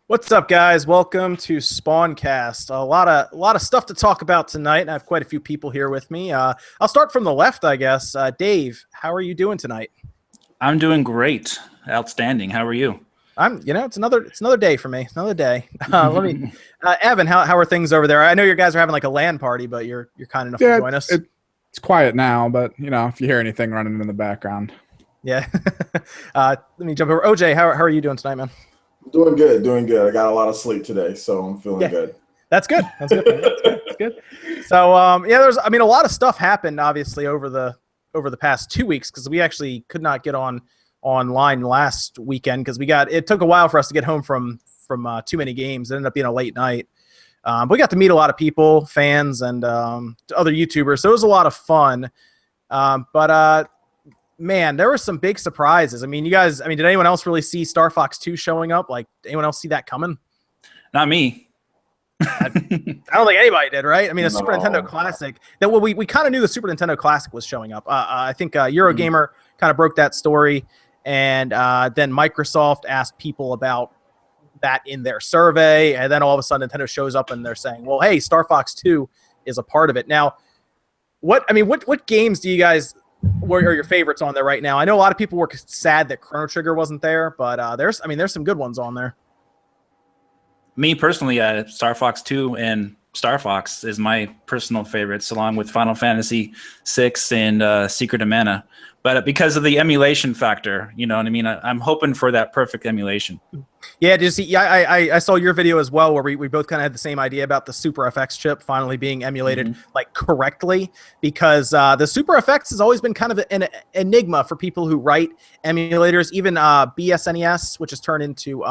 What's up, guys? Welcome to SpawnCast. A lot of stuff to talk about tonight, and I have quite a few people here with me. I'll start from the left, I guess. Dave, how are you doing tonight? I'm doing great. Outstanding. How are you? It's another day for me. It's another day. Evan, how are things over there? I know you guys are having like a LAN party, but you're kind enough to Yeah, join us. it's quiet now, but if you hear anything running in the background. Yeah. Let me jump over. OJ, how are you doing tonight, man? Doing good, doing good. I got a lot of sleep today, so I'm feeling good. That's good. That's good. That's good. So, a lot of stuff happened obviously over the past 2 weeks because we actually could not get online last weekend because it took a while for us to get home from too many games. It ended up being a late night. We got to meet a lot of people, fans, and other YouTubers. So it was a lot of fun. Man, there were some big surprises. Did anyone else really see Star Fox 2 showing up? Like, anyone else see that coming? Not me. I don't think anybody did, right? A Super Nintendo Classic. We kind of knew the Super Nintendo Classic was showing up. I think Eurogamer kind of broke that story, and then Microsoft asked people about that in their survey, and then all of a sudden Nintendo shows up and they're saying, "Well, hey, Star Fox 2 is a part of it." Now, what games do you guys? What are your favorites on there right now? I know a lot of people were sad that Chrono Trigger wasn't there, but there's some good ones on there. Me personally, Star Fox 2 and Star Fox is my personal favorites, along with Final Fantasy 6 and Secret of Mana. But because of the emulation factor, you know what I mean? I'm hoping for that perfect emulation. Yeah, I saw your video as well where we both kind of had the same idea about the Super FX chip finally being emulated correctly, because the Super FX has always been kind of an enigma for people who write emulators. Even BSNES, which has turned into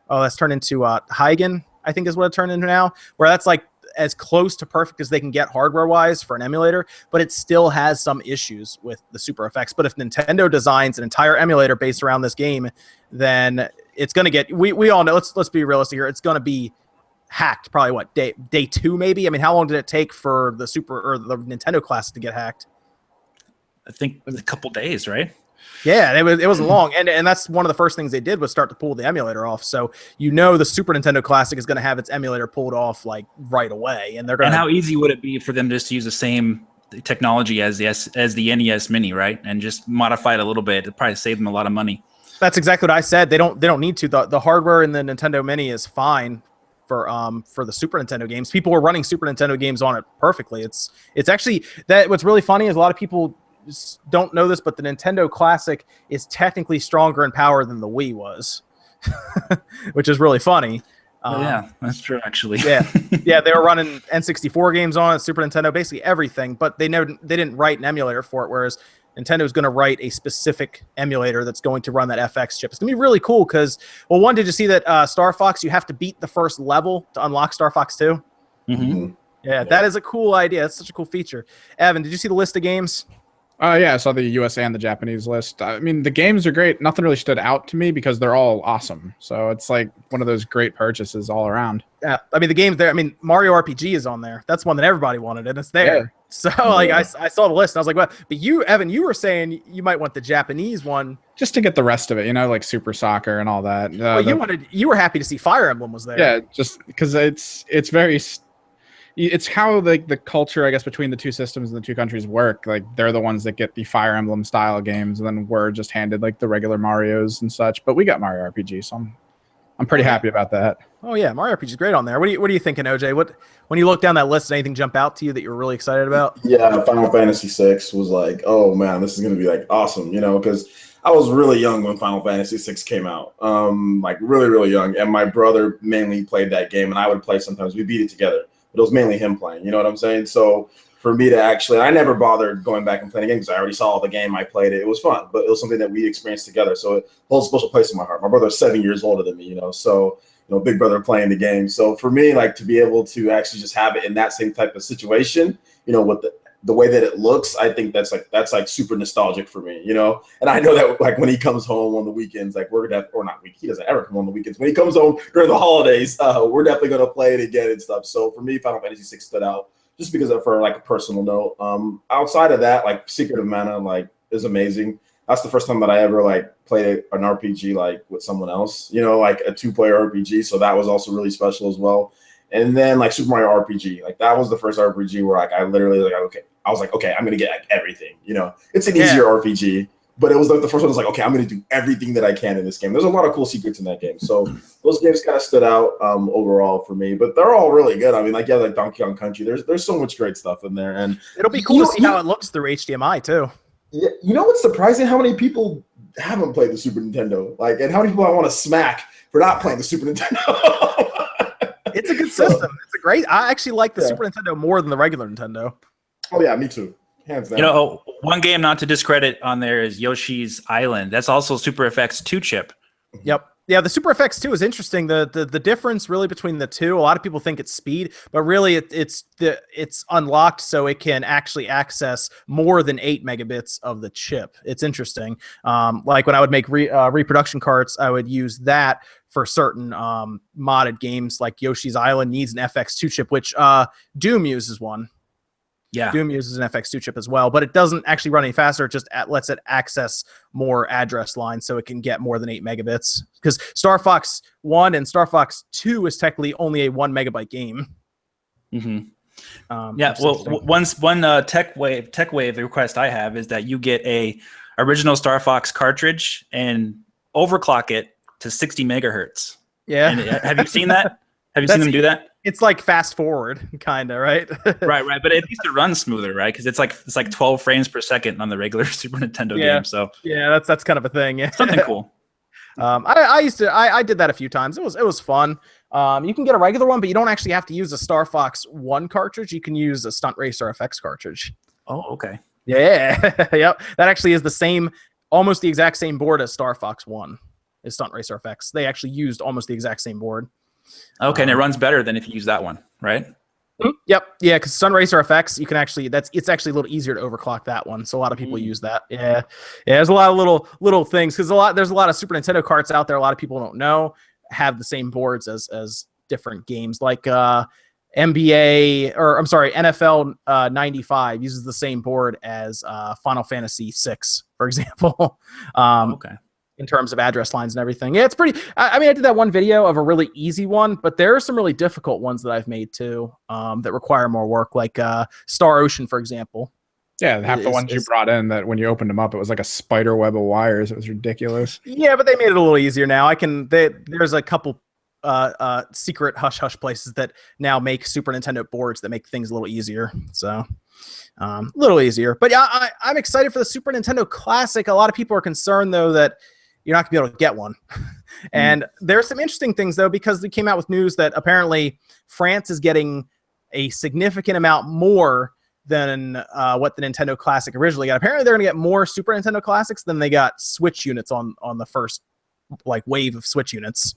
Hygen, I think is what it turned into now, where that's like as close to perfect as they can get hardware-wise for an emulator, but it still has some issues with the Super FX. But if Nintendo designs an entire emulator based around this game, then it's going to get, we all know, let's be realistic here, it's going to be hacked probably day 2 maybe? How long did it take for the the Nintendo Classic to get hacked? I think a couple days, right? Yeah, it wasn't long, and that's one of the first things they did was start to pull the emulator off. So the Super Nintendo Classic is going to have its emulator pulled off like right away, and they're going. And how easy would it be for them just to use the same technology as the NES Mini, right, and just modify it a little bit? It'd probably save them a lot of money. That's exactly what I said. They don't need to. The hardware in the Nintendo Mini is fine for the Super Nintendo games. People were running Super Nintendo games on it perfectly. It's actually that. What's really funny is a lot of people don't know this, but the Nintendo Classic is technically stronger in power than the Wii was, which is really funny. Yeah, that's true, actually. yeah, they were running N64 games on it, Super Nintendo, basically everything, but they didn't write an emulator for it, whereas Nintendo is going to write a specific emulator that's going to run that FX chip. It's going to be really cool because, well, one, did you see that Star Fox, you have to beat the first level to unlock Star Fox 2? Mm-hmm. Yeah, that is a cool idea. That's such a cool feature. Evan, did you see the list of games? Yeah, I saw the US and the Japanese list. The games are great. Nothing really stood out to me because they're all awesome. So it's like one of those great purchases all around. Yeah, the game's there. Mario RPG is on there. That's one that everybody wanted, and it's there. Yeah. So I saw the list, and I was like, well, but you, Evan, you were saying you might want the Japanese one. Just to get the rest of it, like Super Soccer and all that. You were happy to see Fire Emblem was there. Yeah, just because it's very... It's how the culture, I guess, between the two systems and the two countries work. Like, they're the ones that get the Fire Emblem style games, and then we're just handed like the regular Marios and such. But we got Mario RPG, so I'm pretty happy about that. Oh yeah, Mario RPG is great on there. What are you thinking, OJ? When you look down that list, did anything jump out to you that you were really excited about? Yeah, Final Fantasy 6 was like, oh man, this is gonna be like awesome, because I was really young when Final Fantasy 6 came out, like really, really young, and my brother mainly played that game, and I would play sometimes. We beat it together. But it was mainly him playing, you know what I'm saying? So for me to actually, I never bothered going back and playing again because I already saw the game, I played it. It was fun, but it was something that we experienced together. So it holds a special place in my heart. My brother's 7 years older than me, so, big brother playing the game. So for me, like, to be able to actually just have it in that same type of situation, with the way that it looks, I think that's super nostalgic for me, And I know that like when he comes home on the weekends, like we're gonna have, or not, he doesn't ever come on the weekends. When he comes home during the holidays, we're definitely gonna play it again and stuff. So for me, Final Fantasy 6 stood out just because for like a personal note. Outside of that, like Secret of Mana, like is amazing. that's the first time that I ever like played an RPG like with someone else, like a 2-player RPG. So that was also really special as well. And then like Super Mario RPG, like that was the first RPG where like I literally like I was like, okay, I'm gonna get like everything. It's an easier RPG, but it was like the first one was like, okay, I'm gonna do everything that I can in this game. There's a lot of cool secrets in that game. So those games kind of stood out overall for me, but they're all really good. I mean, like like Donkey Kong Country, there's so much great stuff in there, and it'll be cool to see how it looks through HDMI too. Yeah, what's surprising? How many people haven't played the Super Nintendo? Like, and how many people I want to smack for not playing the Super Nintendo? It's a good system. It's a great. I actually like the Super Nintendo more than the regular Nintendo. Oh yeah, me too. Hands down. One game not to discredit on there is Yoshi's Island. That's also Super FX 2 chip. Yep. Yeah, the Super FX 2 is interesting. The difference really between the two, a lot of people think it's speed, but really it's unlocked so it can actually access more than 8 megabits of the chip. It's interesting. Like when I would make reproduction carts, I would use that for certain modded games. Like Yoshi's Island needs an FX2 chip, which Doom uses one. Yeah, Doom uses an FX2 chip as well, but it doesn't actually run any faster. It just lets it access more address lines so it can get more than 8 megabits. Because Star Fox 1 and Star Fox 2 is technically only a 1 megabyte game. Mm-hmm. Yeah, well, one tech wave request I have is that you get a original Star Fox cartridge and overclock it to 60 megahertz. Yeah. And have you seen that? Have you seen them do that? It's like fast forward, kind of, right? right. But at least it runs smoother, right? Because it's like 12 frames per second on the regular Super Nintendo game. So yeah, that's kind of a thing. Yeah. Something cool. I did that a few times. It was fun. You can get a regular one, but you don't actually have to use a Star Fox 1 cartridge. You can use a Stunt Racer FX cartridge. Oh, okay. Yeah, yep. That actually is the same, almost the exact same board as Star Fox 1 is Stunt Racer FX. They actually used almost the exact same board. Okay, and it runs better than if you use that one, right? Yep. Yeah, because Sun Racer FX, you can actually it's actually a little easier to overclock that one. So a lot of people use that. Yeah. There's a lot of little things because there's a lot of Super Nintendo carts out there. A lot of people don't know have the same boards as different games like NFL 95 uses the same board as Final Fantasy 6, for example. Okay. In terms of address lines and everything. Yeah, it's pretty. I mean, I did that one video of a really easy one, but there are some really difficult ones that I've made too that require more work, like Star Ocean, for example. Yeah, half the ones you brought in that when you opened them up, it was like a spider web of wires. It was ridiculous. Yeah, but they made it a little easier now. There's a couple secret hush-hush places that now make Super Nintendo boards that make things a little easier. So a little easier. But yeah, I'm excited for the Super Nintendo Classic. A lot of people are concerned, though, that you're not going to be able to get one. And there's some interesting things, though, because we came out with news that apparently France is getting a significant amount more than what the Nintendo Classic originally got. Apparently, they're going to get more Super Nintendo Classics than they got Switch units on the first wave of Switch units.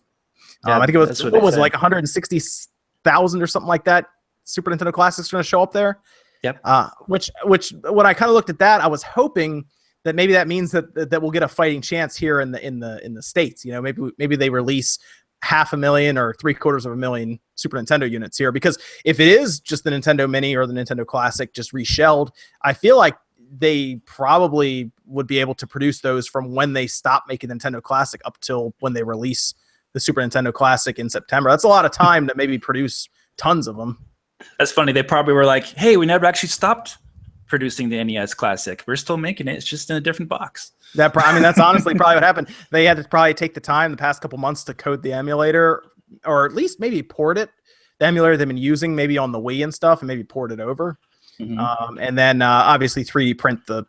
Yeah, I think it was what was it, like 160,000 or something like that. Super Nintendo Classics are going to show up there. Yep. Which when I kind of looked at that, I was hoping that maybe that means that we'll get a fighting chance here in the States. Maybe they release 500,000 or 750,000 Super Nintendo units here, because if it is just the Nintendo Mini or the Nintendo Classic just reshelled, I feel like they probably would be able to produce those from when they stop making Nintendo Classic up till when they release the Super Nintendo Classic in September. That's a lot of time to maybe produce tons of them. That's funny. They probably were like, hey, we never actually stopped producing the NES Classic. We're still making it. It's just in a different box. That's honestly probably what happened. They had to probably take the time the past couple months to code the emulator, or at least maybe port it. The emulator they've been using maybe on the Wii and stuff, and maybe port it over. Mm-hmm. And then obviously 3D print the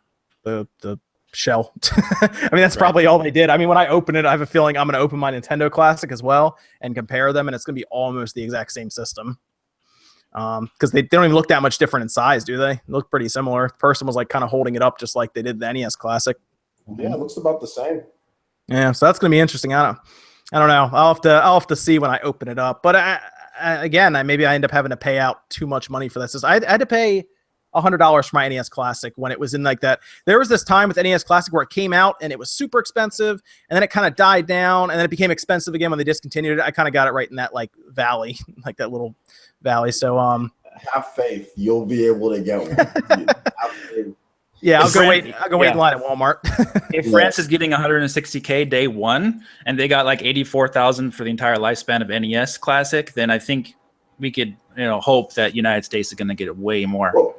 shell. I mean, that's probably all they did. I mean, when I open it, I have a feeling I'm going to open my Nintendo Classic as well and compare them, and it's going to be almost the exact same system. Because they don't even look that much different in size, do they? They look pretty similar. The person was like kind of holding it up just like they did the NES Classic. Yeah, it looks about the same. Yeah, so that's going to be interesting. I don't know. I'll have to see when I open it up. But maybe I end up having to pay out too much money for this. I had to pay $100 for my NES Classic when it was in like that. There was this time with NES Classic where it came out and it was super expensive, and then it kind of died down, and then it became expensive again when they discontinued it. I kind of got it right in that like valley, like that little valley. So have faith, you'll be able to get one. Yeah, I'll go France- wait. I'll go wait in yeah. line at Walmart. If France is getting 160K day one, and they got like 84,000 for the entire lifespan of NES Classic, then I think we could, hope that United States is going to get way more. Well,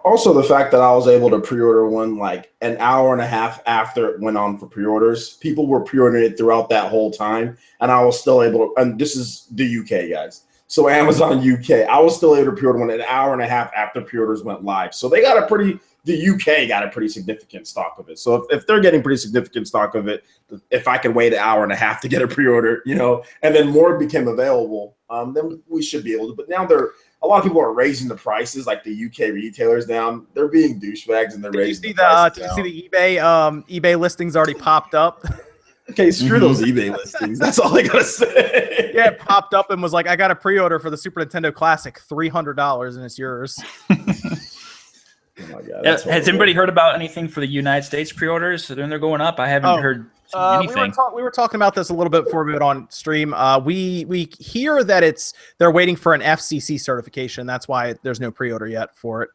also the fact that I was able to pre-order one like an hour and a half after it went on for pre-orders. People were pre-ordering it throughout that whole time, and I was still able to. And this is the UK, guys. So Amazon UK, I was still able to pre-order one an hour and a half after pre-orders went live. So they got the UK got a pretty significant stock of it. So if they're getting pretty significant stock of it, if I could wait an hour and a half to get a pre-order, and then more became available, then we should be able to. But now a lot of people are raising the prices, like the UK retailers down. They're being douchebags and they're raising the prices. Did you see the eBay listings already popped up? Okay, screw those eBay listings. That's all I gotta say. Yeah, it popped up and was like, I got a pre-order for the Super Nintendo Classic, $300, and it's yours. Oh my God, Has anybody heard about anything for the United States pre-orders? Then they're going up. I haven't heard anything. We were talking about this a little bit before we went on stream. We hear that they're waiting for an FCC certification. That's why there's no pre-order yet for it.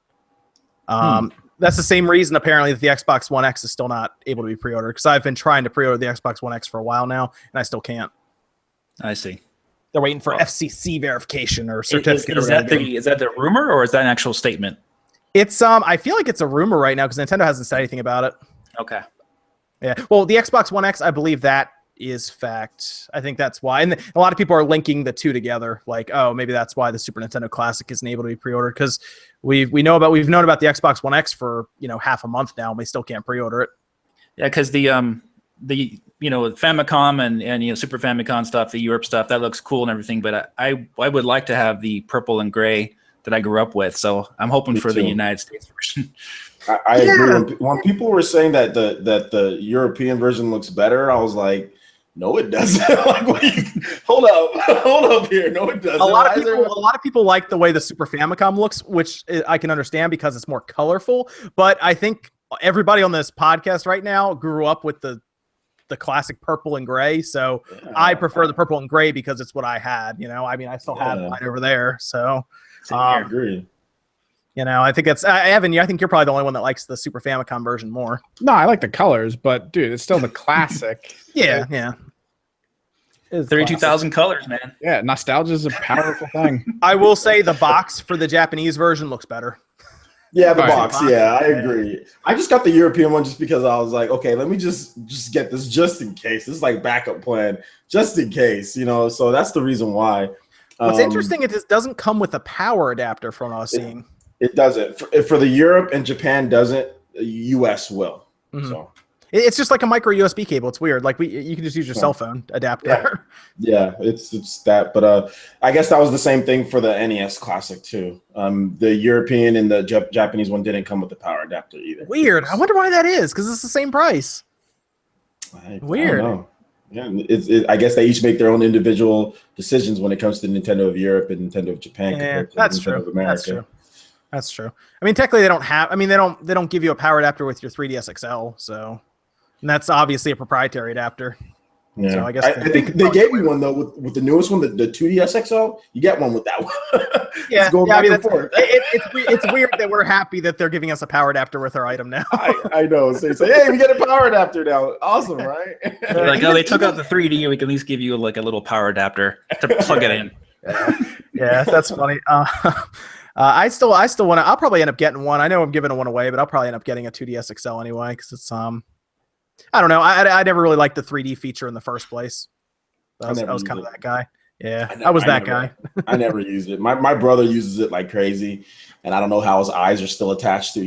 That's the same reason apparently that the Xbox One X is still not able to be pre-ordered, because I've been trying to pre-order the Xbox One X for a while now and I still can't. I see. They're waiting for FCC verification or certificate. Is that the rumor or is that an actual statement? It's I feel like it's a rumor right now because Nintendo hasn't said anything about it. Okay. Yeah. Well, the Xbox One X, I believe that is fact. I think that's why. And a lot of people are linking the two together. Like, oh, maybe that's why the Super Nintendo Classic isn't able to be pre-ordered, because we've known about the Xbox One X for half a month now, and we still can't pre-order it. Yeah, because the Famicom and Super Famicom stuff, the Europe stuff, that looks cool and everything. But I would like to have the purple and gray that I grew up with. So I'm hoping for the United States version. I agree. When people were saying that the European version looks better, I was like, no, it doesn't. Hold up here. No, it doesn't. A lot of people like the way the Super Famicom looks, which I can understand because it's more colorful. But I think everybody on this podcast right now grew up with the classic purple and gray. So I prefer the purple and gray because it's what I had. I still have mine over there. So I agree. I think it's Evan. I think you're probably the only one that likes the Super Famicom version more. No, I like the colors, but dude, it's still the classic. Yeah. 32,000 colors, man. Yeah, nostalgia is a powerful thing. I will say the box for the Japanese version looks better. Yeah, the box. Yeah, I agree. I just got the European one just because I was like, okay, let me just get this just in case. This is like backup plan, just in case, So that's the reason why. What's interesting is it doesn't come with a power adapter from what I was seeing. It doesn't. For the Europe and Japan doesn't. US will. Mm-hmm. So it's just like a micro USB cable. It's weird. Like you can just use your cell phone adapter. Yeah, it's that. But I guess that was the same thing for the NES Classic too. The European and the Japanese one didn't come with the power adapter either. Weird. I wonder why that is, because it's the same price. Weird. I don't know. Yeah, I guess they each make their own individual decisions when it comes to Nintendo of Europe and Nintendo of Japan. Yeah, that's true. Of America. That's true. I mean, technically, they don't have. I mean, they don't give you a power adapter with your 3DS XL. So, and that's obviously a proprietary adapter. Yeah, so I guess I think they gave me one though with the newest one, the 2DS XL. You get one with that one. Yeah, it's weird that we're happy that they're giving us a power adapter with our item now. I know. So you say, hey, we get a power adapter now. Awesome, right? Like, they took out the 3D. We can at least give you like a little power adapter to plug it in. Yeah, that's funny. I still want to. I'll probably end up getting one. I know I'm giving one away, but I'll probably end up getting a 2DS XL anyway because it's I don't know. I never really liked the 3D feature in the first place. I was kind of that guy. Yeah, I was that guy. I never used it. My brother uses it like crazy, and I don't know how his eyes are still attached to,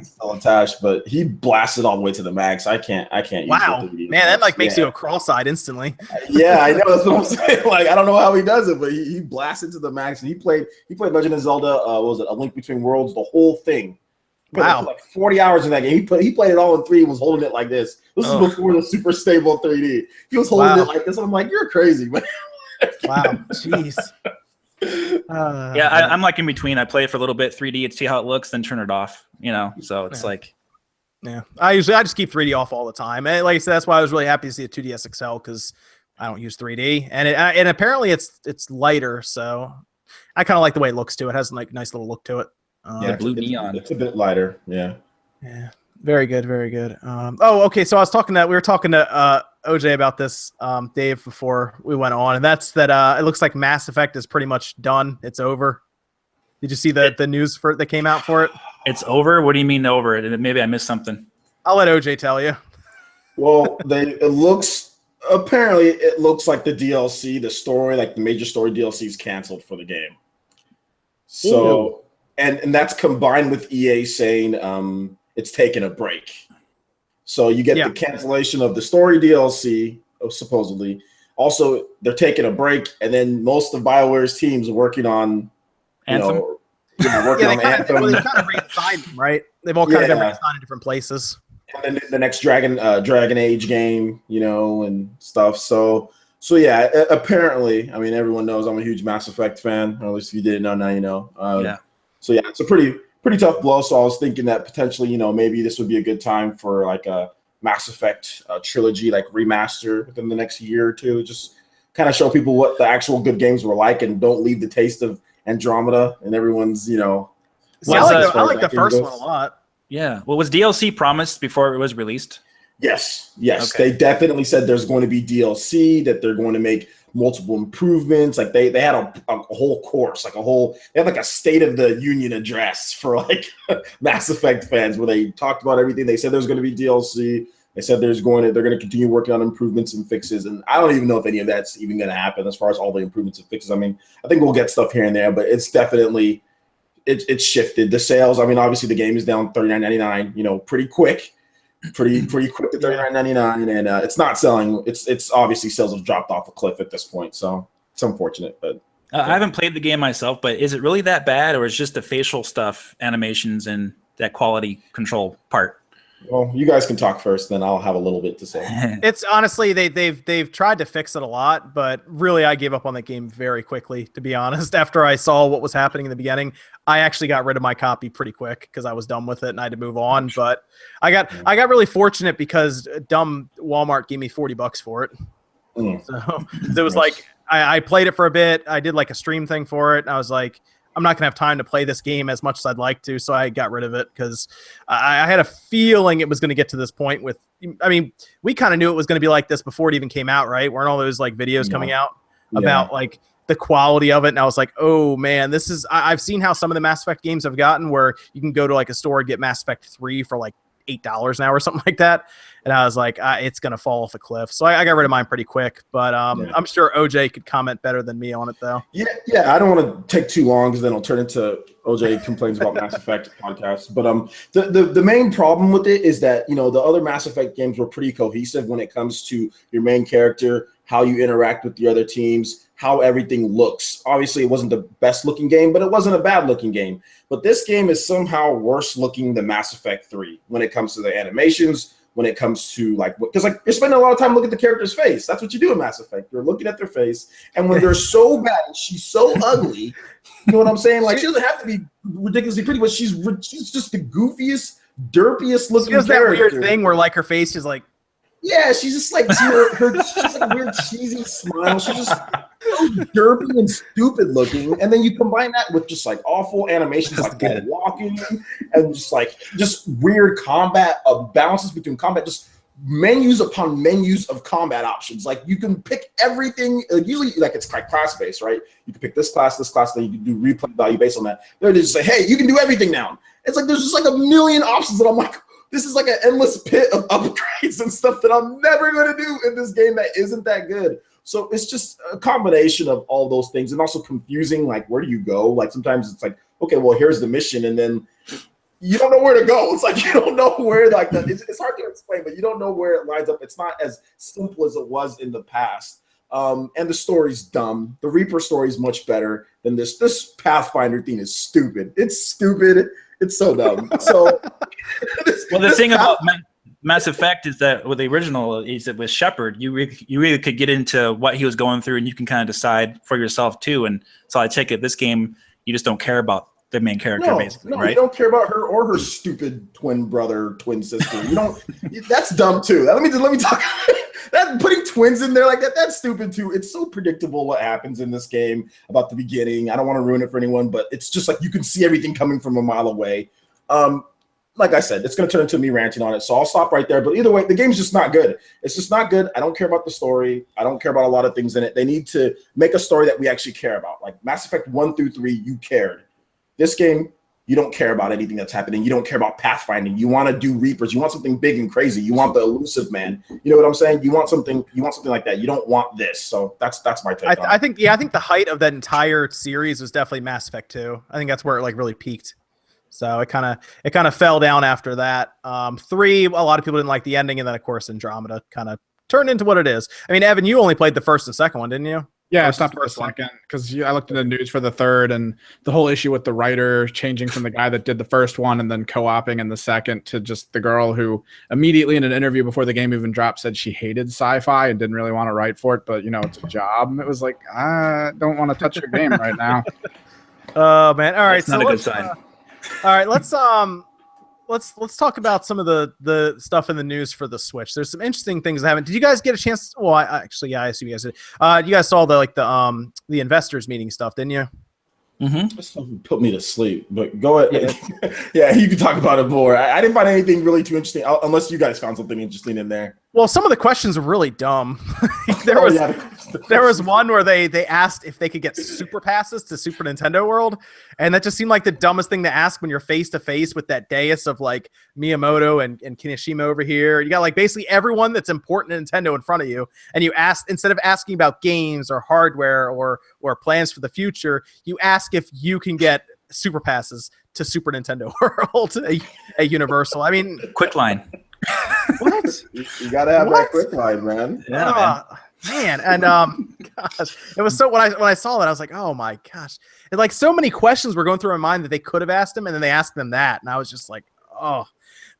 still attached. But he blasted all the way to the max. I can't use wow, man, that makes you a cross-eyed instantly. Yeah, I know. That's what I'm saying. I don't know how he does it, but he blasted to the max. And he played Legend of Zelda. What was it? A Link Between Worlds, the whole thing. Wow, like 40 hours in that game. He played it all in 3 and was holding it like this. This is before the super stable 3D. He was holding it like this. And I'm like, you're crazy, man. Wow, jeez. I'm like in between. I play it for a little bit, 3D, and see how it looks, then turn it off. So it's like, yeah. I just keep 3D off all the time, and like I said, that's why I was really happy to see a 2DS XL because I don't use 3D, and apparently it's lighter, so I kind of like the way it looks too. It has like nice little look to it. blue neon. It's a bit lighter, yeah. Yeah, very good, very good. Okay. So we were talking to OJ about this, Dave, before we went on, and that's that. It looks like Mass Effect is pretty much done. It's over. Did you see the news that came out for it? It's over. What do you mean over? Maybe I missed something. I'll let OJ tell you. Well, it looks like the DLC, the story, like the major story DLC is canceled for the game. So, and that's combined with EA saying it's taking a break. So you get the cancellation of the story DLC, supposedly. Also, they're taking a break, and then most of BioWare's teams are working on Anthem. Working on Anthem. They kind of re-signed them, right? They've all kind of been re-signed in different places. And then the next Dragon Age game, and stuff. So yeah, apparently, I mean, everyone knows I'm a huge Mass Effect fan, or at least if you didn't know, now you know. So yeah, it's a pretty tough blow. So I was thinking that potentially, maybe this would be a good time for like a Mass Effect trilogy, like remaster within the next year or two. Just kind of show people what the actual good games were like, and don't leave the taste of Andromeda and everyone's, See, I like the first one a lot. Yeah. Well, was DLC promised before it was released? Yes. Okay. They definitely said there's going to be DLC, that they're going to make multiple improvements. Like they had a whole course, they had like a State of the Union address for like Mass Effect fans where they talked about everything. They said there's going to be DLC. They said they're going to continue working on improvements and fixes. And I don't even know if any of that's even going to happen as far as all the improvements and fixes. I mean, I think we'll get stuff here and there, but it's definitely, it's shifted. The sales, I mean, obviously the game is down $39.99, pretty quick to $39.99, and it's not selling. It's obviously sales have dropped off a cliff at this point, so it's unfortunate. But I haven't played the game myself, but is it really that bad, or is it just the facial stuff, animations, and that quality control part? Well, you guys can talk first, then I'll have a little bit to say. It's honestly they've tried to fix it a lot, but really I gave up on that game very quickly, to be honest. After I saw what was happening in the beginning, I actually got rid of my copy pretty quick because I was done with it and I had to move on. But I got really fortunate because dumb Walmart gave me $40 for it. So it was like I played it for a bit. I did like a stream thing for it, and I was like, I'm not going to have time to play this game as much as I'd like to, so I got rid of it because I had a feeling it was going to get to this point with, I mean, we kind of knew it was going to be like this before it even came out, right? Weren't all those like videos coming out about like the quality of it? And I was like, oh man, I've seen how some of the Mass Effect games have gotten where you can go to like a store and get Mass Effect 3 for like $8 now or something like that. And I was like, it's going to fall off a cliff. So I got rid of mine pretty quick, but I'm sure OJ could comment better than me on it though. Yeah. I don't want to take too long because then it'll turn into OJ complains about Mass Effect podcast. But the main problem with it is that, the other Mass Effect games were pretty cohesive when it comes to your main character, how you interact with the other teams, how everything looks. Obviously, it wasn't the best looking game, but it wasn't a bad looking game. But this game is somehow worse looking than Mass Effect 3 when it comes to the animations, when it comes to because you're spending a lot of time looking at the character's face. That's what you do in Mass Effect. You're looking at their face. And when they're so bad and she's so ugly, you know what I'm saying? Like, she doesn't have to be ridiculously pretty, but she's just the goofiest, derpiest looking character. She does that weird thing where like her face is like, yeah, she's just like she's like a weird cheesy smile. She's just so derpy and stupid looking, and then you combine that with just like awful animations, like walking, and just weird combat balances between combat, just menus upon menus of combat options. Like you can pick everything. Usually, like it's like class based, right? You can pick this class, then you can do replay value based on that. They're just say, hey, you can do everything now. It's like there's just like a million options that I'm like, this is like an endless pit of upgrades and stuff that I'm never going to do in this game that isn't that good. So it's just a combination of all those things, and also confusing, like, where do you go? Like, sometimes it's like, okay, well, here's the mission, and then you don't know where to go. It's like you don't know where, like, it's hard to explain, but you don't know where it lines up. It's not as simple as it was in the past. And the story's dumb. The Reaper story is much better than this. This Pathfinder thing is stupid. It's stupid. It's so dumb. So, well, the thing about Mass Effect is that with the original is that with Shepard, you really could get into what he was going through, and you can kind of decide for yourself too. And so I take it this game, you just don't care about the main character, basically, right? You don't care about her or her stupid twin brother, twin sister. You don't. That's dumb too. Let me talk. That putting twins in there like that's stupid too. It's so predictable what happens in this game about the beginning. I don't want to ruin it for anyone, but it's just like you can see everything coming from a mile away. like I said, it's going to turn into me ranting on it. So I'll stop right there. But either way, the game's just not good. It's just not good. I don't care about the story. I don't care about a lot of things in it. They need to make a story that we actually care about. Like Mass Effect 1 through 3, you cared. This game, you don't care about anything that's happening. You don't care about pathfinding. You want to do Reapers. You want something big and crazy. You want the elusive man. You know what I'm saying? You want something like that. You don't want this. So that's my take on it. I think the height of that entire series was definitely Mass Effect 2. I think that's where it like really peaked. So it kind of fell down after that. 3, a lot of people didn't like the ending, and then of course Andromeda kind of turned into what it is. I mean, Evan, you only played the first and second one, didn't you? Yeah, I stopped at the second because I looked at the news for the third, and the whole issue with the writer changing from the guy that did the first one and then co-oping in the second to just the girl who immediately in an interview before the game even dropped said she hated sci-fi and didn't really want to write for it, but it's a job. It was like, I don't want to touch your game right now. Oh man! All right, that's not a good sign. All right, let's talk about some of the stuff in the news for the Switch. There's some interesting things that happen. Did you guys get a chance? Well, I assume you guys did. You guys saw the investors meeting stuff, didn't you? Mm-hmm. This stuff put me to sleep, but go ahead. Yeah, you can talk about it more. I didn't find anything really too interesting, unless you guys found something interesting in there. Well, some of the questions were really dumb. There was one where they asked if they could get super passes to Super Nintendo World, and that just seemed like the dumbest thing to ask when you're face to face with that dais of like Miyamoto and Kinishima over here. You got like basically everyone that's important in Nintendo in front of you, and you asked, instead of asking about games or hardware or plans for the future, you ask if you can get super passes to Super Nintendo World, a Universal. I mean, quick line. What? You gotta have that quick line, man. Yeah, man. And gosh, it was so when I saw that, I was like, oh my gosh. And like so many questions were going through my mind that they could have asked him, and then they asked them that, and I was just like, oh.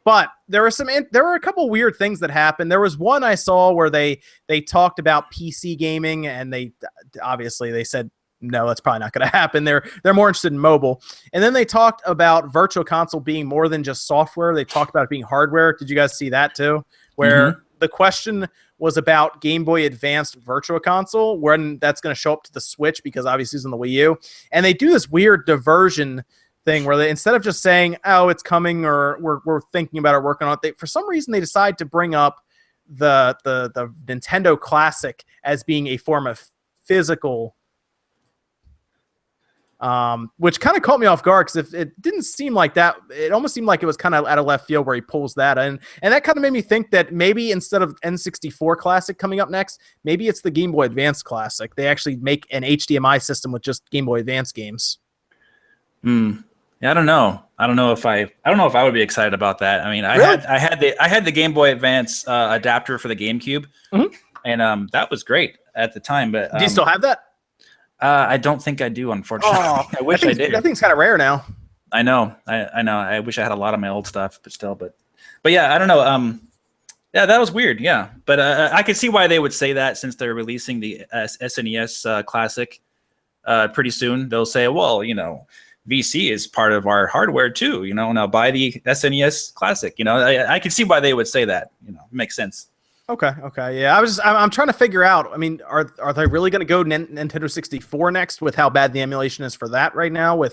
But there were a couple weird things that happened. There was one I saw where they talked about PC gaming, and they said, no, that's probably not going to happen. They're more interested in mobile. And then they talked about Virtual Console being more than just software. They talked about it being hardware. Did you guys see that too? Where the question was about Game Boy Advanced Virtual Console, when that's going to show up to the Switch, because obviously it's on the Wii U. And they do this weird diversion thing where they, instead of just saying, oh, it's coming, or we're thinking about it, working on it, for some reason they decide to bring up the Nintendo Classic as being a form of physical, which kind of caught me off guard, because if it didn't seem like that, it almost seemed like it was kind of out of left field where he pulls that in, and that kind of made me think that maybe instead of N64 Classic coming up next, maybe it's the Game Boy Advance Classic. They actually make an HDMI system with just Game Boy Advance games. Yeah, I don't know if I would be excited about that. I mean, Really? I had the Game Boy Advance adapter for the GameCube, and that was great at the time. But Do you still have that? I don't think I do, unfortunately. Oh, I wish I did. That thing's kind of rare now. I know. I wish I had a lot of my old stuff, but still. But yeah, I don't know. Yeah, that was weird. Yeah, but I could see why they would say that, since they're releasing the SNES Classic pretty soon. They'll say, well, VC is part of our hardware too. Now buy the SNES Classic. I can see why they would say that. It makes sense. Okay, yeah. I'm trying to figure out. I mean, are they really going to go Nintendo 64 next, with how bad the emulation is for that right now?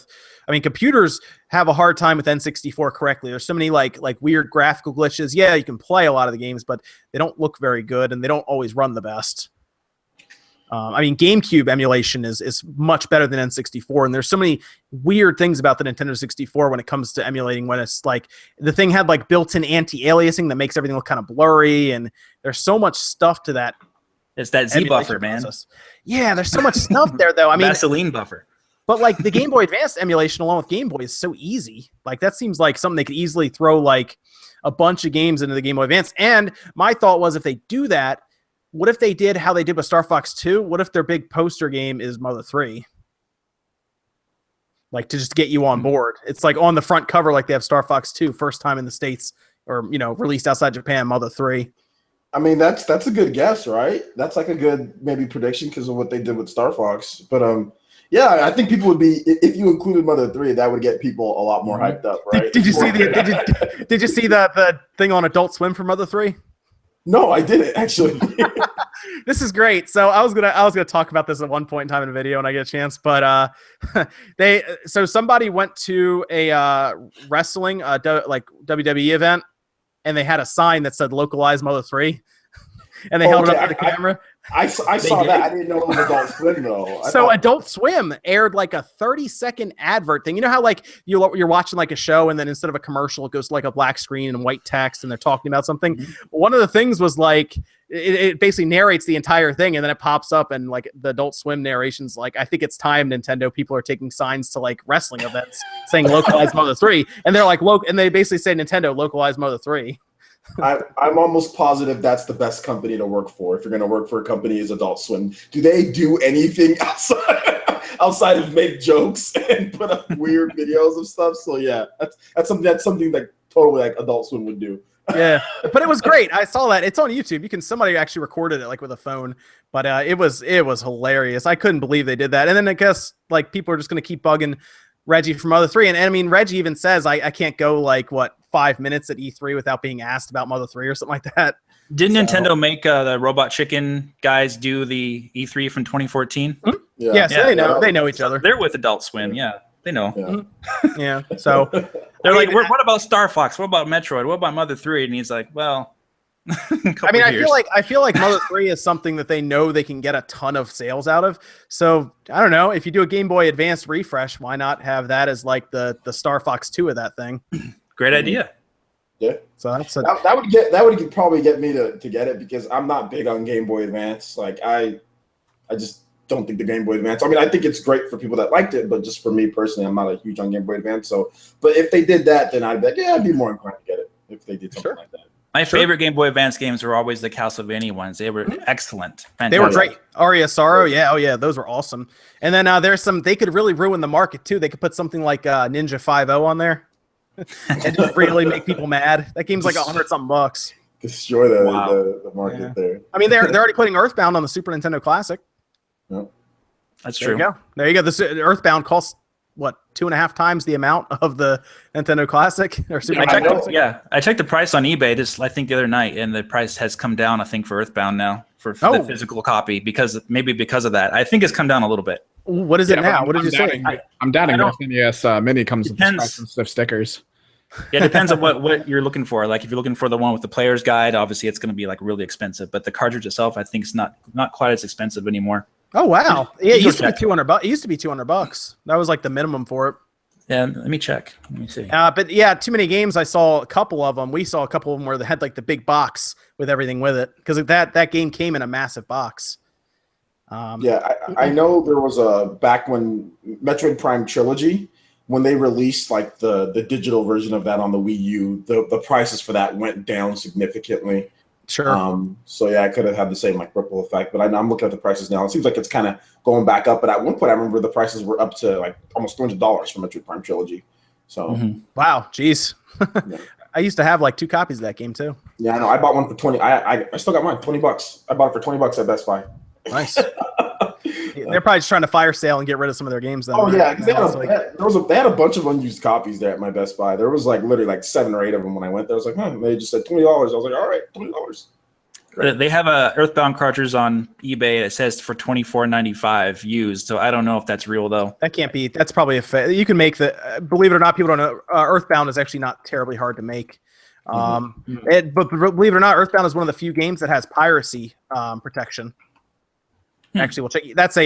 Computers have a hard time with N64 correctly. There's so many like weird graphical glitches. Yeah, you can play a lot of the games, but they don't look very good, and they don't always run the best. GameCube emulation is much better than N64, and there's so many weird things about the Nintendo 64 when it comes to emulating, when it's like the thing had like built-in anti-aliasing that makes everything look kind of blurry, and there's so much stuff to that. It's that Z buffer, man. Process. Yeah, there's so much stuff there, though. Vaseline buffer. But like the Game Boy Advance emulation along with Game Boy is so easy. Like that seems like something they could easily throw like a bunch of games into the Game Boy Advance. And my thought was, if they do that, what if they did how they did with Star Fox 2? What if their big poster game is Mother 3? Like, to just get you on board. It's like on the front cover, like they have Star Fox 2, first time in the States, or, released outside Japan, Mother 3. I mean, that's a good guess, right? That's like a good maybe prediction because of what they did with Star Fox. But yeah, I think people would be, if you included Mother 3, that would get people a lot more hyped up, right? Did you see the thing on Adult Swim for Mother 3? No, I didn't actually. This is great. So I was gonna talk about this at one point in time in a video when I get a chance, but somebody went to a wrestling like WWE event, and they had a sign that said "Localized Mother 3," and they held it up to the camera. I saw that. I didn't know it was Adult Swim though. Adult Swim aired like a 30-second advert thing. You know how like you're watching like a show, and then instead of a commercial, it goes to like a black screen and white text, and they're talking about something. Mm-hmm. One of the things was like it basically narrates the entire thing, and then it pops up, and like the Adult Swim narration's like, I think it's time, Nintendo. People are taking signs to like wrestling events saying "Localized Mother 3," and they're like and they basically say Nintendo Localized Mother 3. I'm almost positive that's the best company to work for. If you're going to work for a company as Adult Swim, do they do anything outside of make jokes and put up weird videos of stuff? So yeah, that's something that totally like Adult Swim would do. Yeah, but it was great. I saw that. It's on YouTube. Somebody actually recorded it like with a phone, but it was hilarious. I couldn't believe they did that. And then I guess like people are just going to keep bugging Reggie from Mother 3. And I mean, Reggie even says, I can't go like 5 minutes at E3 without being asked about Mother 3 or something like that. Didn't Nintendo make the Robot Chicken guys do the E3 from 2014? Mm-hmm. Yeah. So they know each other. They're with Adult Swim. Yeah, they know. Yeah. Mm-hmm. Yeah. So they're like, what about Star Fox? What about Metroid? What about Mother 3? And he's like, well. I feel like Mother 3 is something that they know they can get a ton of sales out of. So I don't know, if you do a Game Boy Advanced refresh, why not have that as like the Star Fox 2 of that thing? Great idea. Yeah. So that would probably get me to get it, because I'm not big on Game Boy Advance. Like I just don't think the Game Boy Advance. I mean, I think it's great for people that liked it, but just for me personally, I'm not a huge on Game Boy Advance. So, but if they did that, then I'd be like, yeah, I'd be more inclined to get it if they did something like that. My favorite Game Boy Advance games were always the Castlevania ones. They were excellent. Fantastic. They were great. Aria Sorrow, yeah, oh yeah, those were awesome. And then there's some, they could really ruin the market too. They could put something like Ninja 5.0 on there and just really make people mad. That game's like $100-something bucks. Destroy the market there. I mean, they're already putting Earthbound on the Super Nintendo Classic. Yep. That's true. There you go. This Earthbound costs what, 2.5 times the amount of the Nintendo Classic or Super Nintendo Classic? I checked the price on eBay I think the other night, and the price has come down, I think, for Earthbound now for the physical copy, because of that. I think it's come down a little bit. What is it now? What did you say? I'm doubting the SNES Mini comes with stiff stickers. Yeah, it depends on what you're looking for. Like if you're looking for the one with the player's guide, obviously it's going to be like really expensive, but the cartridge itself, I think, is not quite as expensive anymore. Oh wow! Yeah, it used to be $200. It used to be $200. That was like the minimum for it. Yeah, let me check. Let me see. But yeah, Too Many Games. I saw a couple of them. We saw a couple of them where they had like the big box with everything with it, because that game came in a massive box. I know there was back when Metroid Prime Trilogy, when they released like the digital version of that on the Wii U, the prices for that went down significantly. Sure. So yeah, I could have had the same like ripple effect, but I'm looking at the prices now. It seems like it's kind of going back up. But at one point, I remember the prices were up to like almost $200 for Metroid Prime Trilogy. So wow, geez. Yeah. I used to have like 2 copies of that game too. Yeah, I know. I bought one for 20. I still got mine, $20. I bought it for $20 at Best Buy. Nice. They're probably just trying to fire sale and get rid of some of their games. Then, oh right? Yeah, because they had a bunch of unused copies there at my Best Buy. There was like literally like 7 or 8 of them when I went there. I was like, they just said $20. I was like, all right, $20. They have a Earthbound cartridge on eBay. It says for $24.95 used. So I don't know if that's real though. That can't be. That's probably you can make the. Believe it or not, people don't know. Earthbound is actually not terribly hard to make. But believe it or not, Earthbound is one of the few games that has piracy protection. Actually, we'll check. That's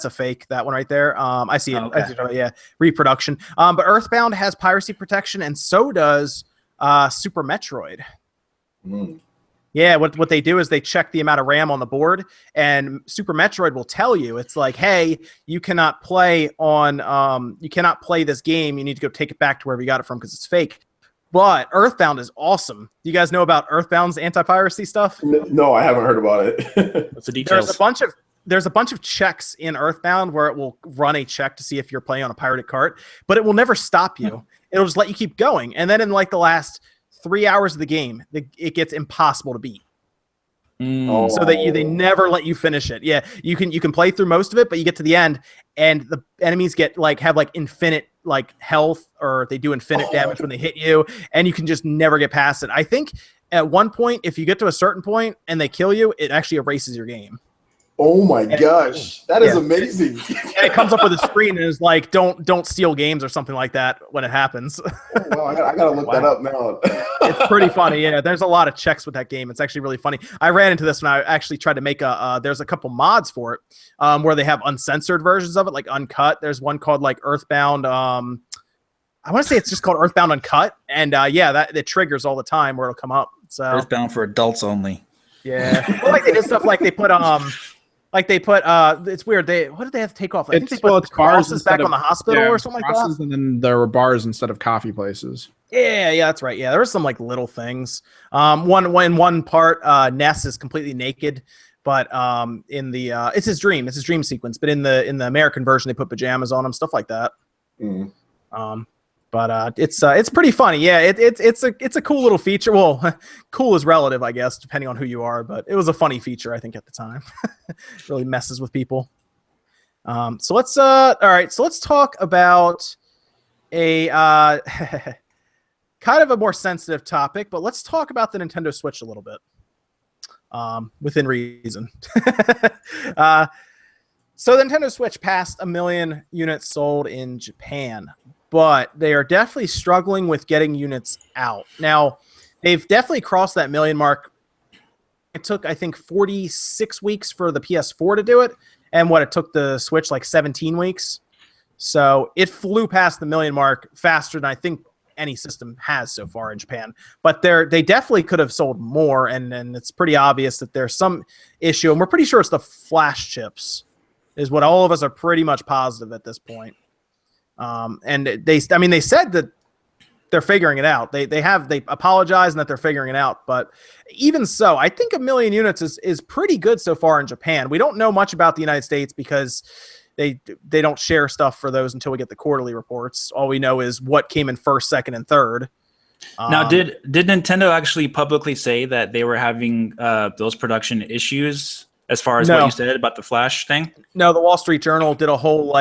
a fake. That one right there. I see it. Okay. I see it. Yeah, reproduction. But Earthbound has piracy protection, and so does Super Metroid. Yeah, what they do is they check the amount of RAM on the board, and Super Metroid will tell you, it's like, hey, you cannot play this game. You need to go take it back to wherever you got it from because it's fake. But Earthbound is awesome. Do you guys know about Earthbound's anti-piracy stuff? No, I haven't heard about it. What's the details? There's a bunch of checks in Earthbound where it will run a check to see if you're playing on a pirated cart, but it will never stop you. It'll just let you keep going. And then in like the last 3 hours of the game, it gets impossible to beat. So that they never let you finish it. Yeah, you can play through most of it, but you get to the end and the enemies have infinite health, or they do infinite damage when they hit you, and you can just never get past it. I think at one point, if you get to a certain point and they kill you, it actually erases your game. Oh my gosh, that is amazing. And it comes up with a screen and is like, don't steal games or something like that when it happens. Oh, wow, I gotta look that up now. It's pretty funny. Yeah, there's a lot of checks with that game. It's actually really funny. I ran into this when I actually tried to make there's a couple mods for it where they have uncensored versions of it, like uncut. There's one called like Earthbound. I want to say it's just called Earthbound Uncut. And that it triggers all the time where it'll come up. So Earthbound for adults only. Yeah. Well, like they did stuff like they put it's weird. What did they have to take off? I think they put crosses back on the hospital or something like that. And then there were bars instead of coffee places. Yeah, that's right. Yeah, there were some like little things. One part, Ness is completely naked, but in the it's his dream sequence. But in the American version, they put pajamas on him, stuff like that. But it's pretty funny. Yeah, it's a cool little feature. Well, cool is relative, I guess, depending on who you are. But it was a funny feature, I think, at the time. It really messes with people. So let's talk about a kind of a more sensitive topic, but let's talk about the Nintendo Switch a little bit, within reason. So the Nintendo Switch passed 1 million units sold in Japan, but they are definitely struggling with getting units out. Now, they've definitely crossed that million mark. It took, I think, 46 weeks for the PS4 to do it, and it took the Switch like 17 weeks. So it flew past the million mark faster than I think any system has so far in Japan. But they definitely could have sold more, and it's pretty obvious that there's some issue, and we're pretty sure it's the flash chips, is what all of us are pretty much positive at this point. And they said that they're figuring it out. They apologize and that they're figuring it out. But even so, I think 1 million units is pretty good so far in Japan. We don't know much about the United States because they don't share stuff for those until we get the quarterly reports. All we know is what came in first, second, and third. Now, did Nintendo actually publicly say that they were having those production issues as far as what you said about the Flash thing? No, the Wall Street Journal did a whole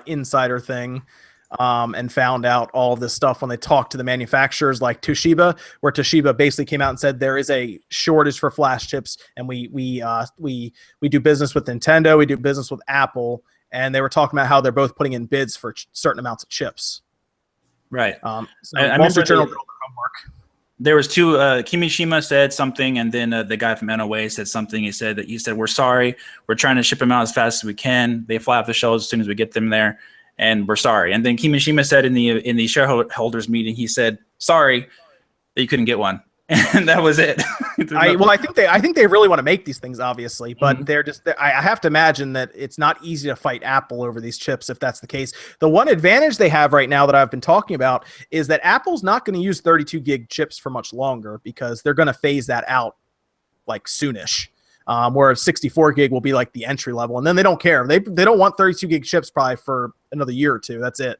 insider thing and found out all of this stuff when they talked to the manufacturers like Toshiba, where Toshiba basically came out and said there is a shortage for flash chips, and we do business with Nintendo, we do business with Apple, and they were talking about how they're both putting in bids for certain amounts of chips. Right. So Wall Street Journal did all their homework. There was two. Kimishima said something, and then the guy from NOA said something. He said we're sorry. We're trying to ship them out as fast as we can. They fly off the shelves as soon as we get them there, and we're sorry. And then Kimishima said in the shareholders meeting, he said sorry that you couldn't get one, and that was it. I think they really want to make these things, obviously, but I have to imagine that it's not easy to fight Apple over these chips if that's the case. The one advantage they have right now that I've been talking about is that Apple's not going to use 32 gig chips for much longer because they're going to phase that out like soonish. Where 64 gig will be like the entry level, and then they don't care. They don't want 32 gig chips probably for another year or two. That's it.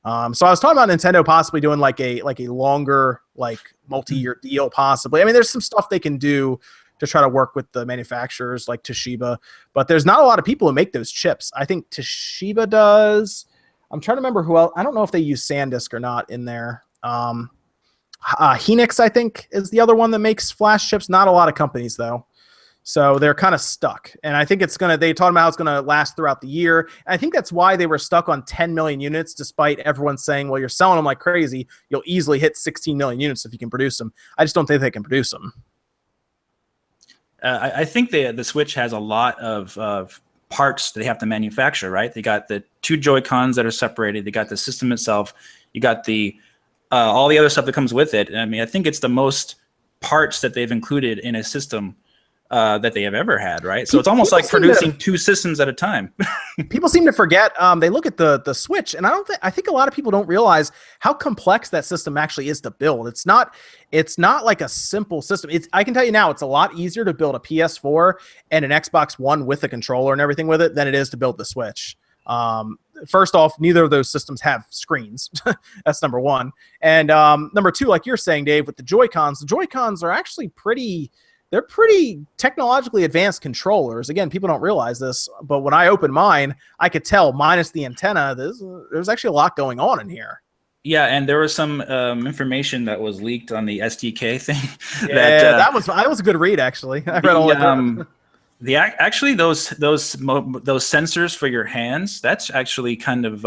So I was talking about Nintendo possibly doing like a longer, like multi-year deal possibly. I mean, there's some stuff they can do to try to work with the manufacturers like Toshiba, but there's not a lot of people who make those chips. I think Toshiba does. I'm trying to remember who else. I don't know if they use SanDisk or not in there. Hynix, I think, is the other one that makes flash chips. Not a lot of companies though. So they're kind of stuck. And I think they talked about how it's going to last throughout the year. And I think that's why they were stuck on 10 million units, despite everyone saying, well, you're selling them like crazy. You'll easily hit 16 million units if you can produce them. I just don't think they can produce them. I think the Switch has a lot of parts that they have to manufacture, right? They got the 2 Joy-Cons that are separated. They got the system itself. You got the all the other stuff that comes with it. I mean, I think it's the most parts that they've included in a system that they have ever had, right? So it's almost like producing 2 systems at a time. People seem to forget. They look at the Switch, and I think a lot of people don't realize how complex that system actually is to build. It's not like a simple system. I can tell you now, it's a lot easier to build a PS4 and an Xbox One with a controller and everything with it than it is to build the Switch. First off, neither of those systems have screens. That's number one. And number two, like you're saying, Dave, with the Joy-Cons are actually they're pretty technologically advanced controllers. Again, people don't realize this, but when I opened mine, I could tell, minus the antenna, there's actually a lot going on in here. Yeah, and there was some information that was leaked on the SDK thing. Yeah, that was a good read actually. I read all that. Actually those sensors for your hands, that's actually kind of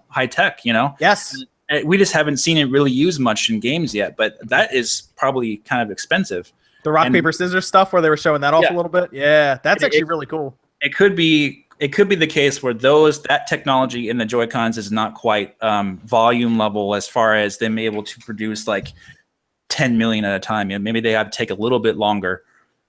high tech. Yes. We just haven't seen it really used much in games yet, but that is probably kind of expensive. The rock paper scissors stuff where they were showing that off a little bit. Yeah, that's actually really cool. It could be the case where that technology in the Joy-Cons is not quite volume level as far as them able to produce like 10 million at a time. Maybe they have to take a little bit longer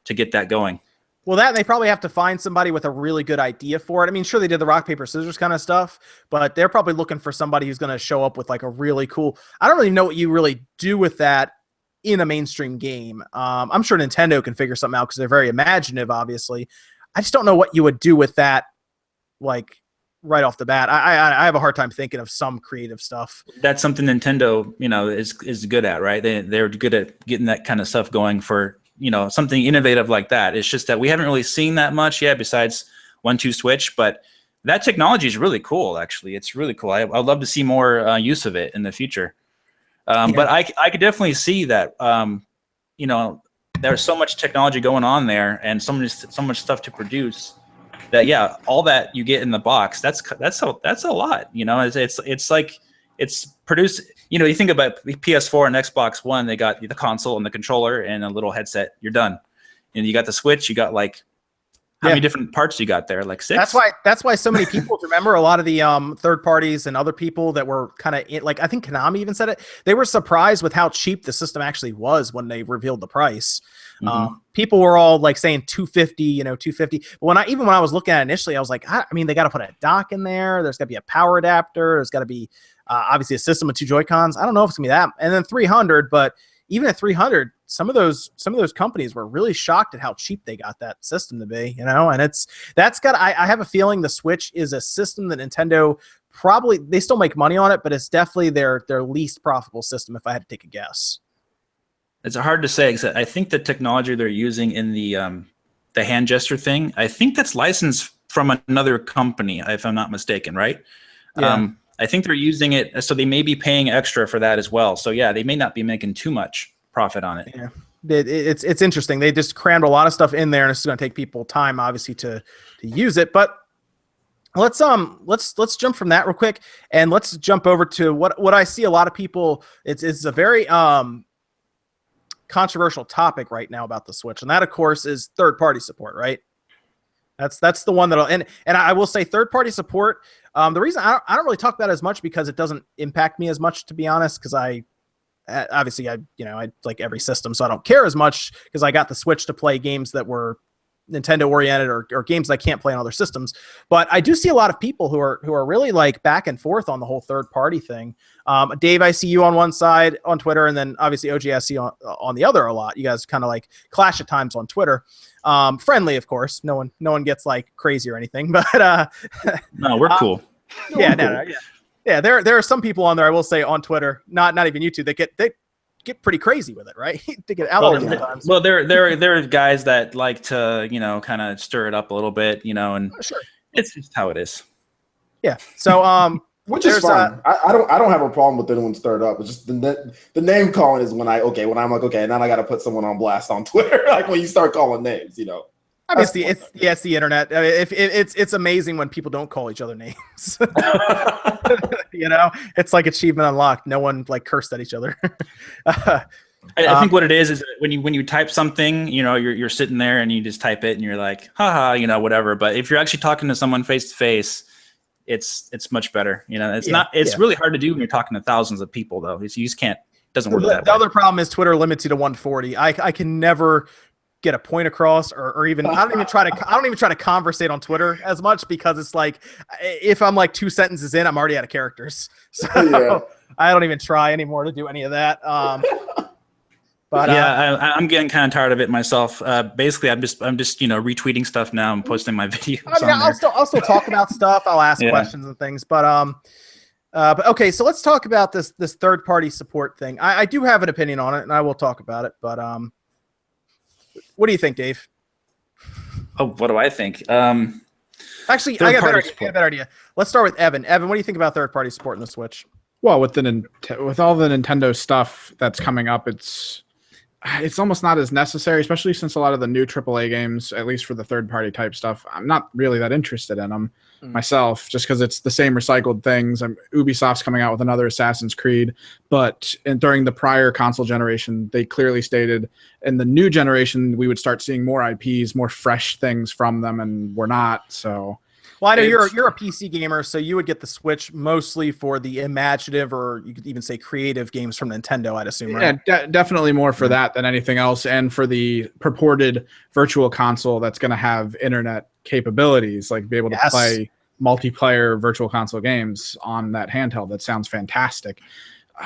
to get that going. Well, they probably have to find somebody with a really good idea for it. I mean, sure, they did the rock, paper, scissors kind of stuff, but they're probably looking for somebody who's going to show up with like a really cool... I don't really know what you really do with that in a mainstream game. I'm sure Nintendo can figure something out because they're very imaginative, obviously. I just don't know what you would do with that, like, right off the bat. I have a hard time thinking of some creative stuff. That's something Nintendo, is good at, right? They're good at getting that kind of stuff going for... something innovative like that. It's just that we haven't really seen that much yet besides 1-2 Switch, but that technology is really cool, actually. It's really cool. I'd love to see more use of it in the future. But I could definitely see that, there's so much technology going on there and so much stuff to produce that, yeah, all that you get in the box, that's a lot, it's like it's produced. You think about PS4 and Xbox One, they got the console and the controller and a little headset. You're done. And you got the Switch. You got like how many different parts you got there? Like 6. That's why so many people remember a lot of the third parties and other people that were kind of like, I think Konami even said it. They were surprised with how cheap the system actually was when they revealed the price. People were all like saying $250, $250. But when I was looking at it initially, I was like, I mean, they got to put a dock in there. There's got to be a power adapter. There's got to be obviously a system with 2 Joy-Cons. I don't know if it's gonna be that, and then 300. But even at 300, some of those companies were really shocked at how cheap they got that system to be. And I have a feeling the Switch is a system that Nintendo probably, they still make money on it, but it's definitely their least profitable system if I had to take a guess. It's hard to say, because I think the technology they're using in the hand gesture thing, I think that's licensed from another company, if I'm not mistaken, right? Yeah. I think they're using it, so they may be paying extra for that as well. So yeah, they may not be making too much profit on it. Yeah, it's interesting. They just crammed a lot of stuff in there, and it's going to take people time, obviously, to use it. But let's jump from that real quick, and let's jump over to what I see a lot of people. It's a very controversial topic right now about the Switch, and that of course is third-party support, right? That's the one that'll and I will say third-party support. The reason I don't really talk about it as much because it doesn't impact me as much, to be honest, because I like every system, so I don't care as much because I got the Switch to play games that were Nintendo oriented or games I can't play on other systems. But I do see a lot of people who are really like back and forth on the whole third party thing. Dave, I see you on one side on Twitter, and then obviously OG I see on the other a lot. You guys kind of like clash at times on Twitter. Friendly, of course. No one gets like crazy or anything, but no, we're cool. Yeah. There are some people on there, I will say, on Twitter, not even YouTube, that get pretty crazy with it, right? They get out there sometimes. Well, there are guys that like to, kind of stir it up a little bit, and sure, it's just how it is. Yeah. So which is fine. I don't have a problem with anyone stirred up. It's just the name calling is when I'm like, okay, now I got to put someone on blast on Twitter. Like when you start calling names, I mean, it's the internet. I mean, it's amazing when people don't call each other names. It's like achievement unlocked. No one like cursed at each other. I think what it is when you type something, you're sitting there and you just type it and you're like, haha, whatever. But if you're actually talking to someone face to face, it's much better. It's really hard to do when you're talking to thousands of people, though. You just can't. It doesn't work that way. The other problem is Twitter limits you to 140. I can never get a point across or even I don't even try to conversate on Twitter as much, because it's like if I'm like 2 sentences in, I'm already out of characters. So I don't even try anymore to do any of that. But I'm getting kind of tired of it myself. Basically, I'm just retweeting stuff now and posting my videos. I mean, I'll still talk about stuff. I'll ask questions and things. But okay, so let's talk about this third party support thing. I do have an opinion on it, and I will talk about it. But what do you think, Dave? Oh, what do I think? Actually, I got a better idea. Let's start with Evan. Evan, what do you think about third party support in the Switch? Well, with with all the Nintendo stuff that's coming up, it's almost not as necessary, especially since a lot of the new AAA games, at least for the third-party type stuff, I'm not really that interested in them myself, just because it's the same recycled things. Ubisoft's coming out with another Assassin's Creed, but during the prior console generation, they clearly stated in the new generation we would start seeing more IPs, more fresh things from them, and we're not. So. Well, I know you're a PC gamer, so you would get the Switch mostly for the imaginative, or you could even say creative games from Nintendo, I'd assume, right? Yeah, definitely more for that than anything else, and for the purported virtual console that's going to have internet capabilities, like be able to play multiplayer virtual console games on that handheld. That sounds fantastic.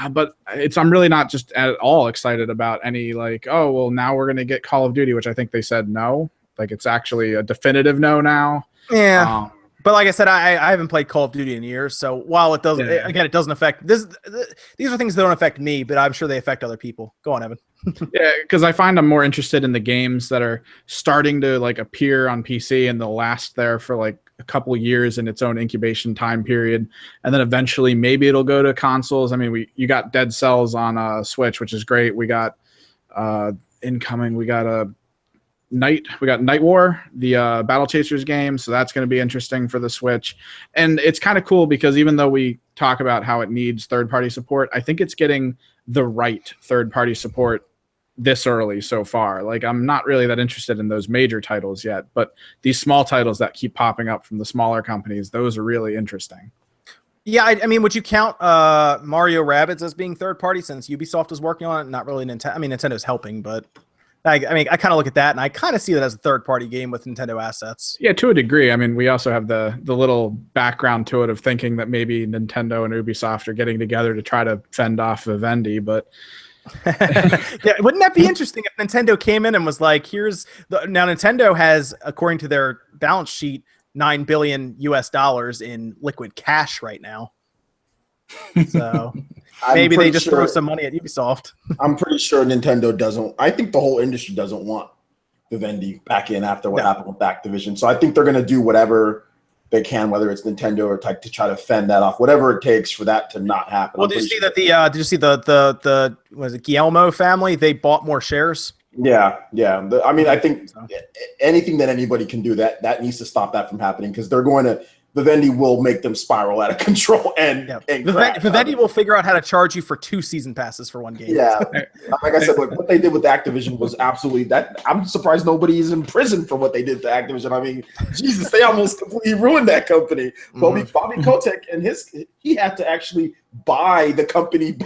But I'm really not just at all excited about any like, oh, well, now we're going to get Call of Duty, which I think they said no. Like, it's actually a definitive no now. Yeah. But like I said, I haven't played Call of Duty in years, so while it doesn't, again, it doesn't affect this. These are things that don't affect me, but I'm sure they affect other people. Go on, Evan. Yeah, because I find I'm more interested in the games that are starting to like appear on PC and they'll last there for like a couple years in its own incubation time period, and then eventually maybe it'll go to consoles. I mean, you got Dead Cells on Switch, which is great. We got incoming. We got Night War, the Battle Chasers game, so that's going to be interesting for the Switch. And it's kind of cool because even though we talk about how it needs third-party support, I think it's getting the right third-party support this early so far. Like, I'm not really that interested in those major titles yet, but these small titles that keep popping up from the smaller companies, those are really interesting. Yeah, I mean, would you count Mario Rabbids as being third-party since Ubisoft is working on it? Not really Nintendo. I mean, Nintendo's helping, but... I mean, I kind of look at that, and I kind of see that as a third-party game with Nintendo assets. Yeah, to a degree. I mean, we also have the little background to it of thinking that maybe Nintendo and Ubisoft are getting together to try to fend off Vivendi, but... Yeah, wouldn't that be interesting if Nintendo came in and was like, now Nintendo has, according to their balance sheet, $9 billion in liquid cash right now. So... Maybe they just throw some money at Ubisoft. I'm pretty sure Nintendo doesn't. I think the whole industry doesn't want Vivendi back in after what happened with Activision. So I think they're going to do whatever they can, whether it's Nintendo or to try to fend that off, whatever it takes for that to not happen. Well, did you see that did you see the was it Guillermo family? They bought more shares. Yeah. I mean, I think anything that anybody can do that needs to stop that from happening, because they're going to. Vivendi will make them spiral out of control, and Vivendi will figure out how to charge you for 2 season passes for one game. Yeah, like I said, what they did with Activision was absolutely that. I'm surprised nobody is in prison for what they did to Activision. I mean, Jesus, they almost completely ruined that company. Bobby Kotick and he had to actually buy the company.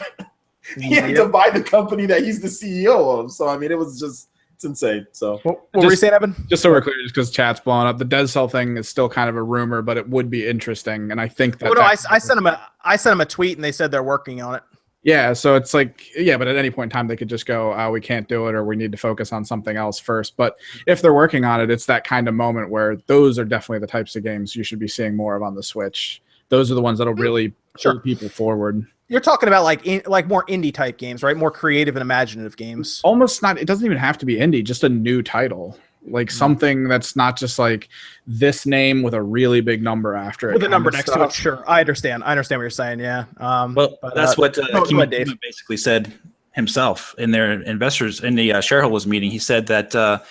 He had to buy the company that he's the CEO of. So I mean, it was just. It's insane. So what were you saying, Evan? Just so we're clear, just because chat's blowing up, the Dead Cell thing is still kind of a rumor, but it would be interesting, and I think that. I sent them a tweet, and they said they're working on it. Yeah, so it's like, but at any point in time, they could just go, we can't do it, or we need to focus on something else first. But if they're working on it, it's that kind of moment where those are definitely the types of games you should be seeing more of on the Switch. Those are the ones that'll really pull people forward. You're talking about like more indie type games, right? More creative and imaginative games. Almost not. It doesn't even have to be indie. Just a new title, like something that's not just like this name with a really big number after it. With a number next to it. Sure, I understand. I understand what you're saying. Yeah. That's what Kima basically said himself in their investors in the shareholders meeting. He said that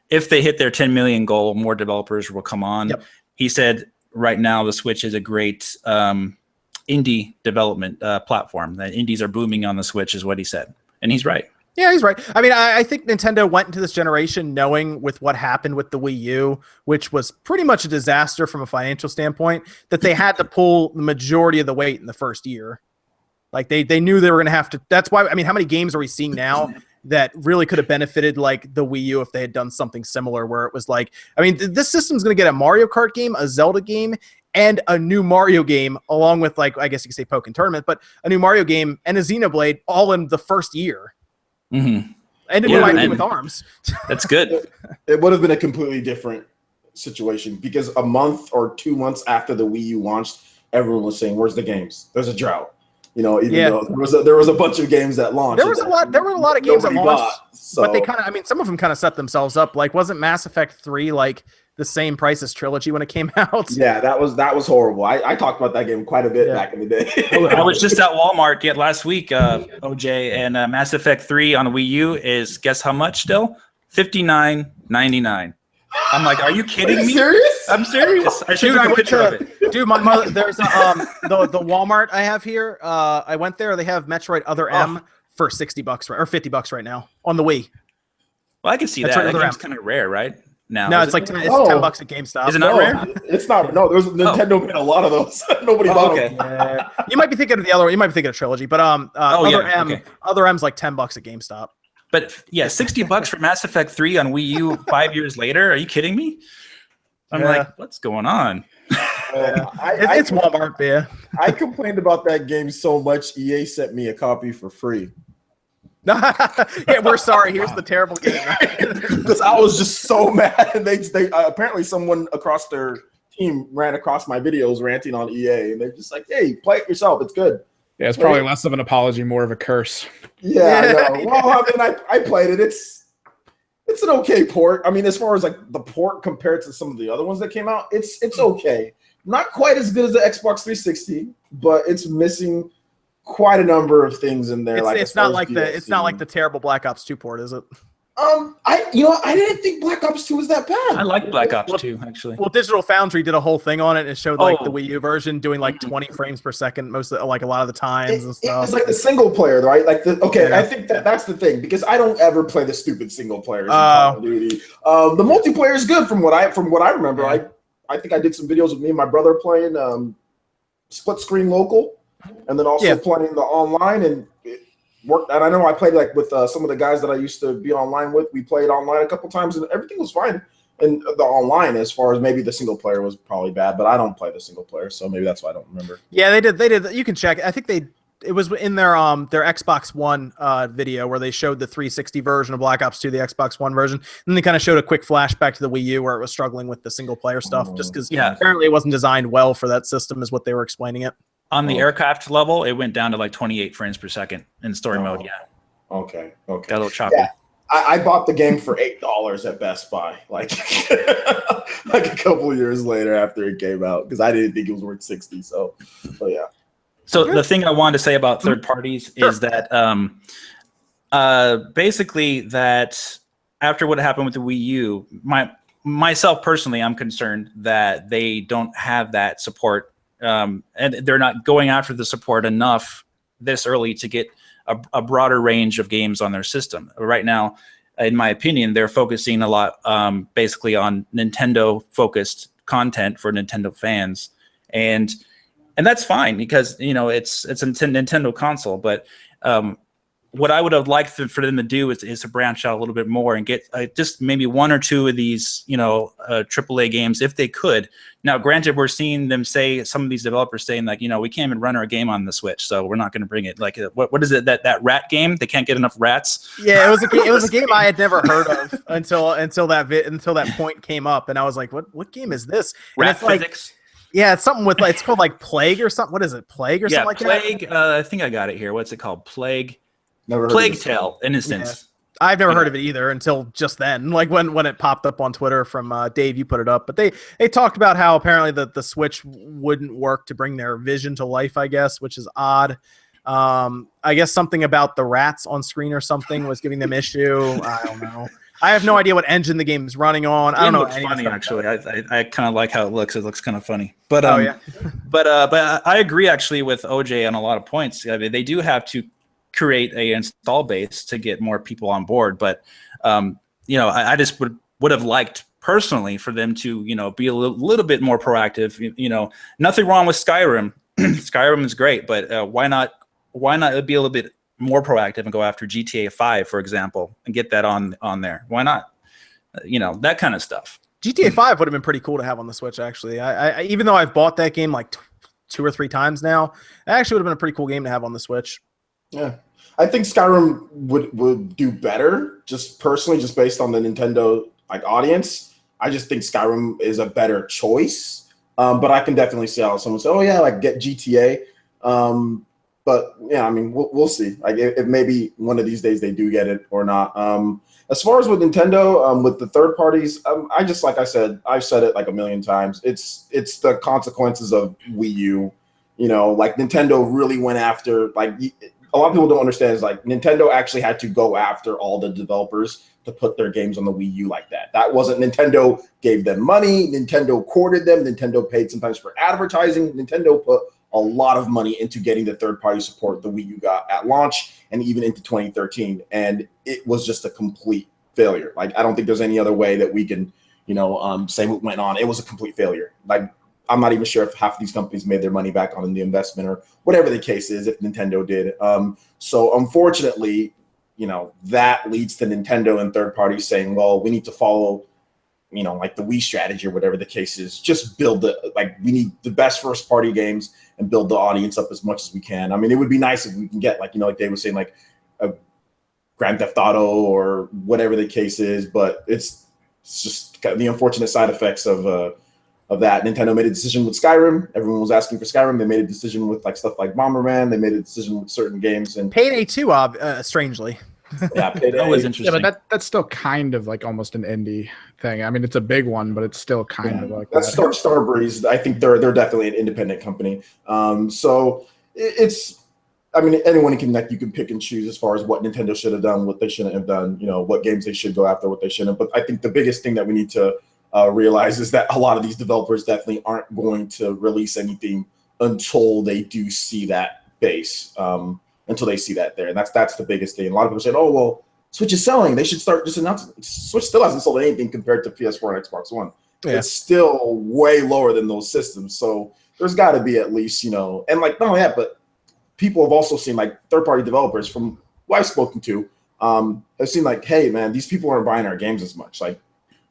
if they hit their 10 million goal, more developers will come on. Yep. He said right now the Switch is a great indie development platform. That indies are booming on the Switch is what he said, and he's right. Yeah, he's right. I mean, I think Nintendo went into this generation knowing with what happened with the Wii U, which was pretty much a disaster from a financial standpoint, that they had to pull the majority of the weight in the first year. Like they knew they were going to have to. That's why. I mean, how many games are we seeing now that really could have benefited like the Wii U if they had done something similar, where it was like, I mean, this system's going to get a Mario Kart game, a Zelda game, and a new Mario game, along with, like, I guess you could say Pokken Tournament, but a new Mario game and a Xenoblade all in the first year. Mm-hmm. And a new IP with ARMS. That's good. It would have been a completely different situation, because a month or 2 months after the Wii U launched, everyone was saying, "Where's the games? There's a drought." You know, even though there was a bunch of games that launched. There were a lot of games that launched, so. But they kind of, I mean, some of them kind of set themselves up. Like, wasn't Mass Effect 3 like the same price as Trilogy when it came out. Yeah, that was horrible. I talked about that game quite a bit back in the day. I was just at Walmart last week, OJ, and Mass Effect 3 on the Wii U is, guess how much still? $59.99. I'm like, are you kidding me? Serious? I'm serious. I should have a picture of it. Dude, my mother, there's the Walmart I have here. I went there. They have Metroid Other M for $60 or $50 right now on the Wii. Well, I can see that. That game's kind of rare, right? No, it's like $10 at GameStop. Is it not rare? It's not. No, there's Nintendo made a lot of those. Nobody bought them. Yeah. You might be thinking of the other one. You might be thinking of Trilogy, but Other M's like $10 at GameStop. But yeah, $60 for Mass Effect 3 on Wii U 5 years later. Are you kidding me? I'm like, what's going on? It's Walmart, yeah. I complained about that game so much. EA sent me a copy for free. Yeah, we're sorry. Here's the terrible game. Because I was just so mad. And they apparently someone across their team ran across my videos ranting on EA, and they're just like, "Hey, play it yourself. It's good." Yeah, it's probably less of an apology, more of a curse. Yeah, I know. Well, I mean, I played it. It's an okay port. I mean, as far as like the port compared to some of the other ones that came out, it's okay. Not quite as good as the Xbox 360, but it's missing quite a number of things in there. It's not like the terrible Black Ops 2 port, is it? I didn't think Black Ops 2 was that bad. I like Black Ops 2 actually. Well, Digital Foundry did a whole thing on it and showed like the Wii U version doing like 20 frames per second a lot of the times and stuff. It's like the single player, right? Like I think that's the thing, because I don't ever play the stupid single players in Call of Duty. The multiplayer is good from what I remember. Yeah. I think I did some videos with me and my brother playing split screen local, and then also playing the online, and it worked. And I know I played like with some of the guys that I used to be online with. We played online a couple times, and everything was fine. And the online, as far as maybe the single player was probably bad, but I don't play the single player, so maybe that's why I don't remember. Yeah, they did. You can check. I think it was in their Xbox One video where they showed the 360 version of Black Ops 2, the Xbox One version, and then they kind of showed a quick flashback to the Wii U where it was struggling with the single player stuff, just because apparently it wasn't designed well for that system, is what they were explaining it. On the aircraft level, it went down to like 28 frames per second in story mode. Yeah. Okay. Got a little choppy. Yeah. I bought the game for $8 at Best Buy, like like a couple of years later after it came out, because I didn't think it was worth $60. So yeah. So the thing I wanted to say about third parties is that basically that after what happened with the Wii U, myself personally, I'm concerned that they don't have that support, and they're not going after the support enough this early to get a broader range of games on their system. Right now, in my opinion, they're focusing a lot basically on Nintendo-focused content for Nintendo fans, and that's fine because it's a Nintendo console. But what I would have liked for them to do is to branch out a little bit more and get just maybe one or two of these AAA games if they could. Now, granted, we're seeing them say, some of these developers saying like, we can't even run our game on the Switch, so we're not going to bring it. Like, what is it, that rat game? They can't get enough rats. Yeah, it was a game I had never heard of until that point came up, and I was like, what game is this? And Rat Physics. Yeah, it's something with it's called like Plague or something. What is it? Plague or something like Plague, that? I think I got it here. What's it called? Plague. Never heard Plague of it. Tale, in instance. Yeah. I've never heard of it either until just then, like when it popped up on Twitter from Dave, you put it up. But they talked about how apparently the Switch wouldn't work to bring their vision to life, I guess, which is odd. I guess something about the rats on screen or something was giving them issue. I don't know. I have no idea what engine the game is running on. I don't know. It looks funny, actually. I kind of like how it looks. It looks kind of funny. But but I agree actually with OJ on a lot of points. I mean, they do have to create a install base to get more people on board. But I just would have liked personally for them to be a little bit more proactive. Nothing wrong with Skyrim. Skyrim is great, but why not be a little bit more proactive and go after GTA 5, for example, and get that on there? Why not? That kind of stuff. GTA 5 would have been pretty cool to have on the Switch, actually. I even though I've bought that game like 2 or 3 times now, it actually would have been a pretty cool game to have on the Switch. Yeah, I think Skyrim would do better, just personally, just based on the Nintendo audience. I just think Skyrim is a better choice. But I can definitely see how someone say, "Oh yeah, get GTA." But yeah, I mean, we'll see. Like if maybe one of these days they do get it or not. As far as with Nintendo, with the third parties, I just, like I said, I've said it like a million times. It's the consequences of Wii U. You know, like Nintendo really went after, like, a lot of people don't understand is like Nintendo actually had to go after all the developers to put their games on the Wii U like that. That wasn't, Nintendo gave them money, Nintendo courted them, Nintendo paid sometimes for advertising. Nintendo put a lot of money into getting the third-party support the Wii U got at launch and even into 2013. And it was just a complete failure. Like, I don't think there's any other way that we can, you know, say what went on. It was a complete failure. Like, I'm not even sure if half of these companies made their money back on the investment or whatever the case is, if Nintendo did. So unfortunately, you know, that leads to Nintendo and third parties saying, well, we need to follow, you know, like the Wii strategy or whatever the case is. Just build we need the best first party games and build the audience up as much as we can. I mean, it would be nice if we can get, like, you know, like Dave was saying, like a Grand Theft Auto or whatever the case is, but it's just the unfortunate side effects of that. Nintendo made a decision with Skyrim. Everyone was asking for Skyrim. They made a decision with like stuff like Bomberman. They made a decision with certain games. And Payday 2, strangely. Yeah, Payday. That was interesting. Yeah, but that's still kind of like almost an indie thing. I mean, it's a big one, but it's still kind of like that's that. Starbreeze. I think they're definitely an independent company. So it's, I mean, anyone can, like, you can pick and choose as far as what Nintendo should have done, what they shouldn't have done, you know, what games they should go after, what they shouldn't. But I think the biggest thing that we need to realize is that a lot of these developers definitely aren't going to release anything until they do see that base, until they see that there. And that's the biggest thing. A lot of people say, oh, well, Switch is selling. They should start just announcing. Switch still hasn't sold anything compared to PS4 and Xbox One. Yeah. It's still way lower than those systems. So there's got to be at least, you know, and like, not only that, but people have also seen, like, third-party developers from who I've spoken to have seen, like, hey, man, these people aren't buying our games as much. Like,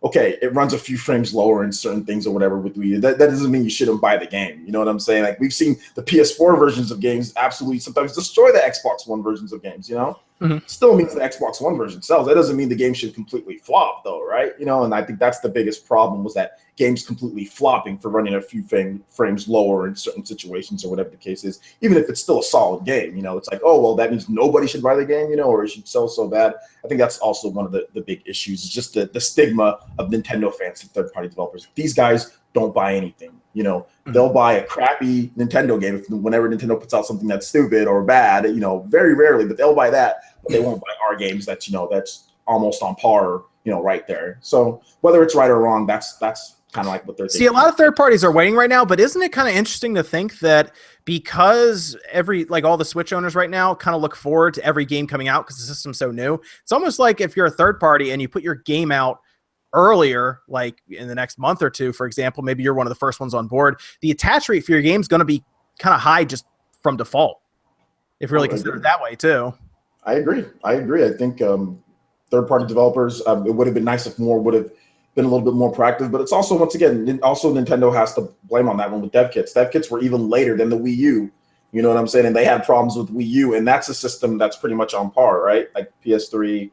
okay, it runs a few frames lower in certain things or whatever with Wii U. That doesn't mean you shouldn't buy the game. You know what I'm saying? Like, we've seen the PS4 versions of games absolutely sometimes destroy the Xbox One versions of games, you know? Mm-hmm. Still means the Xbox One version sells. That doesn't mean the game should completely flop, though, right? You know, and I think that's the biggest problem, was that games completely flopping for running a few frames lower in certain situations or whatever the case is, even if it's still a solid game. You know, it's like, oh, well, that means nobody should buy the game, you know, or it should sell so bad. I think that's also one of the big issues, is just the stigma of Nintendo fans and third-party developers. These guys don't buy anything. You know, they'll buy a crappy Nintendo game whenever Nintendo puts out something that's stupid or bad, you know, very rarely, but they'll buy that. But they won't buy our games that's, you know, that's almost on par, you know, right there. So whether it's right or wrong, that's kind of like what they're thinking. See, a lot of third parties are waiting right now, but isn't it kind of interesting to think that because all the Switch owners right now kind of look forward to every game coming out because the system's so new? It's almost like if you're a third party and you put your game out earlier, like in the next month or two, for example, maybe you're one of the first ones on board, the attach rate for your game is going to be kind of high just from default, if really considered that way too. I agree. I think third-party developers, it would have been nice if more would have been a little bit more proactive, but it's also, once again, also Nintendo has to blame on that one with dev kits. Dev kits were even later than the Wii U, you know what I'm saying? And they had problems with Wii U, and that's a system that's pretty much on par, right? Like PS3,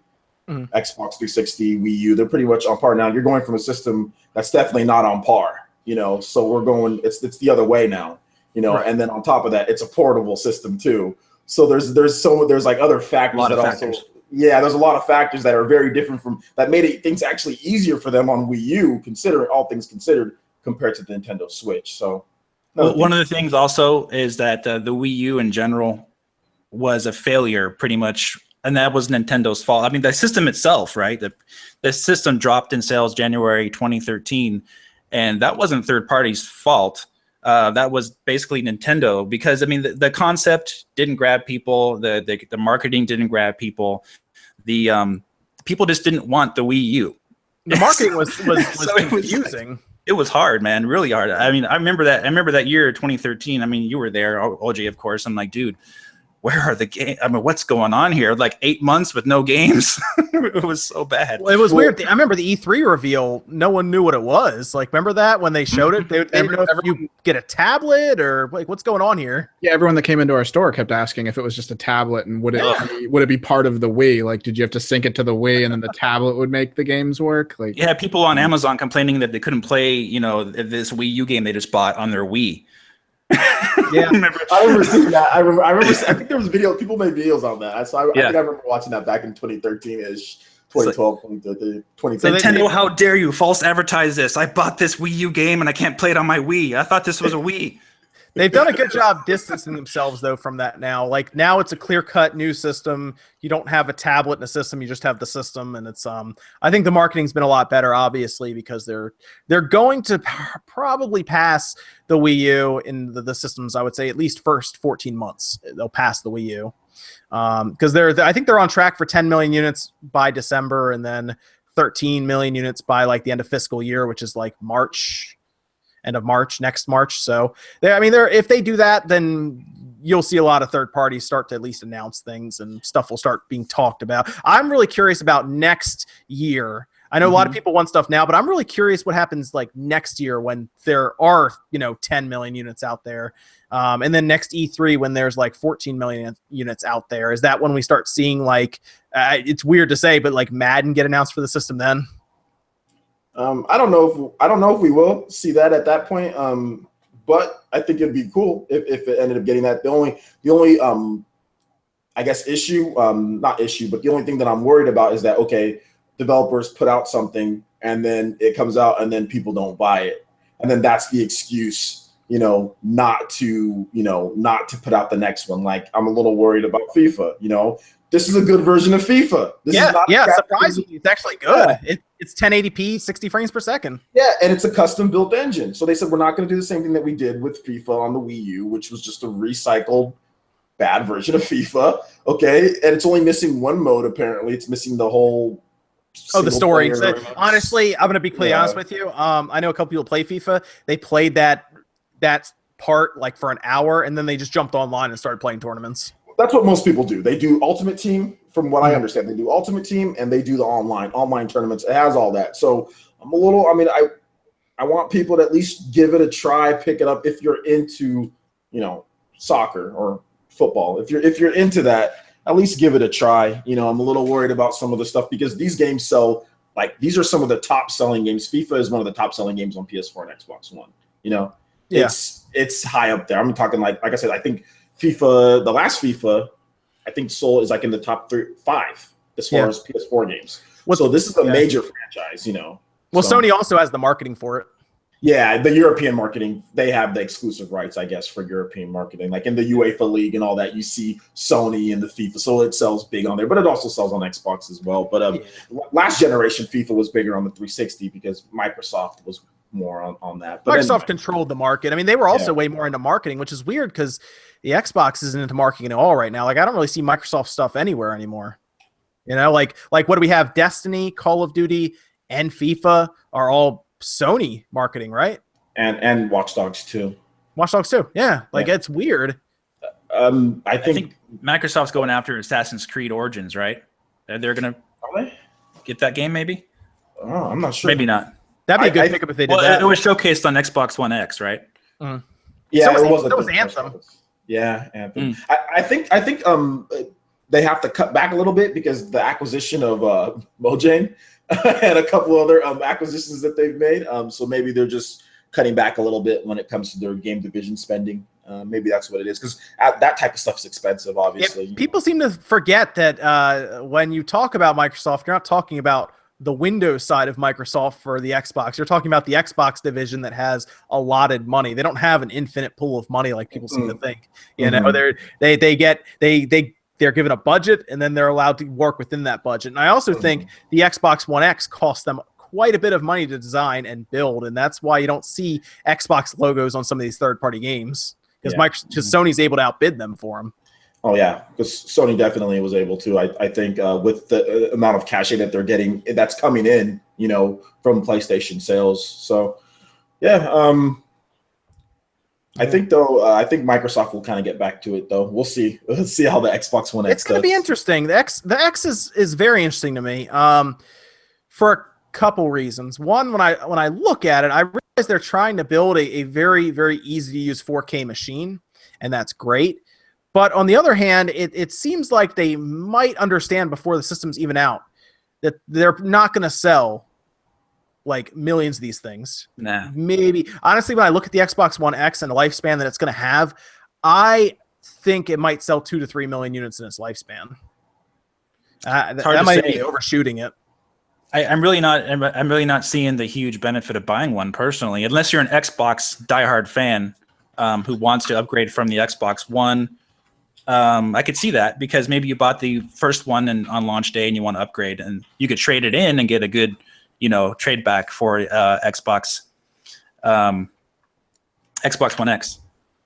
Xbox 360, Wii U, they're pretty much on par. Now you're going from a system that's definitely not on par, you know, so we're going, it's the other way now, you know, right. And then on top of that, it's a portable system too. So there's like other factors that also, yeah, there's a lot of factors that are very different from that made things actually easier for them on Wii U, considering all things considered, compared to the Nintendo Switch. So one of the things also is that the Wii U in general was a failure pretty much, and that was Nintendo's fault. I mean, the system itself, right? The system dropped in sales January 2013, and that wasn't third party's fault. That was basically Nintendo, because I mean the concept didn't grab people, the marketing didn't grab people, the people just didn't want the Wii U. The marketing was so confusing. It was hard, man, really hard. I mean, I remember that year, 2013. I mean, you were there, OJ, of course. I'm like, dude, where are the games? I mean, what's going on here? Like 8 months with no games. It was so bad. Well, it was weird. I remember the E3 reveal. No one knew what it was. Like, remember that when they showed it? They didn't know if you get a tablet or like what's going on here. Yeah, everyone that came into our store kept asking if it was just a tablet and would it be part of the Wii? Like, did you have to sync it to the Wii and then the tablet would make the games work? Like, yeah, people on Amazon complaining that they couldn't play, you know, this Wii U game they just bought on their Wii. Yeah, I remember seeing that. I think there was video. People made videos on that. I think I remember watching that back in 2013-ish. 2012, 2013, So 2013. Nintendo, how dare you false advertise this? I bought this Wii U game and I can't play it on my Wii. I thought this was a Wii. They've done a good job distancing themselves, though, from that now. Like, now it's a clear-cut new system. You don't have a tablet in a system. You just have the system, and it's I think the marketing's been a lot better, obviously, because they're going to probably pass the Wii U in the systems, I would say, at least first 14 months. They'll pass the Wii U. Because I think they're on track for 10 million units by December, and then 13 million units by, like, the end of fiscal year, which is, like, end of March, next March. So if they do that, then you'll see a lot of third parties start to at least announce things, and stuff will start being talked about. I'm really curious about next year. I know a lot of people want stuff now, but I'm really curious what happens like next year when there are 10 million units out there, and then next E3 when there's like 14 million units out there. Is that when we start seeing like it's weird to say, but like Madden get announced for the system then? I don't know if we will see that at that point. But I think it'd be cool if it ended up getting that. The only I guess not issue, but the only thing that I'm worried about is that, okay, developers put out something and then it comes out and then people don't buy it. And then that's the excuse, not to put out the next one. Like, I'm a little worried about FIFA, This is a good version of FIFA. Surprisingly, it's actually good. Yeah. It's 1080p, 60 frames per second. Yeah, and it's a custom-built engine. So they said, we're not going to do the same thing that we did with FIFA on the Wii U, which was just a recycled bad version of FIFA. Okay, and it's only missing one mode, apparently. It's missing the whole... the story. So, honestly, I'm going to be completely honest with you. I know a couple people play FIFA. They played that part like for an hour, and then they just jumped online and started playing tournaments. That's what most people do. They do Ultimate Team, from what I understand. They do Ultimate Team, and they do the online tournaments. It has all that. So I'm a little. I want people to at least give it a try, pick it up if you're into, soccer or football. If you're into that, at least give it a try. I'm a little worried about some of the stuff because these games sell. Like, these are some of the top selling games. FIFA is one of the top selling games on PS4 and Xbox One. It's high up there. I'm talking like I said. I think FIFA, the last FIFA, I think sold is like in the top 5 as far as PS4 games. So this is a major franchise, Well, Sony also has the marketing for it. Yeah, the European marketing, they have the exclusive rights, I guess, for European marketing. Like in the UEFA League and all that, you see Sony and the FIFA. So it sells big on there, but it also sells on Xbox as well. But last generation FIFA was bigger on the 360 because Microsoft was more on that. But Microsoft controlled the market. They were also way more into marketing, which is weird because the Xbox isn't into marketing at all right now. Like, I don't really see Microsoft stuff anywhere anymore. Like what do we have? Destiny, Call of Duty, and FIFA are all Sony marketing, right? And Watch Dogs 2. Watch Dogs 2, yeah. It's weird. I think Microsoft's going after Assassin's Creed Origins, right? They're going to get that game, maybe? Oh, I'm not sure. Maybe not. That'd be a good pickup if they did that. It was showcased on Xbox One X, right? Mm. Yeah, so it was Anthem. Yeah, Anthem. I think they have to cut back a little bit because the acquisition of Mojang and a couple other acquisitions that they've made. So maybe they're just cutting back a little bit when it comes to their game division spending. Maybe that's what it is because that type of stuff is expensive, obviously. Yeah, people seem to forget that when you talk about Microsoft, you're not talking about the Windows side of Microsoft for the Xbox. You're talking about the Xbox division that has allotted money. They don't have an infinite pool of money like people seem to think. They're given a budget and then they're allowed to work within that budget. And I also think the Xbox One X cost them quite a bit of money to design and build, and that's why you don't see Xbox logos on some of these third-party games because Sony's able to outbid them for them. Oh, yeah, because Sony definitely was able to. I think with the amount of cachet that they're getting, that's coming in, from PlayStation sales. So, yeah, I think Microsoft will kind of get back to it, though. We'll see. Let's see how the Xbox One X It's going to be interesting. The X is very interesting to me for a couple reasons. One, when I look at it, I realize they're trying to build a very, very easy-to-use 4K machine, and that's great. But on the other hand, it seems like they might understand before the system's even out that they're not going to sell like millions of these things. Nah. Maybe. Honestly, when I look at the Xbox One X and the lifespan that it's going to have, I think it might sell 2 to 3 million units in its lifespan. That might be overshooting it. I'm really not seeing the huge benefit of buying one personally, unless you're an Xbox diehard fan who wants to upgrade from the Xbox One. I could see that because maybe you bought the first one on launch day and you want to upgrade, and you could trade it in and get a good, trade back for Xbox One X.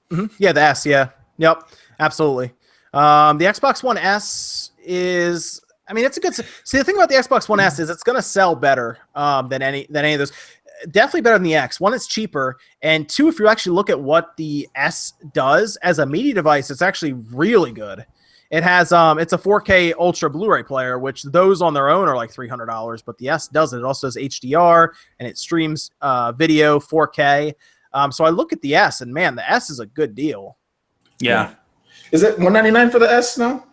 Mm-hmm. Yeah, the S. Yeah, yep, absolutely. The Xbox One S is, it's a good. See, the thing about the Xbox One S is it's going to sell better than any of those. Definitely better than the X. One, it's cheaper, and two, if you actually look at what the S does as a media device, it's actually really good. It has it's a 4K Ultra Blu-ray player, which those on their own are like $300, but the S does it. It also does HDR and it streams video 4K. So I look at the S, and man, the S is a good deal. Yeah. Is it $199 for the S now?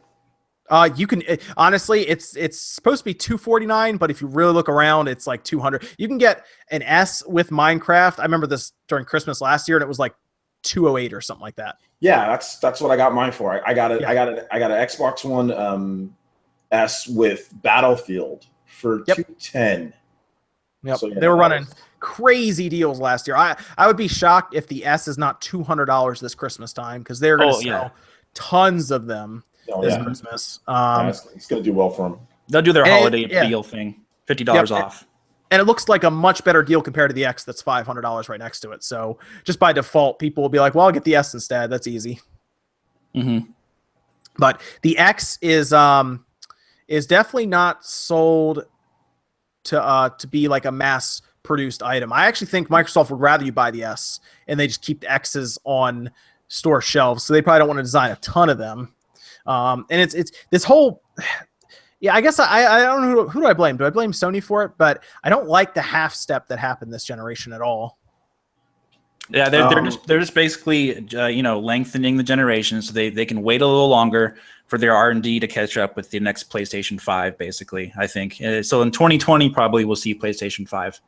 You can honestly, it's supposed to be $249, but if you really look around, it's like $200. You can get an S with Minecraft. I remember this during Christmas last year, and it was like $208 or something like that. Yeah, that's what I got mine for. I got it. Yeah. I got an Xbox One S with Battlefield for $210. Yep. So, yeah, they were running crazy deals last year. I would be shocked if the S is not $200 this Christmas time, because they're going to sell tons of them. This Christmas. It's going to do well for them. They'll do their holiday deal thing, $50 off. And it looks like a much better deal compared to the X that's $500 right next to it. So just by default, people will be like, well, I'll get the S instead. That's easy. Mm-hmm. But the X is definitely not sold to be like a mass-produced item. I actually think Microsoft would rather you buy the S, and they just keep the X's on store shelves. So they probably don't want to design a ton of them. And it's this whole, I guess I don't know who do I blame? Do I blame Sony for it? But I don't like the half step that happened this generation at all. Yeah, they're just basically lengthening the generation so they can wait a little longer for their R&D to catch up with the next PlayStation 5. Basically, I think so. In 2020, probably we'll see PlayStation 5.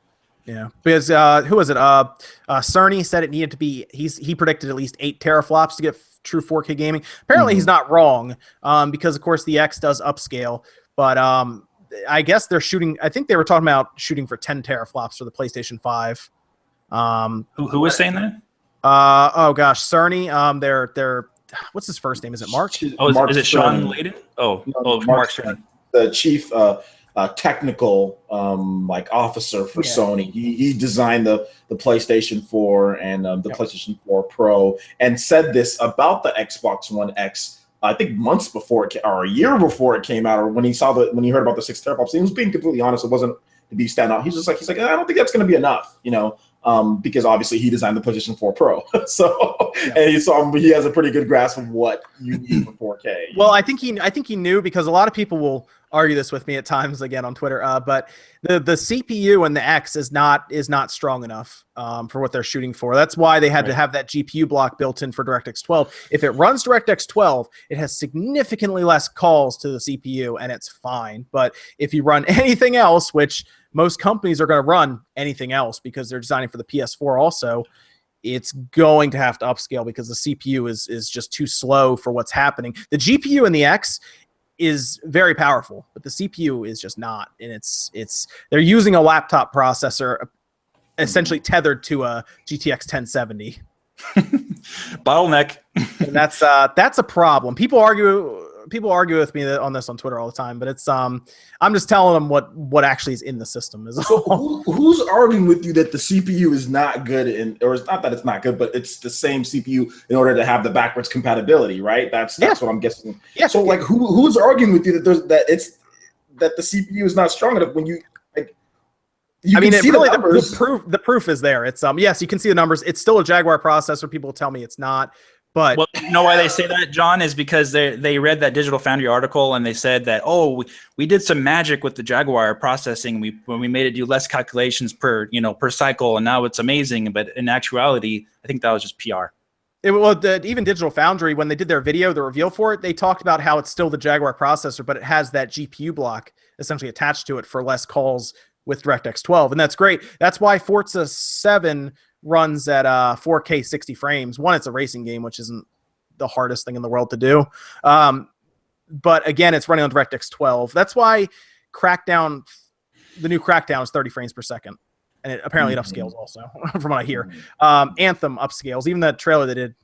Yeah, because who was it? Cerny said it needed to be. He predicted at least 8 teraflops to get true 4K gaming. Apparently, he's not wrong, because of course the X does upscale. But I guess they're shooting. I think they were talking about shooting for 10 teraflops for the PlayStation 5. Who was saying that? Oh gosh, Cerny. They're what's his first name? Is it Mark? Is it Sean Layden? Mark Cerny, the chief technical officer for Sony. He designed the PlayStation 4 and the PlayStation 4 Pro, and said this about the Xbox One X. I think months before or a year before it came out, or when he heard about the 6 teraflops. He was being completely honest. It wasn't to be stand out. He's like, I don't think that's going to be enough, because obviously he designed the PlayStation 4 Pro. And he has a pretty good grasp of what you need for 4K. Well, I think he knew, because a lot of people will argue this with me at times again on Twitter. But the CPU in the X is not strong enough for what they're shooting for. That's why they had to have that GPU block built in for DirectX 12. If it runs DirectX 12, it has significantly less calls to the CPU, and it's fine. But if you run anything else, which most companies are going to run anything else because they're designing for the PS4 also, it's going to have to upscale because the CPU is just too slow for what's happening. The GPU in the X is very powerful, but the CPU is just not. And it's they're using a laptop processor essentially tethered to a GTX 1070. Bottleneck. And that's a problem. People argue with me on this on Twitter all the time, but it's I'm just telling them what actually is in the system. So who's arguing with you that the CPU is not good, or it's not that it's not good, but it's the same CPU in order to have the backwards compatibility, right? That's what I'm guessing. Yeah. So who's arguing with you that the CPU is not strong enough when you like? The proof is there. It's yes, you can see the numbers. It's still a Jaguar processor. People tell me it's not. But you know why they say that, John, is because they read that Digital Foundry article and they said that, we did some magic with the Jaguar processing. When we made it do less calculations per cycle, and now it's amazing. But in actuality, I think that was just PR. Even Digital Foundry, when they did their video, the reveal for it, they talked about how it's still the Jaguar processor, but it has that GPU block essentially attached to it for less calls with DirectX 12, and that's great. That's why Forza 7 runs at 4K 60 frames. One, it's a racing game, which isn't the hardest thing in the world to do. but again, it's running on DirectX 12. That's why Crackdown, the new Crackdown is 30 frames per second. And apparently it upscales also, from what I hear. Anthem upscales. Even the trailer they did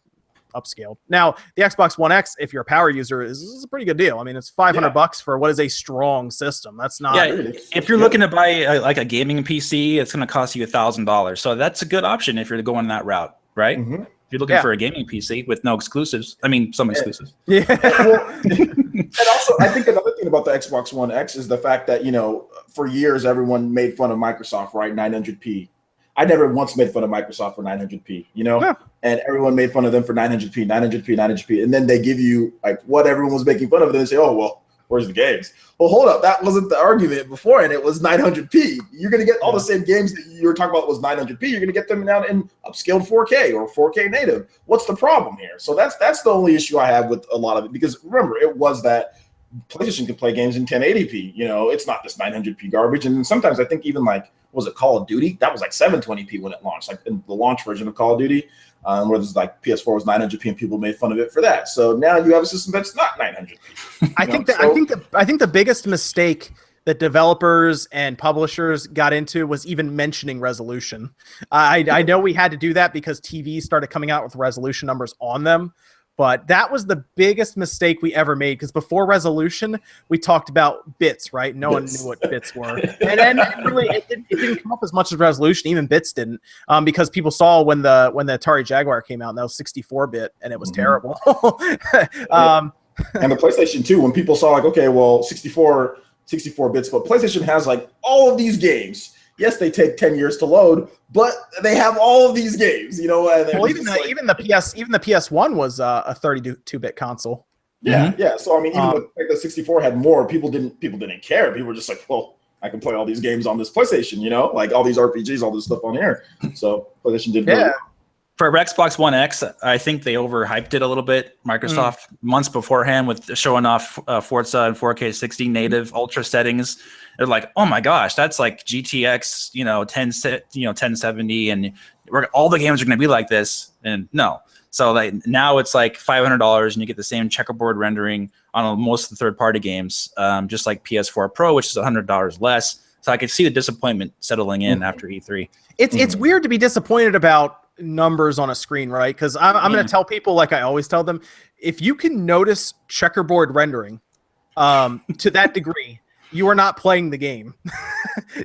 upscaled. Now, the Xbox One X, if you're a power user, is a pretty good deal. I mean, it's $500 for what is a strong system. That's not... Yeah, if you're looking to buy like a gaming PC, it's going to cost you $1,000. So that's a good option if you're going that route, right? If you're looking for a gaming PC with no exclusives. I mean, some exclusives. Yeah. And also, I think another thing about the Xbox One X is the fact that, for years, everyone made fun of Microsoft, right? 900p. I never once made fun of Microsoft for 900p, and everyone made fun of them for 900p. And then they give you like what everyone was making fun of. And they say, oh, well, where's the games? Well, hold up. That wasn't the argument before. And it was 900p. You're going to get all the same games that you were talking about was 900p. You're going to get them now in upscaled 4K or 4K native. What's the problem here? So that's the only issue I have with a lot of it, because remember, it was that PlayStation could play games in 1080p. It's not this 900p garbage. And sometimes I think even like, was it Call of Duty? That was like 720p when it launched, like in the launch version of Call of Duty, where there's like PS4 was 900p and people made fun of it for that. So now you have a system that's not 900p. I think the biggest mistake that developers and publishers got into was even mentioning resolution. I know we had to do that because TVs started coming out with resolution numbers on them. But that was the biggest mistake we ever made, because before resolution, we talked about bits, right? No one knew what bits were. And then it didn't come up as much as resolution. Even bits didn't, because people saw when the Atari Jaguar came out, and that was 64-bit, and it was terrible. And the PlayStation 2, when people saw like, okay, well, 64 bits, but PlayStation has like all of these games. Yes, they take 10 years to load, but they have all of these games, And well, even the PS1 was a 32-bit console. Yeah, yeah. So I mean, even like the 64 had more. People didn't care. People were just like, well, I can play all these games on this PlayStation, like all these RPGs, all this stuff on here. So PlayStation did really well. For Xbox One X, I think they overhyped it a little bit. Microsoft months beforehand with showing off Forza and 4K 60 native ultra settings. They're like, oh my gosh, that's like GTX, 1070, and all the games are going to be like this. And no, so now it's like $500, and you get the same checkerboard rendering on most of the third-party games, just like PS4 Pro, which is $100 less. So I could see the disappointment settling in after E3. It's weird to be disappointed about numbers on a screen, right? Because I'm going to tell people, like I always tell them, if you can notice checkerboard rendering to that degree, you are not playing the game.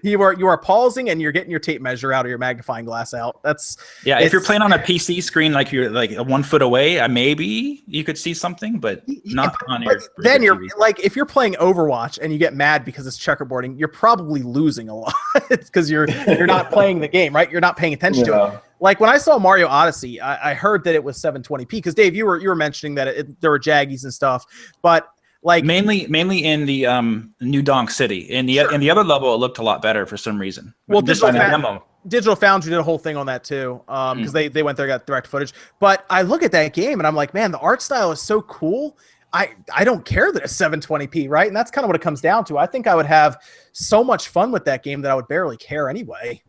you are pausing and you're getting your tape measure out or your magnifying glass out. If you're playing on a PC screen, like you're like 1 foot away, maybe you could see something, but not on your. Then you're TV. Like, if you're playing Overwatch and you get mad because it's checkerboarding, you're probably losing a lot. It's because you're not playing the game, right? You're not paying attention to it. Like when I saw Mario Odyssey, I heard that it was 720p. Because Dave, you were mentioning that there were jaggies and stuff, but. Like mainly in the New Donk City. In the other level, it looked a lot better for some reason. Well, Digital Foundry did a whole thing on that too, because they went there, got direct footage. But I look at that game and I'm like, man, the art style is so cool. I don't care that it's 720p, right? And that's kind of what it comes down to. I think I would have so much fun with that game that I would barely care anyway.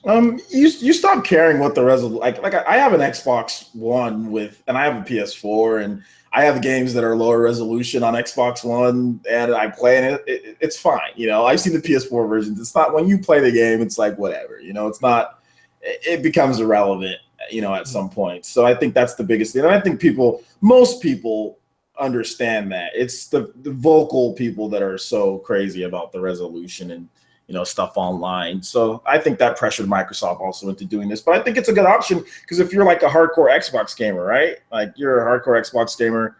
You stop caring what the resolution. Like I have an Xbox One and I have a PS4 and. I have games that are lower resolution on Xbox One, and I play it. It's fine, I've seen the PS4 versions. It's not when you play the game, it's like whatever, It's not. It becomes irrelevant, at some point. So I think that's the biggest thing, and I think most people understand that. It's the vocal people that are so crazy about the resolution and stuff online. So I think that pressured Microsoft also into doing this. But I think it's a good option because if you're like a hardcore Xbox gamer, right? Like you're a hardcore Xbox gamer,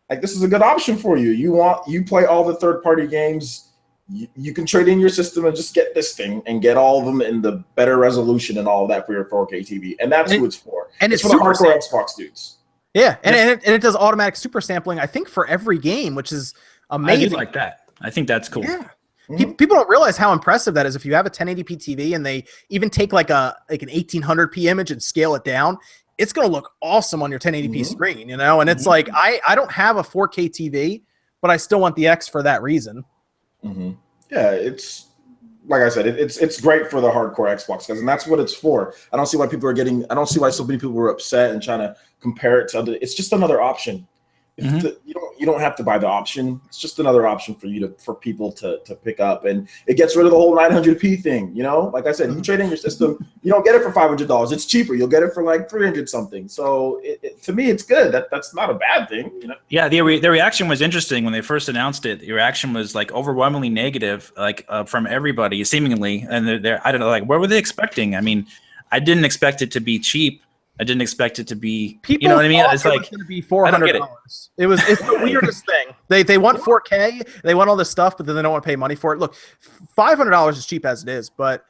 like this is a good option for you. You play all the third-party games. You can trade in your system and just get this thing and get all of them in the better resolution and all of that for your 4K TV. And that's who it's for. And it's for the hardcore Xbox dudes. Yeah, and it does automatic super sampling, I think, for every game, which is amazing. I do like that. I think that's cool. Yeah. People don't realize how impressive that is. If you have a 1080p TV and they even take like an 1800p image and scale it down, it's going to look awesome on your 1080p screen, And it's like I don't have a 4K TV, but I still want the X for that reason. Yeah, it's like I said, it's great for the hardcore Xbox guys, and that's what it's for. I don't see why people are getting. I don't see why so many people were upset and trying to compare it to other. It's just another option. You don't have to buy the option. It's just another option for people to pick up, and it gets rid of the whole 900p thing. You know, like I said, you trade in your system, you don't get it for $500. It's cheaper. You'll get it for like 300 something. So to me, it's good. That's not a bad thing. You know? Yeah, the reaction was interesting when they first announced it. The reaction was like overwhelmingly negative, like from everybody seemingly, and they're I don't know, like what were they expecting? I mean, I didn't expect it to be cheap. I didn't expect it to be. People, you know what I mean? It's like going to be $400. It's the weirdest thing. They want 4K, they want all this stuff, but then they don't want to pay money for it. Look, $500 is cheap as it is, but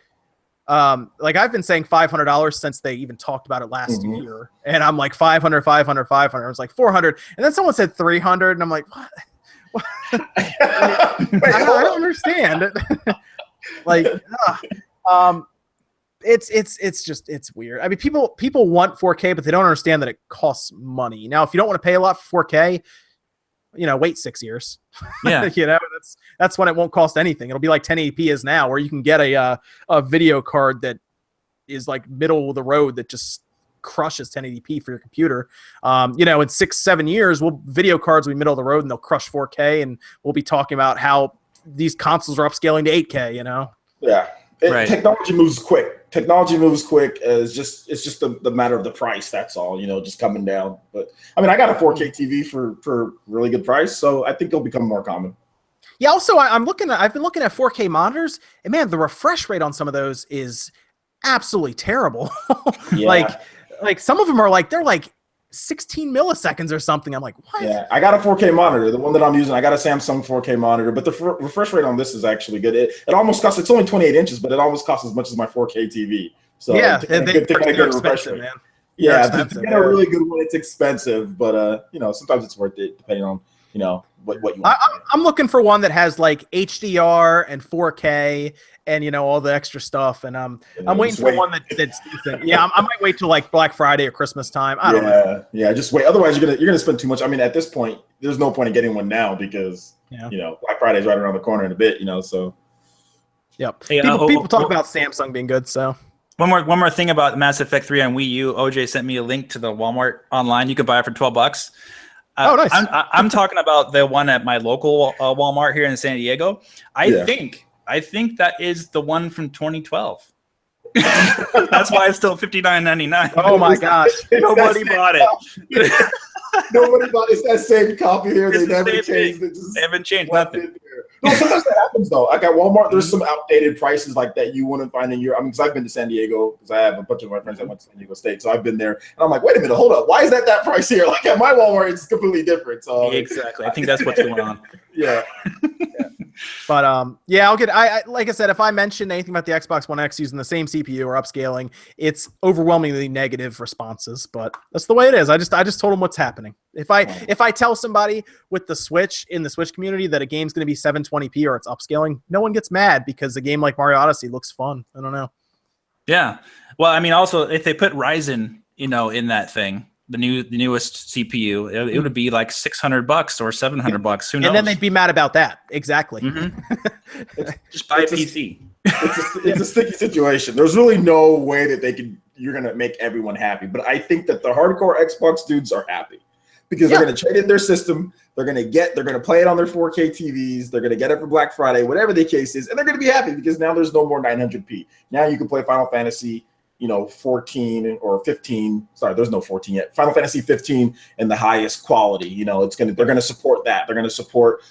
like I've been saying $500 since they even talked about it last year, and I'm like 500. It was like 400, and then someone said 300, and I'm like, what? I don't understand. Like, it's weird. I mean, people want 4K, but they don't understand that it costs money. Now, if you don't want to pay a lot for 4K, wait 6 years. Yeah. That's when it won't cost anything. It'll be like 1080p is now, where you can get a video card that is like middle of the road that just crushes 1080p for your computer. In 6-7 years, video cards will be middle of the road and they'll crush 4K, and we'll be talking about how these consoles are upscaling to 8K. Yeah. Right. Technology moves quick. It's just the matter of the price. That's all, just coming down. But I mean, I got a 4K TV for really good price, so I think it'll become more common. Yeah. Also, I've been looking at 4K monitors, and man, the refresh rate on some of those is absolutely terrible. Yeah. like some of them are they're like 16 milliseconds or something. I'm like, what? Yeah, I got a 4K monitor. The one that I'm using, I got a Samsung 4K monitor, but the refresh rate on this is actually good. It almost costs, it's only 28 inches, but it almost costs as much as my 4K TV. So yeah, they're expensive, man. Yeah, to get a really good one, it's expensive, but sometimes it's worth it depending on what you want. I'm looking for one that has like HDR and 4K and all the extra stuff, and I'm waiting for one that's decent. Yeah, I might wait till like Black Friday or Christmas time. I don't know. Yeah, just wait. Otherwise, you're gonna spend too much. I mean, at this point, there's no point in getting one now because Black Friday's right around the corner in a bit. So. Yep. Hey, people talk about Samsung being good. So. One more thing about Mass Effect 3 on Wii U. OJ sent me a link to the Walmart online. You can buy it for $12. Oh, nice. I'm talking about the one at my local Walmart here in San Diego. I think that is the one from 2012. That's why it's still $59.99. Oh my gosh! Nobody bought it. Nobody bought it. It's that same copy here. They never changed it. They haven't changed nothing. No, sometimes that happens though. Like at Walmart, there's some outdated prices like that you wouldn't find in your. Because I've been to San Diego because I have a bunch of my friends that went to San Diego State, so I've been there, and I'm like, wait a minute, hold up, why is that price here? Like at my Walmart, it's completely different. So exactly, I think that's what's going on. Yeah. But I'll get. I like I said, if I mention anything about the Xbox One X using the same CPU or upscaling, it's overwhelmingly negative responses. But that's the way it is. I just told them what's happening. If I tell somebody with the Switch in the Switch community that a game's going to be 720p or it's upscaling, no one gets mad because a game like Mario Odyssey looks fun. I don't know. Yeah. Well, I mean, also if they put Ryzen, in that thing. The newest CPU, it would be like $600 or $700. Who knows? And then they'd be mad about that. Exactly. Mm-hmm. Just buy a PC. It's a sticky situation. There's really no way that you're gonna make everyone happy. But I think that the hardcore Xbox dudes are happy because they're gonna trade in their system. They're gonna play it on their 4K TVs. They're gonna get it for Black Friday, whatever the case is, and they're gonna be happy because now there's no more 900p. Now you can play Final Fantasy. 14 or 15. Sorry, there's no 14 yet. Final Fantasy 15 in the highest quality. They're gonna support that. They're gonna support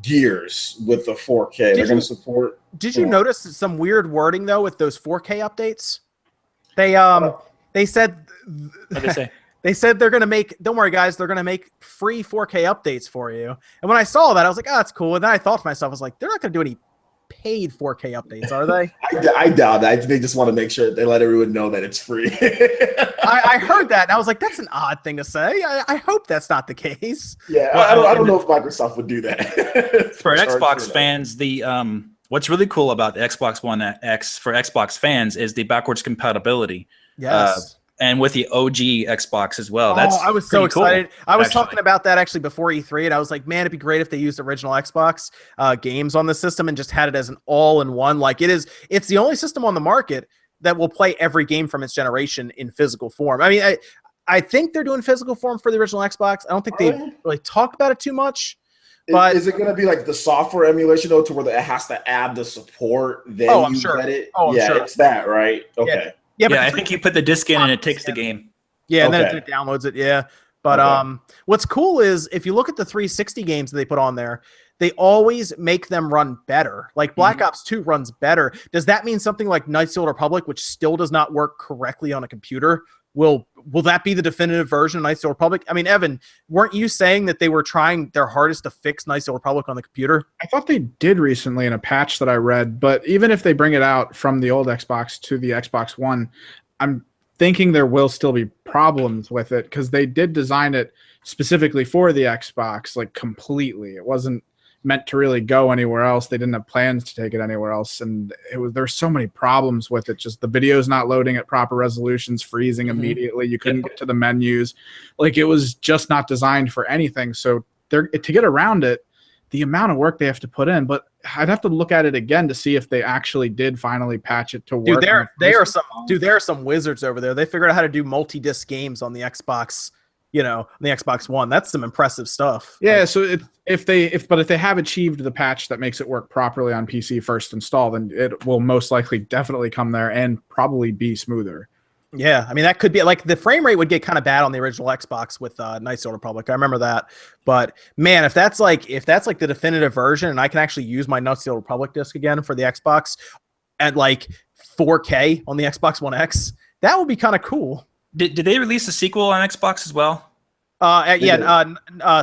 Gears with the 4K. They're gonna support. Did you notice some weird wording though with those 4K updates? They said. What'd they say? They said they're gonna make. Don't worry, guys. They're gonna make free 4K updates for you. And when I saw that, I was like, "Oh, that's cool." And then I thought to myself, I was like, "They're not gonna do any paid 4K updates, are they?" I doubt that. They just want to make sure they let everyone know that it's free. I heard that, and I was like, that's an odd thing to say. I hope that's not the case. Yeah, well, I don't know if Microsoft would do that. For Xbox fans, the what's really cool about the Xbox One X for Xbox fans is the backwards compatibility. Yes. And with the OG Xbox as well. That's I was so excited. Cool, I was talking about that actually before E3, and I was like, man, it'd be great if they used original Xbox games on the system and just had it as an all-in-one. Like it's the only system on the market that will play every game from its generation in physical form. I mean, I think they're doing physical form for the original Xbox. I don't think they really talked about it too much. But is it going to be like the software emulation though, to where it has to add the support? Then you get it. Oh, yeah, sure. It's that, right? Okay. Yeah, I think you put the disc in and it takes the game. Yeah, and then it downloads it. Yeah, but what's cool is if you look at the 360 games that they put on there, they always make them run better. Like Black Ops 2 runs better. Does that mean something like Knights of the Old Republic, which still does not work correctly on a computer, will that be the definitive version of Knights of the Old Republic? I mean, Evan, weren't you saying that they were trying their hardest to fix Knights of the Old Republic on the computer? I thought they did recently in a patch that I read, but even if they bring it out from the old Xbox to the Xbox One, I'm thinking there will still be problems with it because they did design it specifically for the Xbox, like completely. It wasn't meant to really go anywhere else. They didn't have plans to take it anywhere else, and there's so many problems with it. Just the video's not loading at proper resolutions, freezing immediately. You couldn't get to the menus. Like, it was just not designed for anything. So to get around it, the amount of work they have to put in, but I'd have to look at it again to see if they actually did finally patch it to work. Dude, there are some wizards over there. They figured out how to do multi-disc games on the Xbox, on the Xbox One. That's some impressive stuff. Yeah, so if they have achieved the patch that makes it work properly on PC first install, then it will most likely definitely come there and probably be smoother. Yeah, I mean, that could be like the frame rate would get kind of bad on the original Xbox with Knights of the Old Republic. I remember that. But man, if that's like the definitive version and I can actually use my Knights of the Old Republic disc again for the Xbox at like 4K on the Xbox One X, that would be kind of cool. Did they release a sequel on Xbox as well?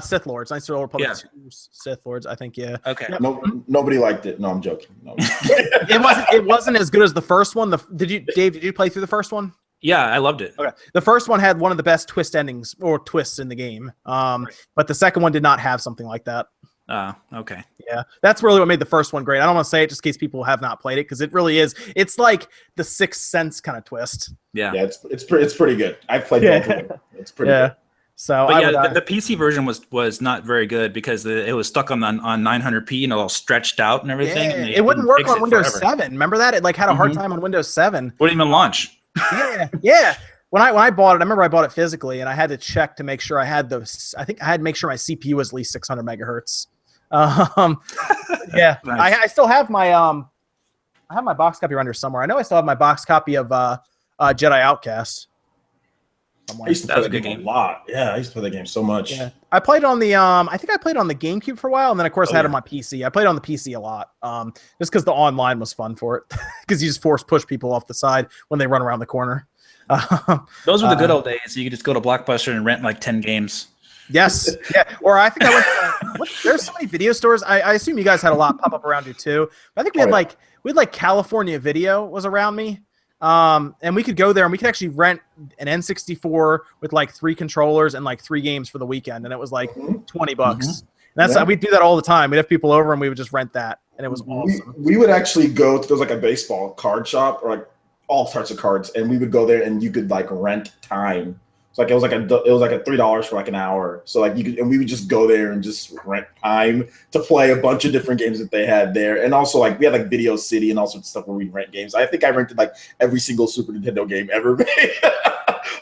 Sith Lords, Knights of the Old Republic 2 Sith Lords, I think, yeah. Okay. Yep. Nobody liked it. No, I'm joking. No. It wasn't as good as the first one. Dave, did you play through the first one? Yeah, I loved it. Okay. The first one had one of the best twists in the game. But the second one did not have something like that. Okay. Yeah. That's really what made the first one great. I don't want to say it just in case people have not played it, because it really is. It's like the Sixth Sense kind of twist. Yeah. Yeah, it's pretty good. I've played both of them. It's pretty good. So the PC version was not very good because it was stuck on 900p and all stretched out and everything. Yeah, and it wouldn't work on Windows forever. 7. Remember that? It like had a hard time on Windows 7. Wouldn't even launch. Yeah. When I bought it, I remember I bought it physically, and I had to check to make sure I had those. I think I had to make sure my CPU was at least 600 megahertz. Yeah, nice. I still have my I have my box copy around here somewhere. I know I still have my box copy of Jedi Outcast. I used to play that game a lot. Yeah, I used to play that game so much. Yeah. I played on the I think I played on the GameCube for a while, and then of course I had it on my PC. I played on the PC a lot. Just because the online was fun for it. Because you just push people off the side when they run around the corner. Those were the good old days. You could just go to Blockbuster and rent like 10 games. Yes. Yeah. Or I think I went there's so many video stores. I assume you guys had a lot pop up around you too. But I think we had like California Video was around me. And we could go there and we could actually rent an N64 with like 3 controllers and like 3 games for the weekend. And it was like $20. And that's we'd do that all the time. We'd have people over and we would just rent that. And it was awesome. We would actually go to like a baseball card shop or like all sorts of cards. And we would go there and you could like rent time. So like it was like a $3 for like an hour. So like you could, and we would just go there and just rent time to play a bunch of different games that they had there. And also like we had like Video City and all sorts of stuff where we'd rent games. I think I rented like every single Super Nintendo game ever made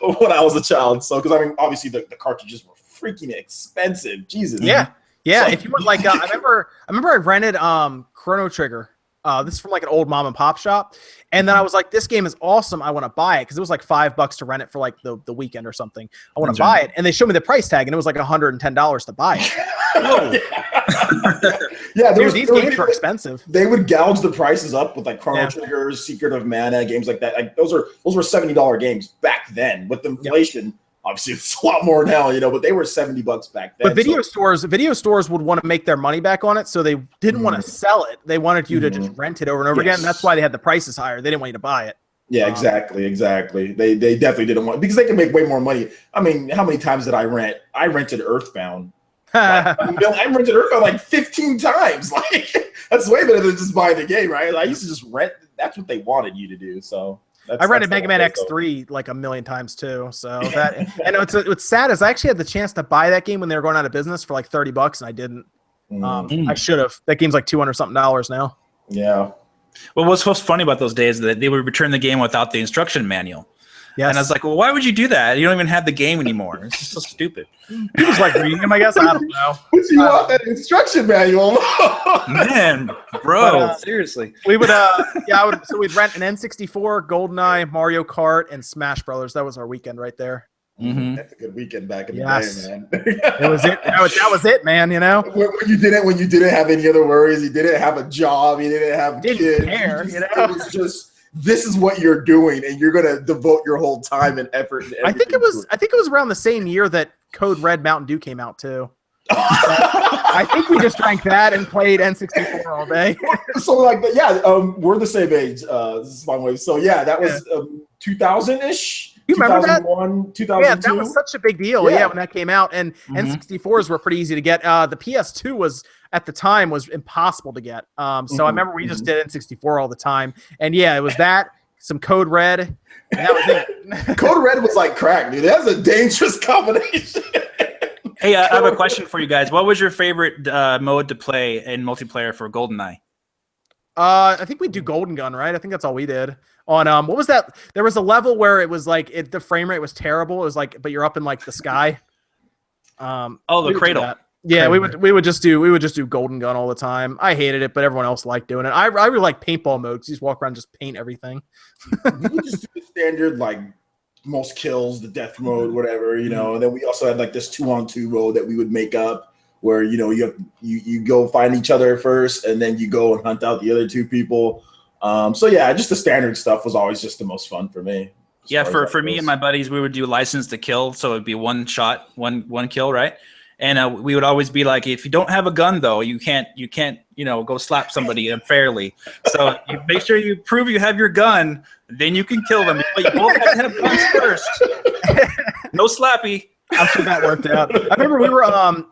when I was a child. So because I mean obviously the cartridges were freaking expensive. Jesus. Yeah. Yeah. So, if you want like I remember I rented Chrono Trigger. This is from like an old mom and pop shop. And then I was like, this game is awesome. I want to buy it because it was like $5 to rent it for like the weekend or something. I want to buy it. And they showed me the price tag and it was like $110 to buy it. Yeah, dude, these games were expensive. They would gouge the prices up with like Chrono Triggers, Secret of Mana, games like that. Like those were $70 games back then. With inflation, obviously it's a lot more now, but they were $70 back then. But video stores would want to make their money back on it, so they didn't want to sell it. They wanted you to just rent it over and over again. And that's why they had the prices higher. They didn't want you to buy it. Yeah, exactly. They definitely didn't want, because they can make way more money. I mean, how many times did I rent? I rented Earthbound. I rented Earthbound like 15 times. Like that's way better than just buying the game, right? I used to just rent. That's what they wanted you to do. So. I rented Mega Man X3 like a million times too. So that, and what's sad is I actually had the chance to buy that game when they were going out of business for like $30, and I didn't. I should have. That game's like $200 something now. Yeah. Well, what's funny about those days is that they would return the game without the instruction manual. Yes. And I was like, well, why would you do that? You don't even have the game anymore. It's just so stupid. He was like reading them, I guess. I don't know. But you want that instruction manual? Man, bro, seriously. We would, so we'd rent an N64, GoldenEye, Mario Kart, and Smash Brothers. That was our weekend right there. Mm-hmm. That's a good weekend back in Yes. the day, man. It was it. That was it, man. You know, when you didn't have any other worries, you didn't have a job, you didn't have Didn't kids. care, It know? was just, this is what you're doing, and you're gonna devote your whole time and effort. And I think it was around the same year that Code Red Mountain Dew came out too. I think we just drank that and played N64 all day. So like, we're the same age. This is my way. So yeah, that was 2000-ish. You remember that? 2001, 2002. Yeah, that was such a big deal. Yeah. Yeah, when that came out, and N64s were pretty easy to get. The PS2 was at the time was impossible to get. So I remember we just did N64 all the time, and yeah, it was that some Code Red. And that was it. Code Red was like crack, dude. That's a dangerous combination. Hey, I have a question for you guys. What was your favorite mode to play in multiplayer for GoldenEye? I think we do Golden Gun, right? I think that's all we did. On what was that? There was a level where it was like the frame rate was terrible. It was like, but you're up in like the sky. The cradle. Yeah, we would just do Golden Gun all the time. I hated it, but everyone else liked doing it. I really like paintball mode because you just walk around and just paint everything. We would just do the standard like most kills, the death mode, whatever, you know. And then we also had like this 2-on-2 mode that we would make up where you go find each other first, and then you go and hunt out the other two people. So yeah, just the standard stuff was always just the most fun for me. Yeah, for me and my buddies, we would do license to kill, so it'd be one shot, one kill, right? And we would always be like, if you don't have a gun though, you can't go slap somebody unfairly. So you make sure you prove you have your gun, then you can kill them. But you both have to have guns first. No slappy. I'm sure that worked out. I remember we were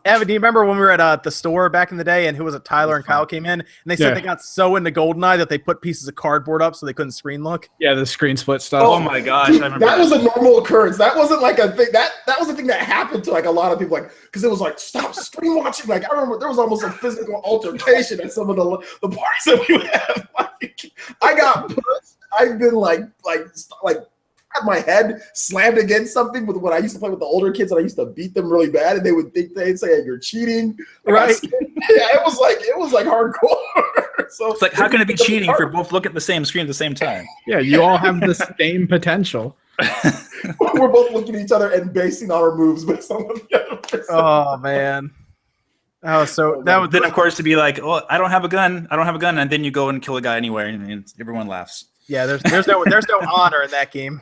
Evan, do you remember when we were at the store back in the day, and who was it? Tyler and Kyle came in, and they said they got so into GoldenEye that they put pieces of cardboard up so they couldn't screen look. Yeah, the screen split stuff. Oh my gosh, dude, I remember that was a normal occurrence. That wasn't like a thing. That was a thing that happened to like a lot of people, like, because it was like, stop screen watching. Like, I remember there was almost a physical altercation at some of the parties that we would have. Like, I got pushed. I've been like had my head slammed against something with when I used to play with the older kids, and I used to beat them really bad, and they'd say, hey, you're cheating, right? Yeah, it was like hardcore. So it's like, how can it be cheating if you're both looking at the same screen at the same time? Yeah, you all have the same potential. We're both looking at each other and basing our moves based on the other person. Oh man. Oh, so that was then of course to be like, oh, I don't have a gun, and then you go and kill a guy anywhere, and everyone laughs. Yeah, there's no honor in that game.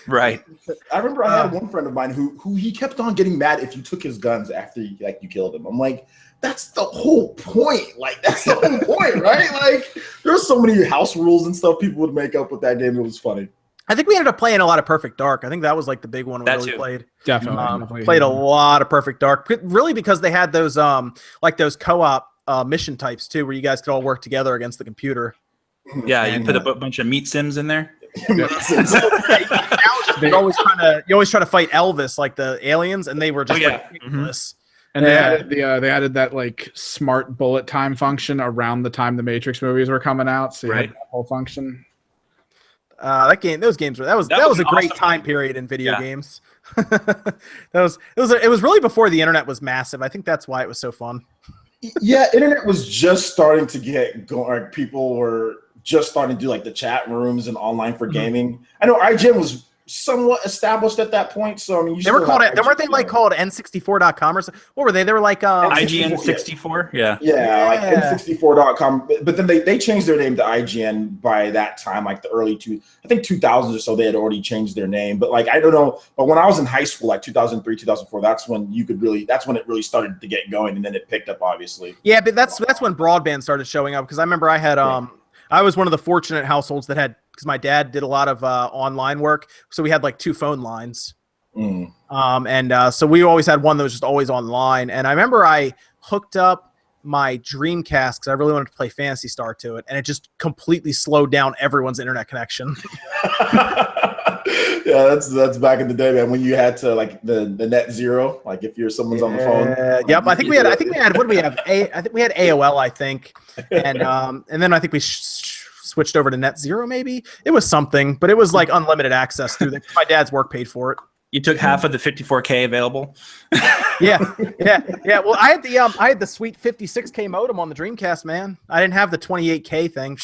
Right. I remember I had one friend of mine who he kept on getting mad if you took his guns after you killed him. I'm like, that's the whole point. Like, that's the whole point, right? Like, there's so many house rules and stuff people would make up with that game. It was funny. I think we ended up playing a lot of Perfect Dark. I think that was like the big one we really played. Definitely. Played a lot of Perfect Dark. Really because they had those like those co-op mission types too, where you guys could all work together against the computer. Yeah, you put a bunch of meat sims in there. You always try to fight Elvis, like the aliens, and they were just ridiculous. And they added that like smart bullet time function around the time the Matrix movies were coming out. So you had that whole function. Those games that was a great awesome time period in video games. It was really before the internet was massive. I think that's why it was so fun. Yeah, internet was just starting to get going. People were just starting to do like the chat rooms and online for gaming. I know IGN was somewhat established at that point. So I mean, weren't they called N64.com or something? What were they? They were like IGN 64. Yeah, like N64.com. But then they changed their name to IGN by that time, like the early 2000s or so. They had already changed their name. But like I don't know. But when I was in high school, like 2003, 2004, that's when it really started to get going, and then it picked up, obviously. Yeah, but that's when broadband started showing up, because I remember I had I was one of the fortunate households that had, because my dad did a lot of online work, so we had like 2 phone lines. So we always had one that was just always online. And I remember I hooked up my Dreamcast because I really wanted to play Phantasy Star to it, and it just completely slowed down everyone's internet connection. Yeah, that's back in the day, man, when you had to like the net zero, like if someone's on the phone. Yep, I think we had what did we have? I think we had AOL, I think, and then I think we switched over to Net Zero. Maybe it was something, but it was like unlimited access through my dad's work paid for it. You took half of the 54K available. Yeah. Well, I had the sweet 56K modem on the Dreamcast, man. I didn't have the 28K thing.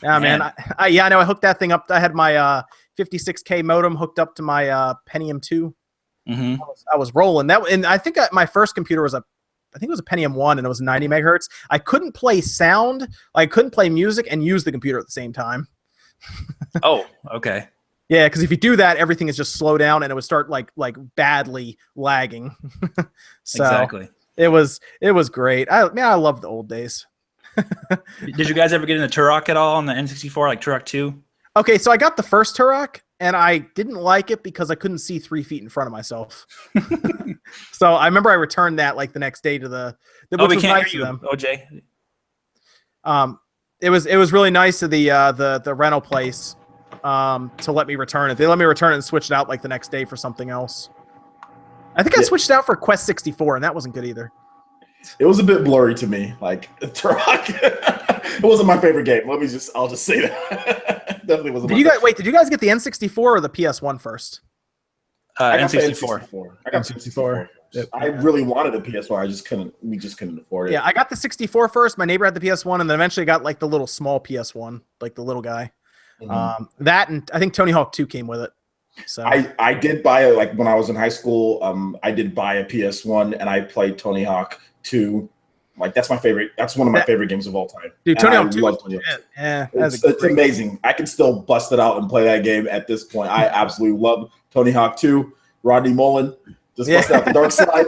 Yeah, man. I know. I hooked that thing up. I had my 56K modem hooked up to my Pentium 2. Mm-hmm. I was rolling that, and I think my first computer was I think it was a Pentium 1, and it was 90 megahertz. I couldn't play sound, I couldn't play music, and use the computer at the same time. Oh, okay. Yeah, because if you do that, everything is just slow down, and it would start like badly lagging. So exactly. It was great. I love the old days. Did you guys ever get into Turok at all on the N64, like Turok 2? Okay, so I got the first Turok, and I didn't like it because I couldn't see 3 feet in front of myself. So I remember I returned that like the next day to the we can't hear you, OJ. It was really nice of the rental place to let me return it. They let me return it and switch it out like the next day for something else. I think I switched it out for Quest 64, and that wasn't good either. It was a bit blurry to me, like Turok. It wasn't my favorite game. I'll just say that. Definitely wasn't. Did you guys get the N64 or the PS1 first? N64. I got N64. I really wanted a PS1. We just couldn't afford it. Yeah, I got the 64 first. My neighbor had the PS1, and then eventually got like the little small PS1, like the little guy. Mm-hmm. That, and I think Tony Hawk 2 came with it. So I did buy it like when I was in high school. I did buy a PS1, and I played Tony Hawk 2. Like that's my favorite. That's one of my favorite games of all time. Dude, Tony Hawk 2. Yeah, it's amazing. I can still bust it out and play that game at this point. I absolutely love Tony Hawk 2. Rodney Mullen just busted out the dark side.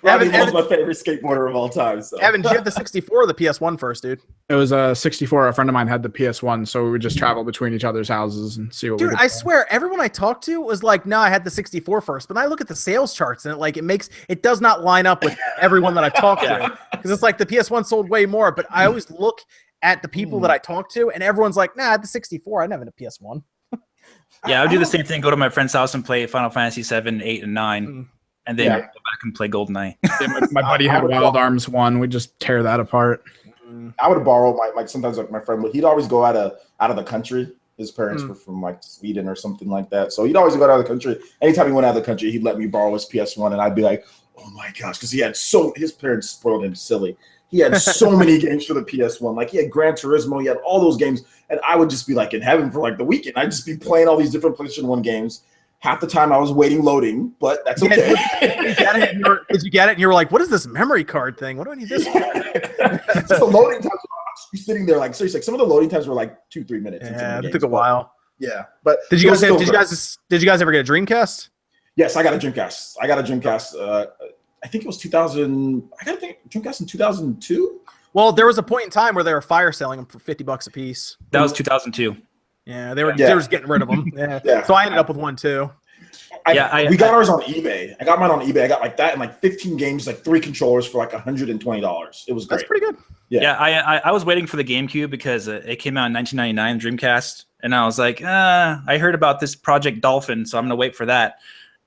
Rodney Mullen's my favorite skateboarder of all time. So. Evan, did you have the 64 or the PS1 first, dude? It was a 64. A friend of mine had the PS1, so we would just travel between each other's houses and see what. Dude, I swear, everyone I talked to was like, "No, I had the 64 first." But I look at the sales charts, and it does not line up with everyone that I've talked to, because it's like the PS1 sold way more. But I always look at the people that I talk to, and everyone's like, "Nah, I had the 64. I never had a PS1." Yeah, I would do the same thing. Go to my friend's house and play Final Fantasy 7, 8, and 9, and then go back and play GoldenEye. My buddy had Wild Arms 1. We just tear that apart. I would borrow sometimes my friend he'd always go out of the country. His parents were from like Sweden or something like that, so he'd always go out of the country. Anytime he went out of the country, he'd let me borrow his PS1, and I'd be like, "Oh my gosh," because his parents spoiled him silly. He had so many games for the PS1. Like he had Gran Turismo, he had all those games, and I would just be like in heaven for like the weekend. I'd just be playing all these different PlayStation 1 games. Half the time I was waiting loading, but that's okay. Did you get it? And you were like, "What is this memory card thing? What do I need this for?" Just the loading times. I'd just be sitting there like seriously. Like, some of the loading times were like 2-3 minutes. Yeah, it took a while. Yeah, but did you guys ever get a Dreamcast? Yes, I got a Dreamcast. I think it was 2000. I got a Dreamcast in 2002. Well, there was a point in time where they were fire selling them for $50 a piece. That was 2002. Yeah, they were just getting rid of them. Yeah. So I ended up with one too. We got ours on eBay. I got mine on eBay. I got like that and like 15 games, like 3 controllers for like $120. It was great. That's pretty good. Yeah, I was waiting for the GameCube because it came out in 1999, Dreamcast, and I was like, I heard about this Project Dolphin, so I'm gonna wait for that.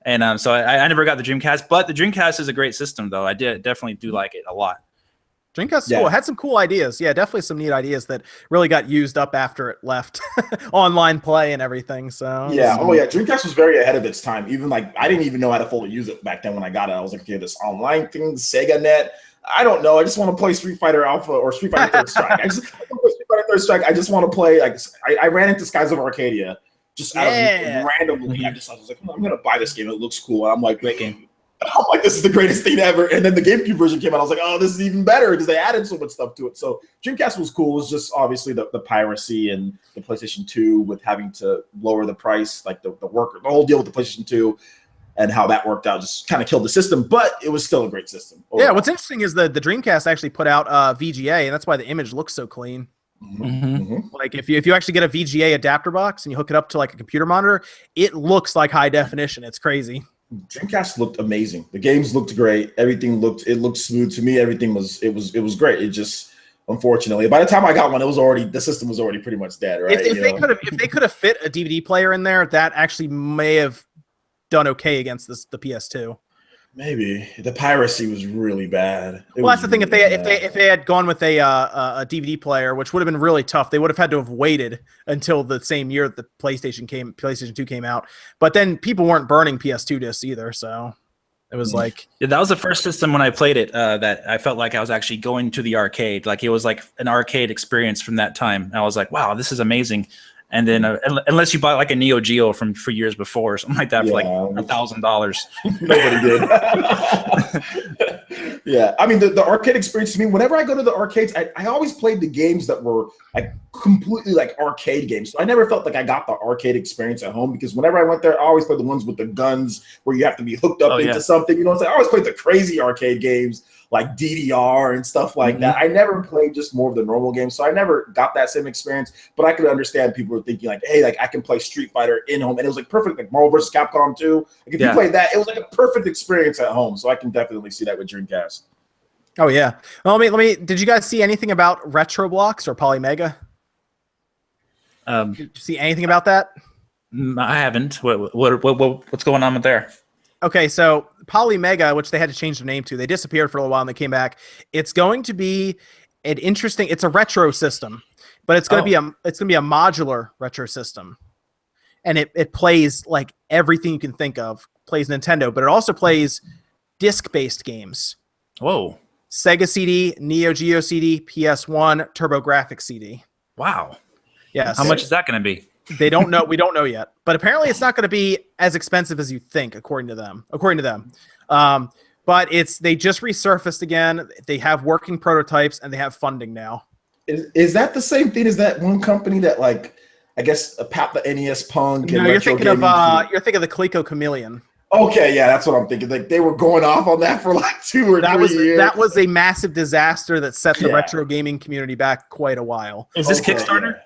And so I never got the Dreamcast, but the Dreamcast is a great system, though. I definitely do like it a lot. Dreamcast is cool. It had some cool ideas. Yeah, definitely some neat ideas that really got used up after it left online play and everything. So Dreamcast was very ahead of its time. Even like I didn't even know how to fully use it back then when I got it. I was like, okay, this online thing, Sega Net. I don't know. I just want to play Street Fighter Alpha or Street Fighter Third Strike. I just want to play. Like I ran into Skies of Arcadia. Just out of randomly, I was like, I'm gonna buy this game. It looks cool. And I'm like, great game. I'm like, this is the greatest thing ever. And then the GameCube version came out. I was like, oh, this is even better because they added so much stuff to it. So Dreamcast was cool. It was just obviously the piracy and the PlayStation 2 with having to lower the price, like the whole deal with the PlayStation 2 and how that worked out just kind of killed the system. But it was still a great system. Overall. Yeah, what's interesting is the Dreamcast actually put out VGA, and that's why the image looks so clean. Like if you actually get a VGA adapter box and you hook it up to like a computer monitor, it looks like high definition. It's crazy. Dreamcast looked amazing. The games looked great. Everything looked smooth to me. Everything was great. It just unfortunately by the time I got one, the system was already pretty much dead. Right? If they could have fit a DVD player in there, that actually may have done okay against the PS2. Maybe the piracy was really bad. Well, that's the thing. If they had gone with a DVD player, which would have been really tough, they would have had to have waited until the same year that the PlayStation 2 came out. But then people weren't burning PS2 discs either, so it was like that was the first system when I played it that I felt like I was actually going to the arcade. Like it was like an arcade experience from that time. And I was like, wow, this is amazing. And then unless you bought like a Neo Geo for years before or something like that for like $1,000. Nobody did. Yeah, I mean the arcade experience to me. Whenever I go to the arcades, I always played the games that were like completely like arcade games. So I never felt like I got the arcade experience at home because whenever I went there, I always played the ones with the guns where you have to be hooked up into something. You know what I'm saying? I always played the crazy arcade games like DDR and stuff like that. I never played just more of the normal games, so I never got that same experience. But I could understand people were thinking like, hey, like I can play Street Fighter in home, and it was like perfect, like Marvel vs. Capcom 2. Like if you played that, it was like a perfect experience at home. So I can definitely see that with Dreamcast. Oh yeah. Well, let me. Did you guys see anything about Retroblocks or Polymega? Did you see anything about that? I haven't. What's going on with there? Okay, so Polymega, which they had to change their name to, they disappeared for a little while and they came back. It's going to be an interesting. It's a retro system, but it's going to be a modular retro system, and it plays like everything you can think of. Plays Nintendo, but it also plays disc-based games. Whoa! Sega CD, Neo Geo CD, PS1, TurboGrafx CD. Wow. Yes. How much is that going to be? They don't know. We don't know yet, but apparently it's not going to be as expensive as you think, according to them. But they just resurfaced again. They have working prototypes and they have funding now. Is that the same thing as that one company that like I guess Pat the NES Punk? No, you're thinking of the Coleco Chameleon. Okay, yeah, that's what I'm thinking. Like they were going off on that for like 2 or 3 years. That was a massive disaster that set the retro gaming community back quite a while. Is this Kickstarter? Yeah.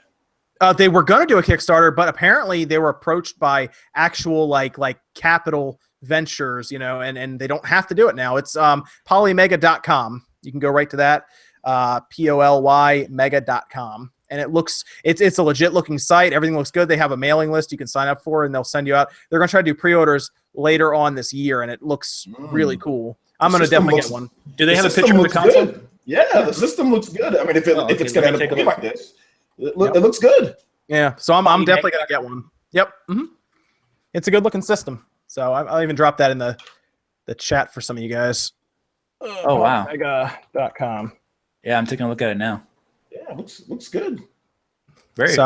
They were going to do a Kickstarter, but apparently they were approached by actual like capital ventures, and they don't have to do it now. It's polymega.com. You can go right to that, POLYmega.com. And it's a legit looking site. Everything looks good. They have a mailing list you can sign up for, and they'll send you out. They're going to try to do pre-orders later on this year, and it looks really cool. I'm going to definitely get one. Do they have a picture of the console? Good. Yeah, the system looks good. I mean, if it's going to end up looking like this. It looks good. Yeah, so I'm definitely gonna get one. Yep, It's a good looking system. So I'll even drop that in the chat for some of you guys. Oh wow, Mega.com. Yeah, I'm taking a look at it now. Yeah, looks good. Very.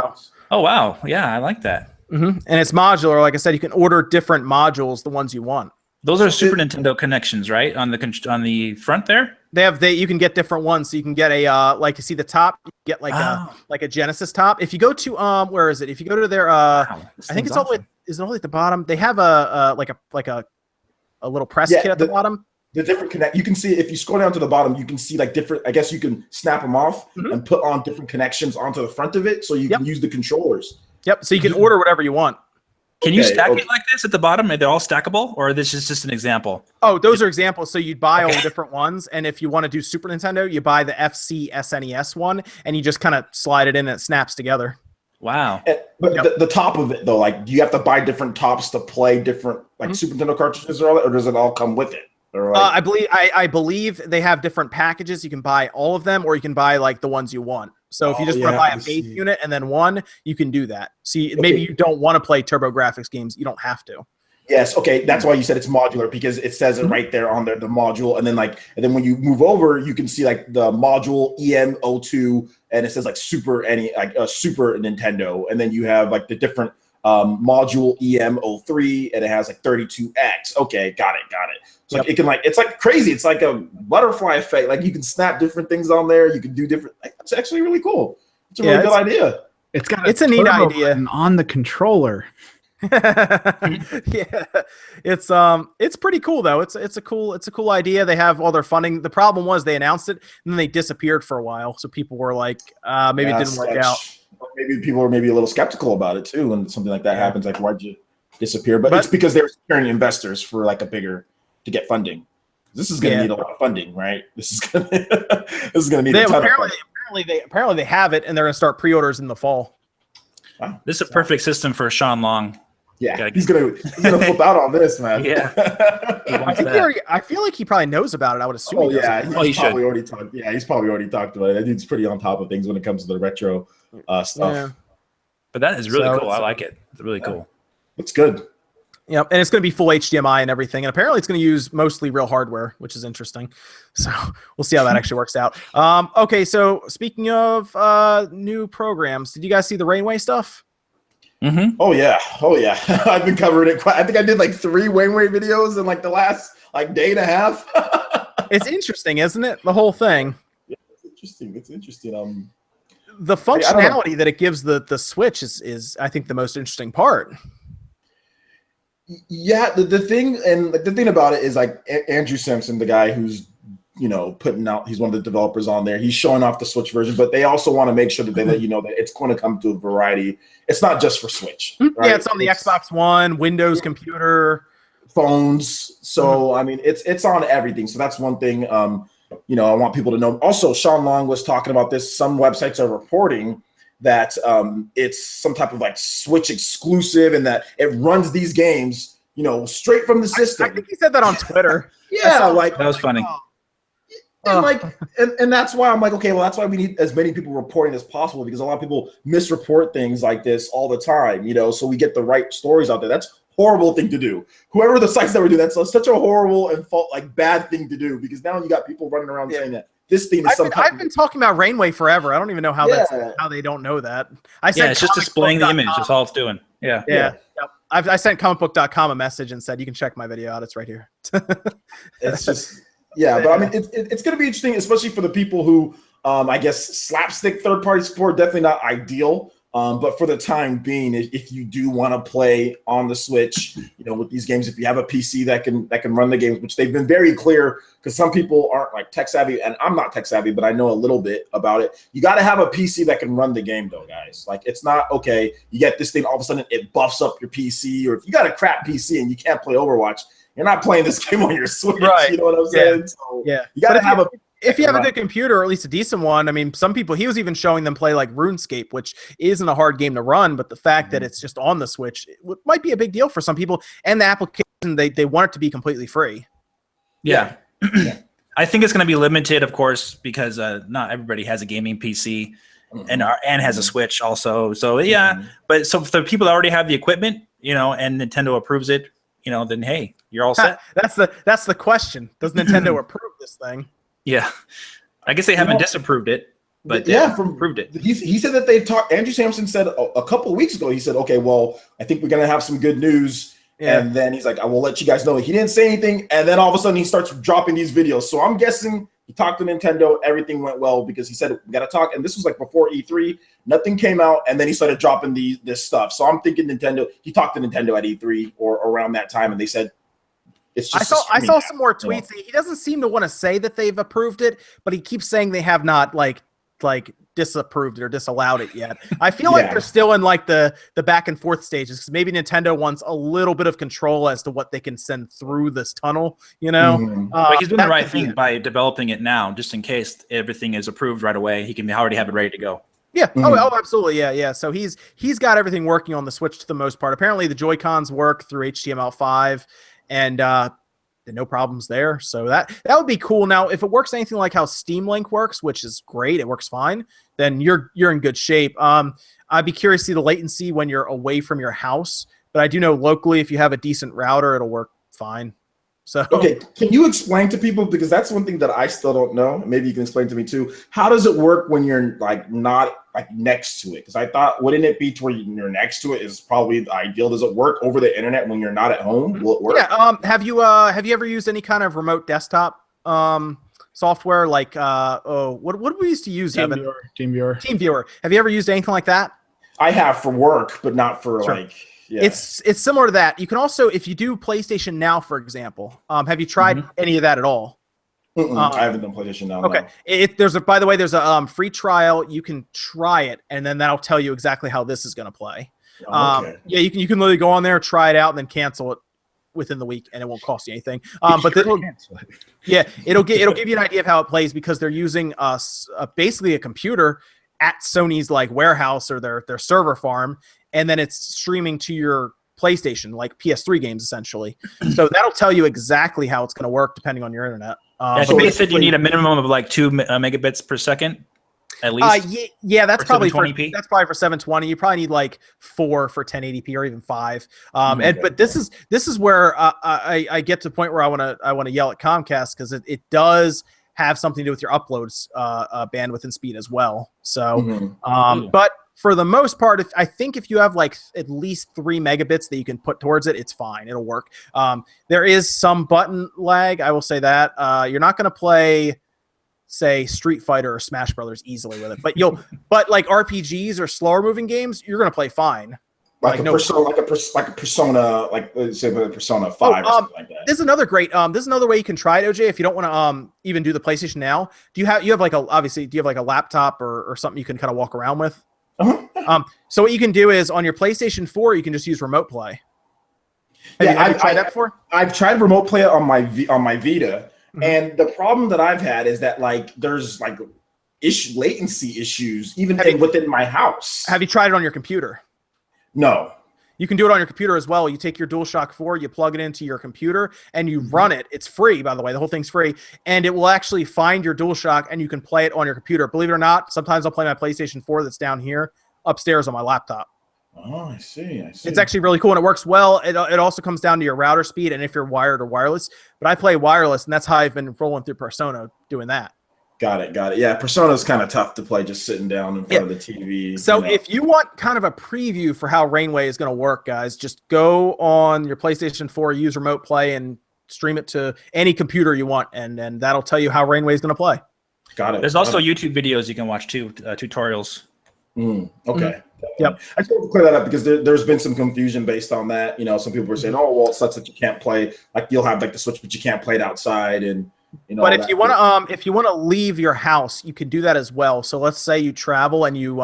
Oh wow, yeah, I like that. And it's modular. Like I said, you can order different modules, the ones you want. Those are Super Nintendo connections, right? On the front there. You can get different ones. So you can get a like you see the top, you get like a Genesis top. If you go to where is it? If you go to their I think it's all the way at the bottom. They have a little press kit at the bottom. The different connect. You can see if you scroll down to the bottom, you can see like different. I guess you can snap them off and put on different connections onto the front of it, so you can use the controllers. Yep. So you can order whatever you want. Can you stack it like this at the bottom? Are they all stackable, or this is just an example? Oh, those are examples. So you'd buy all the different ones, and if you want to do Super Nintendo, you buy the FC SNES one, and you just kind of slide it in, and it snaps together. Wow. But the top of it, though, like, do you have to buy different tops to play different, like, Super Nintendo cartridges or all that, or does it all come with it? Or like... I believe they have different packages. You can buy all of them, or you can buy, like, the ones you want. So if you just want to buy a base unit and then one, you can do that. See, maybe you don't want to play TurboGrafx games. You don't have to. Yes. Okay. That's why you said it's modular, because it says it right there on there, the module. And then when you move over, you can see like the module EM02, and it says like Super Nintendo. And then you have like the different module EM03, and it has like 32X. Okay. Got it. So like, it can it's like crazy. It's like a butterfly effect. Like you can snap different things on there. You can do different. It's actually really cool. It's a really good idea. It's a neat idea on the controller. Yeah, it's pretty cool though. It's a cool idea. They have all their funding. The problem was they announced it and then they disappeared for a while. So people were like, maybe it didn't work out. Maybe people are maybe a little skeptical about it too when something like that happens. Like, why'd you disappear? But it's because they were securing investors for like to get funding. This is going to need a lot of funding, right? This is going to need a ton of funding. Apparently they have it, and they're going to start pre-orders in the fall. Wow. This is a perfect system for Sean Long. Yeah, he's gonna flip out on this, man. Yeah. I feel like he probably knows about it. I would assume. Oh yeah, he probably already talked. Yeah, he's probably already talked about it. That dude's pretty on top of things when it comes to the retro stuff. Yeah. But that is really cool. I like it. It's really cool. It's good. Yep, and it's going to be full HDMI and everything. And apparently it's going to use mostly real hardware, which is interesting. So we'll see how that actually works out. Okay, so speaking of new programs, did you guys see the Rainway stuff? Mm-hmm. Oh yeah. I've been covering it. I think I did like 3 Rainway videos in like the last like day and a half. It's interesting, isn't it? The whole thing. Yeah, it's interesting. The functionality that it gives the Switch is I think the most interesting part. Yeah, the thing about it is like Andrew Simpson, the guy who's putting out, he's one of the developers on there. He's showing off the Switch version, but they also want to make sure that they let you know that it's going to come to a variety. It's not just for Switch. Right? Yeah, it's on the Xbox One, Windows computer, phones. So I mean, it's on everything. So that's one thing. I want people to know. Also, Sean Long was talking about this. Some websites are reporting that it's some type of like Switch exclusive and that it runs these games, straight from the system. I think he said that on Twitter. Yeah, like that was funny. And that's why I'm like, okay, well, that's why we need as many people reporting as possible, because a lot of people misreport things like this all the time, so we get the right stories out there. That's a horrible thing to do. Whoever the sites that were doing, that's such a horrible and bad thing to do, because now you got people running around saying that this thing is I've been talking about Rainway forever. I don't even know how how they don't know that. I said it's just displaying the image. That's all it's doing. Yeah. Yep. I sent comicbook.com a message and said, you can check my video out. It's right here. It's just, but I mean, it's going to be interesting, especially for the people who, I guess, slapstick third-party support, definitely not ideal. But for the time being, if you do want to play on the Switch, with these games, if you have a PC that can run the games, which they've been very clear, because some people aren't like tech savvy, and I'm not tech savvy, but I know a little bit about it. You got to have a PC that can run the game, though, guys. Like, it's not okay. You get this thing, all of a sudden it buffs up your PC, or if you got a crap PC and you can't play Overwatch, you're not playing this game on your Switch. Right. You know what I'm saying? So you got to have if you have a good computer, or at least a decent one. I mean, some people, he was even showing them play like RuneScape, which isn't a hard game to run, but the fact that it's just on the Switch might be a big deal for some people. And the application, they want it to be completely free. Yeah. I think it's going to be limited, of course, because not everybody has a gaming PC and has a Switch also. So but so for the people that already have the equipment, and Nintendo approves it, then hey, you're all set. That's the question. Does Nintendo approve this thing? Yeah, I guess they haven't disapproved it, but approved it. He said that they've talked. Andrew Sampson said a couple of weeks ago. He said, "Okay, well, I think we're gonna have some good news." Yeah. And then he's like, "I will let you guys know." He didn't say anything, and then all of a sudden he starts dropping these videos. So I'm guessing he talked to Nintendo. Everything went well, because he said we got to talk. And this was like before E3. Nothing came out, and then he started dropping this stuff. So I'm thinking Nintendo. He talked to Nintendo at E3 or around that time, and they said. I saw some more tweets. He doesn't seem to want to say that they've approved it, but he keeps saying they have not like disapproved it or disallowed it yet. I feel like they're still in like the back and forth stages, because maybe Nintendo wants a little bit of control as to what they can send through this tunnel. But he's doing the right thing by developing it now, just in case everything is approved right away. He can already have it ready to go. Yeah. Oh, absolutely. Yeah. So he's got everything working on the Switch to the most part. Apparently, the Joy-Cons work through HTML5. And no problems there. So that would be cool. Now, if it works anything like how Steam Link works, which is great, it works fine, then you're in good shape. I'd be curious to see the latency when you're away from your house. But I do know locally, if you have a decent router, it'll work fine. So okay, can you explain to people, because that's one thing that I still don't know. Maybe you can explain to me too. How does it work when you're like not like next to it? Because I thought, wouldn't it be to where you're next to it is probably the ideal? Does it work over the internet when you're not at home? Will it work? Yeah. Have you ever used any kind of remote desktop software like what did we used to use? TeamViewer. Have you ever used anything like that? I have for work, but not for like. Yeah. It's similar to that. You can also, if you do PlayStation Now, for example, have you tried any of that at all? I haven't done PlayStation Now. Okay. No. By the way, there's a free trial. You can try it, and then that'll tell you exactly how this is going to play. Okay. Yeah, you can literally go on there, try it out, and then cancel it within the week, and it won't cost you anything. But it'll give you an idea of how it plays, because they're using basically a computer at Sony's like warehouse or their server farm, and then it's streaming to your PlayStation, like PS3 games essentially. So that'll tell you exactly how it's going to work depending on your internet. I think they said you need a minimum of like 2 megabits per second. At least, yeah, that's probably for 720p. You probably need like 4 for 1080p or even 5. But this is where I get to the point where I want to yell at Comcast, because it does have something to do with your uploads bandwidth and speed as well. So, but for the most part, I think if you have like at least 3 megabits that you can put towards it, it's fine. It'll work. There is some button lag. I will say that you're not going to play, say, Street Fighter or Smash Brothers easily with it, but like RPGs or slower moving games, you're gonna play fine. Like a Persona, like say Persona 5 or something like that. This is another great. This is another way you can try it, OJ. If you don't want to even do the PlayStation Now, do you have like a laptop or something you can kind of walk around with? So what you can do is on your PlayStation 4, you can just use Remote Play. Have you tried that before? I've tried Remote Play on my Vita. And the problem that I've had is that like there's like latency issues even within my house. Have you tried it on your computer? No. You can do it on your computer as well. You take your DualShock 4, you plug it into your computer, and you run it. It's free, by the way. The whole thing's free. And it will actually find your DualShock, and you can play it on your computer. Believe it or not, sometimes I'll play my PlayStation 4 that's down here upstairs on my laptop. Oh, I see. It's actually really cool, and it works well. It also comes down to your router speed and if you're wired or wireless. But I play wireless, and that's how I've been rolling through Persona doing that. Got it. Yeah, Persona's kind of tough to play just sitting down in front of the TV. So if you want kind of a preview for how Rainway is going to work, guys, just go on your PlayStation 4, use Remote Play, and stream it to any computer you want, and that'll tell you how Rainway is going to play. Got it. There's also YouTube videos you can watch too, tutorials. Okay. Yep. I just want to clear that up because there's been some confusion based on that. You know, some people were saying, "Oh, well, it sucks that you can't play. Like you'll have like the Switch, but you can't play it outside." And you know. But if you want to leave your house, you can do that as well. So let's say you travel and you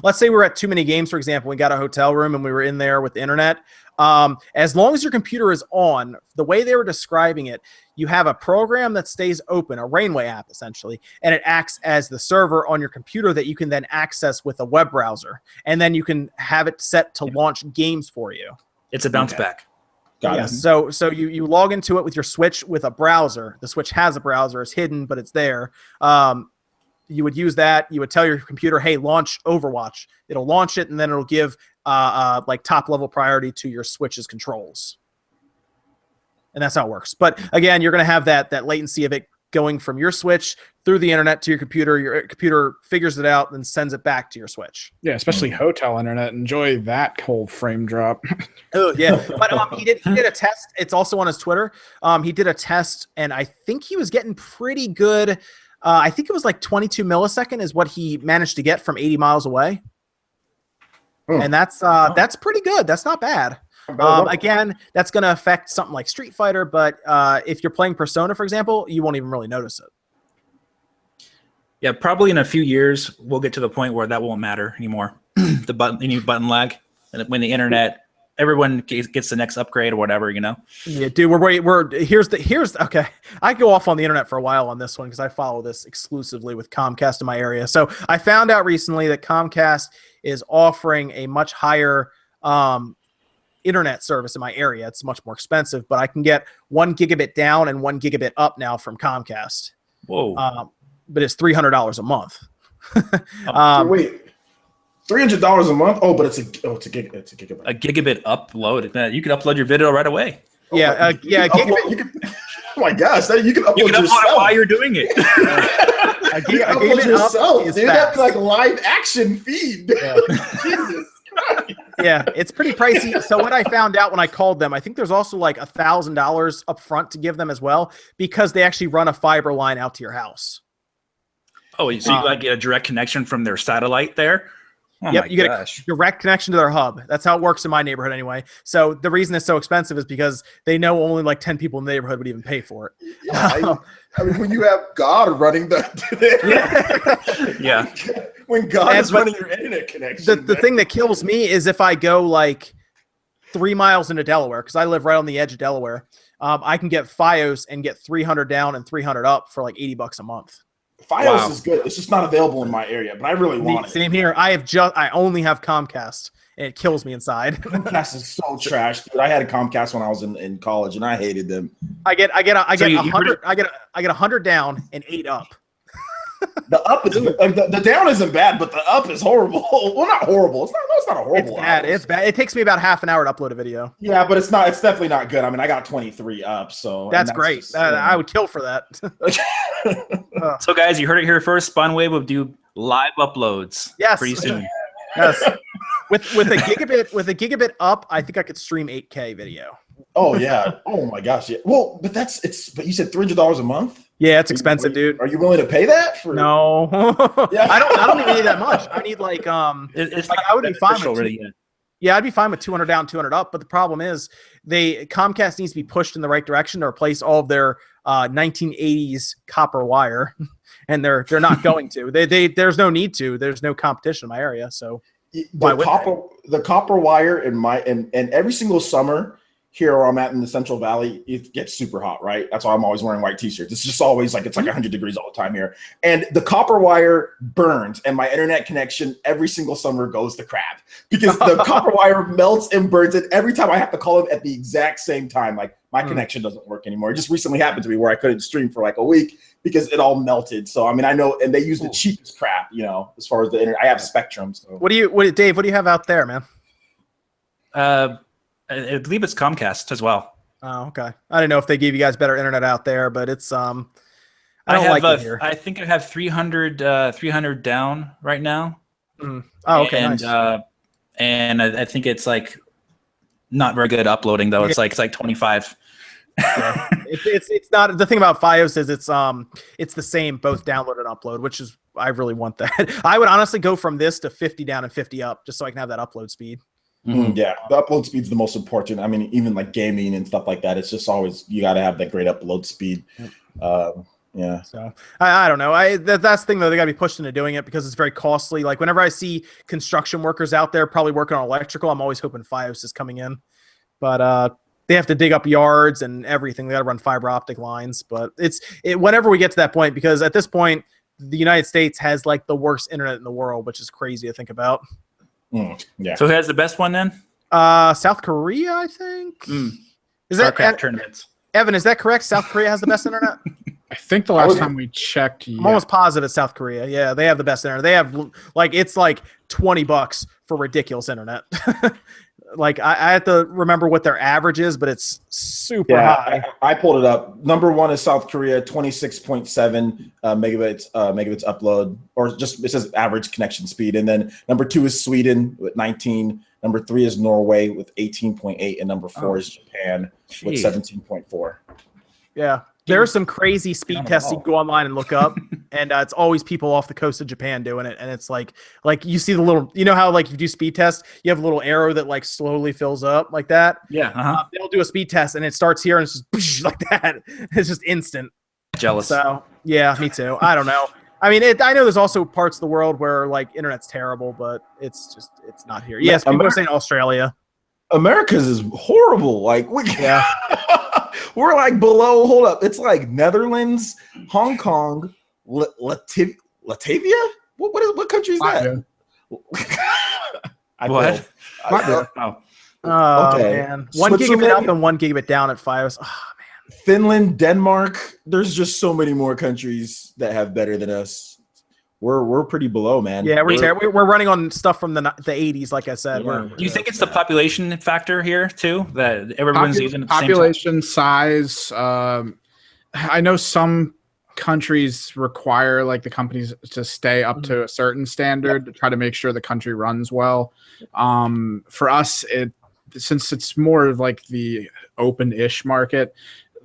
let's say we're at Too Many Games, for example. We got a hotel room and we were in there with the internet. As long as your computer is on, the way they were describing it, you have a program that stays open, a Rainway app essentially, and it acts as the server on your computer that you can then access with a web browser, and then you can have it set to launch games for you. It's a bounce back. Got it. So you log into it with your Switch with a browser. The Switch has a browser, it's hidden, but it's there. You would use that. You would tell your computer, "Hey, launch Overwatch." It'll launch it, and then it'll give like top level priority to your Switch's controls. And that's how it works. But again, you're going to have that latency of it going from your Switch through the internet to your computer. Your computer figures it out and sends it back to your Switch. Yeah, especially hotel internet. Enjoy that whole frame drop. Oh yeah, but he did a test. It's also on his Twitter. He did a test, and I think he was getting pretty good. I think it was like 22 millisecond is what he managed to get from 80 miles away. And that's pretty good. That's not bad. Again, that's going to affect something like Street Fighter, but if you're playing Persona, for example, you won't even really notice it. Yeah, probably in a few years, we'll get to the point where that won't matter anymore. The button lag, and when the internet, everyone gets the next upgrade or whatever, you know. Yeah, dude, here's okay. I go off on the internet for a while on this one because I follow this exclusively with Comcast in my area. So I found out recently that Comcast is offering a much higher internet service in my area. It's much more expensive, but I can get 1 gigabit down and 1 gigabit up now from Comcast. Whoa! But it's $300 a month. Wait, $300 a month? Oh, but it's a gigabit. A gigabit upload. You can upload your video right away. Yeah, oh my gosh, you can upload yourself it while you're doing it. a gigabit yourself, dude. That's like live action feed. Yeah. Jesus Christ. Yeah, it's pretty pricey. So what I found out when I called them, I think there's also like $1,000 up front to give them as well, because they actually run a fiber line out to your house. Oh, so you like get a direct connection from their satellite there? Oh yep, you get a direct connection to their hub. That's how it works in my neighborhood anyway. So the reason it's so expensive is because they know only like 10 people in the neighborhood would even pay for it. Yeah, I mean, when you have God running yeah. When God is running your internet connection. The thing that kills me is if I go like 3 miles into Delaware, because I live right on the edge of Delaware, I can get Fios and get 300 down and 300 up for like $80 a month. Fios is good. It's just not available in my area, but I really want it. Same here. I only have Comcast, and it kills me inside. Comcast is so trash, dude. I had a Comcast when I was in college, and I hated them. I get 100 down and 8 up. The up is the down isn't bad, but the up is horrible. Well, not horrible. It's not a horrible. It's bad. It's bad. It takes me about half an hour to upload a video. Yeah, but it's not. It's definitely not good. I mean, I got 23 up, so that's great. Just, I would kill for that. So, guys, you heard it here first. SpawnWave will do live uploads. Yes. Pretty soon. Yes. With a gigabit up, I think I could stream 8K video. Oh yeah. Oh my gosh. Yeah. Well, but but you said $300 a month. Yeah, it's expensive, dude. Are you willing to pay that? No. Yeah. I don't even need that much. I need like it's like not I would be fine with really. Yeah, I'd be fine with 200 down, 200 up. But the problem is, Comcast needs to be pushed in the right direction to replace all of their 1980s copper wire, and they're not going to. There's no need to. There's no competition in my area, so the copper wire and every single summer here where I'm at in the Central Valley, it gets super hot, right? That's why I'm always wearing white t-shirts. It's just always like, it's like 100 degrees all the time here. And the copper wire burns, and my internet connection every single summer goes to crap because the copper wire melts and burns, and every time I have to call them at the exact same time, like my connection doesn't work anymore. It just recently happened to me where I couldn't stream for like a week because it all melted. So, I mean, I know, and they use the cheapest crap, as far as the internet. I have Spectrum. So. Dave, what do you have out there, man? I believe it's Comcast as well. Oh, okay. I don't know if they gave you guys better internet out there, but it's I don't like it here. I think I have 300 down right now. Mm. Oh, okay. And nice. And I think it's like not very good uploading though. It's like 25. Yeah. It's not, the thing about Fios is it's the same both download and upload, which is, I really want that. I would honestly go from this to 50 down and 50 up just so I can have that upload speed. Mm-hmm. Yeah, the upload speed's the most important. I mean, even like gaming and stuff like that, it's just always, you got to have that great upload speed. Yeah. So I don't know. That's the thing though. They got to be pushed into doing it because it's very costly. Like whenever I see construction workers out there probably working on electrical, I'm always hoping Fios is coming in, but they have to dig up yards and everything. They got to run fiber optic lines. But whenever we get to that point, because at this point, the United States has like the worst internet in the world, which is crazy to think about. Yeah. So who has the best one then? South Korea, I think. Is that StarCraft tournaments? Evan, is that correct? South Korea has the best internet? I think the last time we checked, I'm almost positive it's South Korea. Yeah, they have the best internet. They have it's like $20 for ridiculous internet. Like I have to remember what their average is, but it's super high. I pulled it up. Number one is South Korea, 26.7 megabits upload, or just it says average connection speed. And then number 2 is Sweden with 19. Number 3 is Norway with 18.8, and number 4 is Japan with 17.4. Yeah. There are some crazy speed tests you can go online and look up, and it's always people off the coast of Japan doing it. And it's like you see the little, how like you do speed tests, you have a little arrow that like slowly fills up like that. Yeah. They'll do a speed test and it starts here and it's just like that. It's just instant. Jealous. So yeah, me too. I don't know. I mean, I know there's also parts of the world where like internet's terrible, but it's not here. Yes, people are saying Australia. America's is horrible. Like we're like below. Hold up, it's like Netherlands, Hong Kong, Latvia. What country is that? What? Okay. Man. 1 gigabit up and 1 gigabit down at Fios. Oh man. Finland, Denmark. There's just so many more countries that have better than us. We're pretty below, man. Yeah, we're running on stuff from the 80s, like I said. Do you think it's the population factor here too, that everyone's using at the same time? Population size. I know some countries require like the companies to stay up to a certain standard to try to make sure the country runs well. For us, since it's more of like the open-ish market,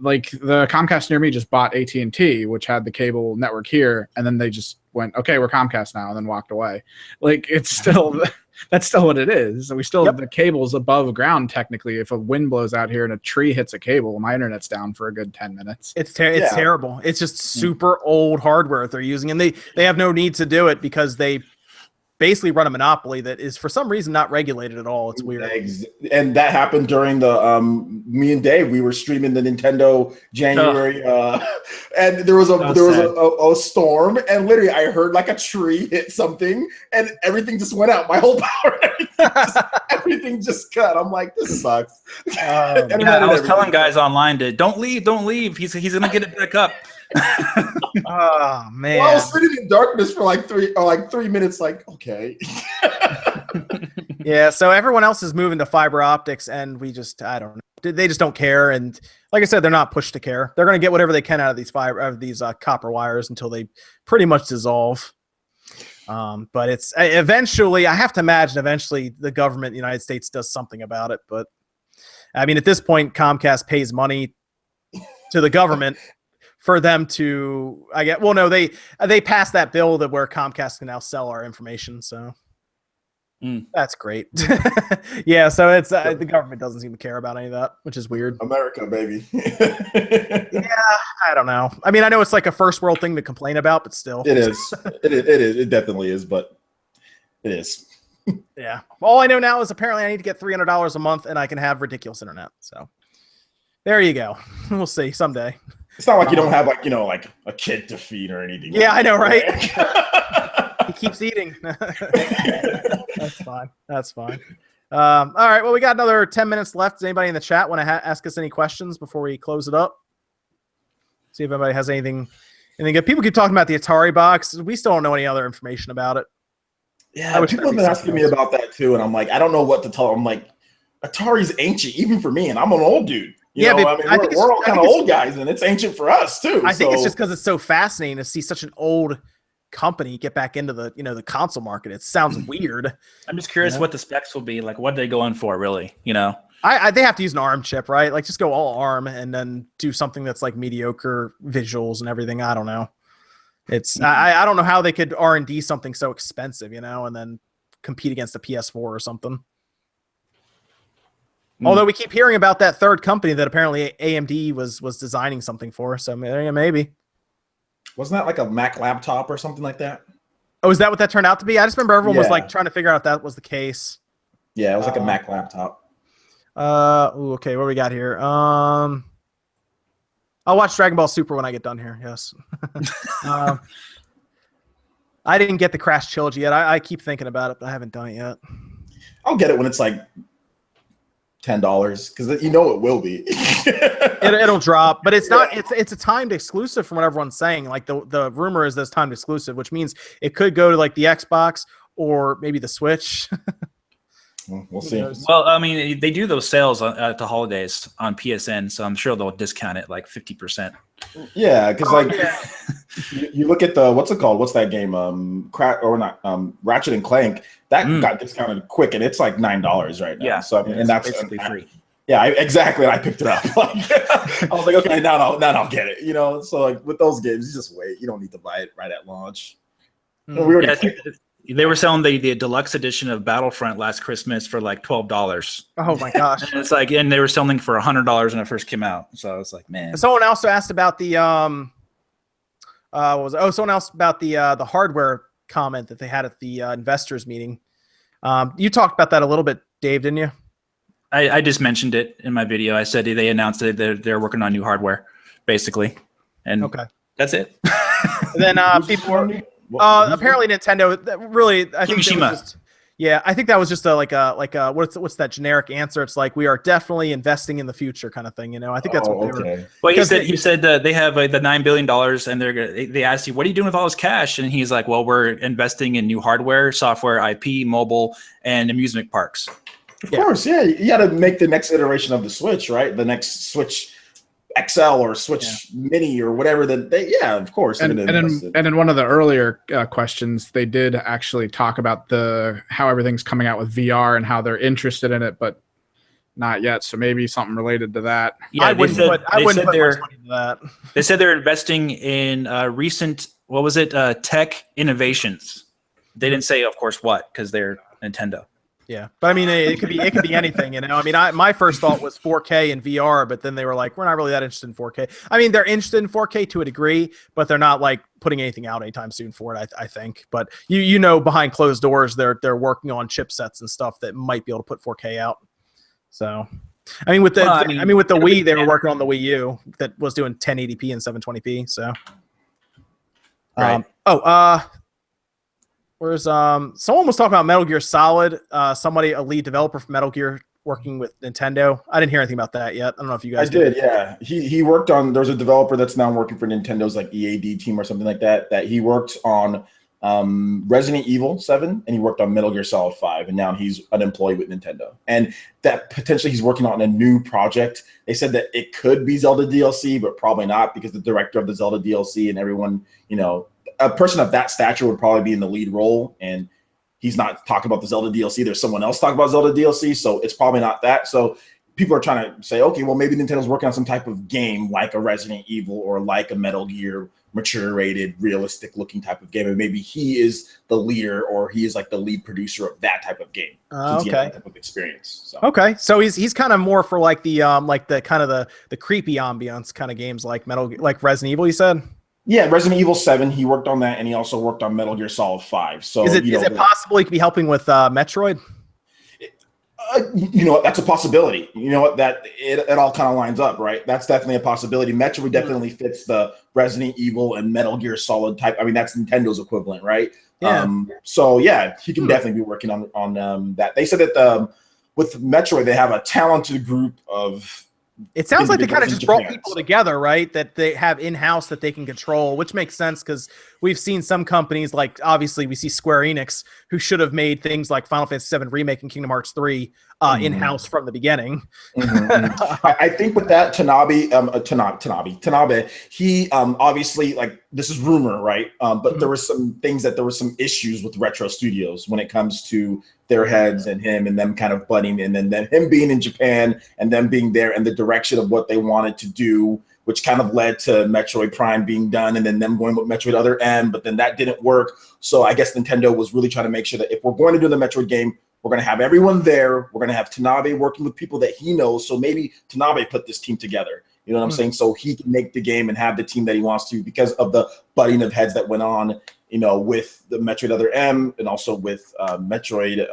like the Comcast near me just bought AT&T, which had the cable network here, and then they just went, okay, we're Comcast now, and then walked away. Like it's still, that's still what it is. We still have the cables above ground. Technically, if a wind blows out here and a tree hits a cable, my internet's down for a good 10 minutes. It's terrible. It's just super old hardware they're using, and they have no need to do it because they basically run a monopoly that is for some reason not regulated at all. It's weird. And that happened during the me and Dave, we were streaming the Nintendo January and there was a storm, and literally I heard like a tree hit something and everything just went out. My whole power, everything just cut. I'm like, this sucks. I was telling guys online to don't leave. He's gonna get it back up. Oh man! Well, I was sitting in darkness for like 3 minutes. Like, okay. Yeah. So everyone else is moving to fiber optics, and I don't know. They just don't care. And like I said, they're not pushed to care. They're going to get whatever they can out of these copper wires until they pretty much dissolve. But it's eventually. I have to imagine eventually the government, the United States, does something about it. But I mean, at this point, Comcast pays money to the government. For them to, they passed that bill where Comcast can now sell our information. So that's great. Yeah. So it's the government doesn't seem to care about any of that, which is weird. America, baby. Yeah. I don't know. I mean, I know it's like a first world thing to complain about, but still, it is. It is. It definitely is. But it is. Yeah. All I know now is apparently I need to get $300 a month, and I can have ridiculous internet. So there you go. We'll see someday. It's not like you don't have like a kid to feed or anything. Yeah, I know, right? He keeps eating. That's fine. That's fine. All right. Well, we got another 10 minutes left. Does anybody in the chat want to ask us any questions before we close it up? See if anybody has anything good. People keep talking about the Atari box. We still don't know any other information about it. Yeah, people have been asking me about that too, and I'm like, I don't know what to tell them. I'm like, Atari's ancient even for me, and I'm an old dude. You know, I mean, we're all kind of old guys, and it's ancient for us too. I think it's just because it's so fascinating to see such an old company get back into the the console market. It sounds weird. I'm just curious what the specs will be. Like, what are they going for, really? They have to use an ARM chip, right? Like, just go all ARM and then do something that's like mediocre visuals and everything. I don't know. It's I don't know how they could R&D something so expensive, and then compete against the PS4 or something. Although we keep hearing about that third company that apparently AMD was designing something for, so maybe. Wasn't that like a Mac laptop or something like that? Oh, is that what that turned out to be? I just remember everyone was like trying to figure out if that was the case. Yeah, it was like a Mac laptop. Okay, what we got here? I'll watch Dragon Ball Super when I get done here. Yes. I didn't get the Crash Trilogy yet. I keep thinking about it, but I haven't done it yet. I'll get it when it's like $10 because it will be. It'll drop, but it's not. It's a timed exclusive from what everyone's saying. Like the rumor is this timed exclusive, which means it could go to like the Xbox or maybe the Switch. We'll see. Well, I mean, they do those sales at the holidays on PSN, so I'm sure they'll discount it like 50%. Yeah, because you look at the what's it called? What's that game? Ratchet and Clank. That got discounted quick, and it's like $9 right now. Yeah, so I mean, and that's basically free. Yeah, exactly. I picked it up. I was like, okay, now I'll get it. So like with those games, you just wait. You don't need to buy it right at launch. They were selling the deluxe edition of Battlefront last Christmas for like $12. Oh my gosh! And it's like, and they were selling for $100 when it first came out. So it's like, man. Someone also asked about the someone else about the hardware comment that they had at the investors meeting. You talked about that a little bit, Dave, didn't you? I just mentioned it in my video. I said they announced that they're working on new hardware, basically, and that's it. And then people were. Apparently Nintendo really, I think I think that was just what's that generic answer? It's like, we are definitely investing in the future kind of thing. I think that's what they were. Well, he said they have the $9 billion and they asked you, what are you doing with all this cash? And he's like, well, we're investing in new hardware, software, IP, mobile, and amusement parks. Of course. Yeah. You got to make the next iteration of the Switch, right? The next Switch XL or Switch Mini or whatever of course. And in one of the earlier questions, they did actually talk about how everything's coming out with VR and how they're interested in it, but not yet. So maybe something related to that. Yeah, I wouldn't put much money into that. They said they're investing in recent, tech innovations. They didn't say, of course, what, because they're Nintendo. Yeah, but I mean, it could be anything, you know. I mean, my first thought was 4K and VR, but then they were like, we're not really that interested in 4K. I mean, they're interested in 4K to a degree, but they're not like putting anything out anytime soon for it. I think, but you know, behind closed doors, they're working on chipsets and stuff that might be able to put 4K out. So, I mean, with the with the Wii, they were working on the Wii U that was doing 1080p and 720p. So, Right. whereas someone was talking about Metal Gear Solid, a lead developer for Metal Gear working with Nintendo. I didn't hear anything about that yet. I don't know if you guys did. Yeah, he worked on. There's a developer that's now working for Nintendo's like EAD team or something like that. That he worked on Resident Evil 7 and he worked on Metal Gear Solid 5, and now he's an employee with Nintendo. And that potentially he's working on a new project. They said that it could be Zelda DLC, but probably not, because the director of the Zelda DLC and everyone, you know, a person of that stature would probably be in the lead role, and he's not talking about the Zelda DLC. There's someone else talking about Zelda DLC, so it's probably not that. So people are trying to say, okay, well, maybe Nintendo's working on some type of game like a Resident Evil or like a Metal Gear, mature rated, realistic looking type of game, and maybe he is the leader, or he is like the lead producer of that type of game. Since he has that type of experience. So. Okay, so he's kind of more for like the kind of the creepy ambiance kind of games like Resident Evil. You said. Yeah, Resident Evil 7, he worked on that, and he also worked on Metal Gear Solid 5. So is it possible he could be helping with Metroid? You know what? That's a possibility. You know what? That it all kind of lines up, right? That's definitely a possibility. Metroid definitely fits the Resident Evil and Metal Gear Solid type. I mean, that's Nintendo's equivalent, right? Yeah. So yeah, he can definitely be working on that. They said that with Metroid, they have a talented group of. It sounds like they kind of just brought people together, right? That they have in-house that they can control, which makes sense because we've seen some companies, like obviously we see Square Enix, who should have made things like Final Fantasy VII Remake and Kingdom Hearts 3 in-house from the beginning. I think with that, Tanabe, he obviously, like, this is rumor, right? But there were some things there were some issues with Retro Studios when it comes to their heads and him and them kind of butting, and then him being in Japan and them being there and the direction of what they wanted to do, which kind of led to Metroid Prime being done and then them going with Metroid Other M, but then that didn't work. So I guess Nintendo was really trying to make sure that if we're going to do the Metroid game, we're going to have everyone there. We're going to have Tanabe working with people that he knows. So maybe Tanabe put this team together. You know what I'm saying? So he can make the game and have the team that he wants to, because of the butting of heads that went on, you know, with the Metroid Other M and also with Metroid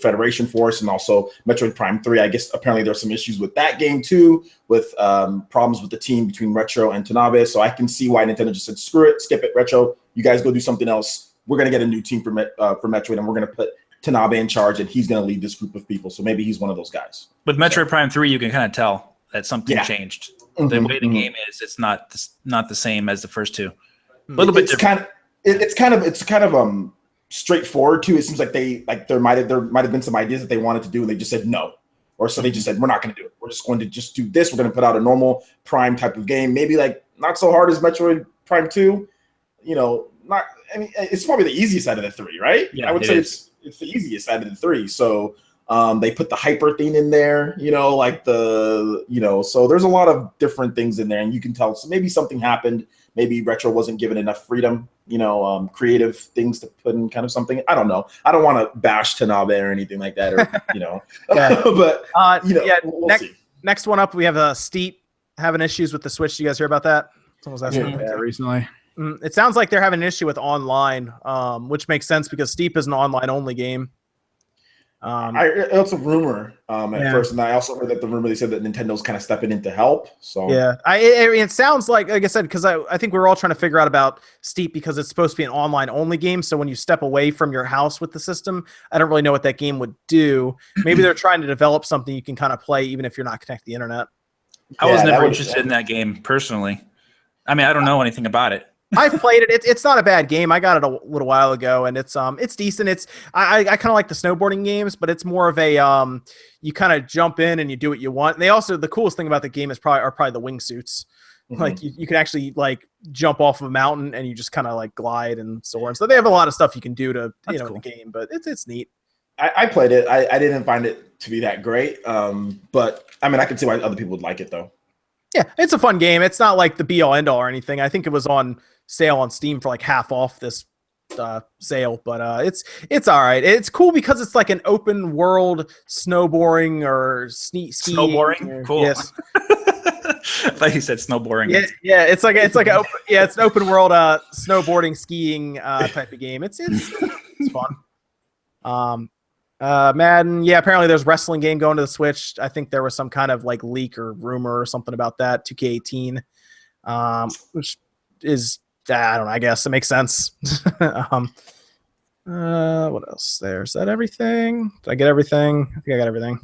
Federation Force and also Metroid Prime 3. I guess apparently there's some issues with that game too, with problems with the team between Retro and Tanabe. So I can see why Nintendo just said, screw it, skip it, Retro. You guys go do something else. We're going to get a new team for Metroid, and we're going to put Tanabe in charge, and he's going to lead this group of people. So maybe he's one of those guys. With Metroid Prime 3, you can kind of tell that something changed. The way the game is, it's not the same as the first two. A little bit different. It's kind of straightforward too. It seems like there might have been some ideas that they wanted to do, and they just said no, or so they just said, we're not going to do it. We're just going to just do this. We're going to put out a normal Prime type of game, maybe like not so hard as Metroid Prime 2. You know, not. I mean, it's probably the easiest out of the three, right? Yeah, I would say it's the easiest out of the three. So they put the hyper thing in there, you know, like so there's a lot of different things in there, and you can tell. So maybe something happened. Maybe Retro wasn't given enough freedom, you know, creative things to put in kind of something. I don't know. I don't want to bash Tanabe or anything like that, or, you know, but, you know, we'll see. Next one up, we have Steep having issues with the Switch. Do you guys hear about that? Someone was asking recently. It sounds like they're having an issue with online, which makes sense because Steep is an online-only game. It's a rumor at first, and I also heard that the rumor, they said that Nintendo's kind of stepping in to help. So yeah, it sounds like I said, because I think we were all trying to figure out about Steep because it's supposed to be an online-only game. So when you step away from your house with the system, I don't really know what that game would do. Maybe they're trying to develop something you can kind of play even if you're not connected to the internet. I was never interested in that game personally. I mean, I don't know anything about it. I've played it. It's not a bad game. I got it a little while ago, and it's decent. I kind of like the snowboarding games, but it's more of a you kind of jump in and you do what you want. And they also, the coolest thing about the game is probably the wingsuits. Like you can actually like jump off of a mountain and you just kind of like glide and soar. And so they have a lot of stuff you can do to in the game, but it's neat. I played it. I didn't find it to be that great, but I mean I can see why other people would like it though. Yeah, it's a fun game. It's not like the be all end all or anything. I think it was on sale on Steam for like half off this sale, but it's all right. It's cool because it's like an open world snowboarding or skiing. Snowboarding, cool. Yes. I thought you said snowboarding. Yeah. It's it's an open world snowboarding, skiing type of game. It's fun. Madden. Yeah, apparently there's a wrestling game going to the Switch. I think there was some kind of like leak or rumor or something about that. 2K18, which is I don't know. I guess it makes sense. What else? Is that everything? Did I get everything? I think I got everything.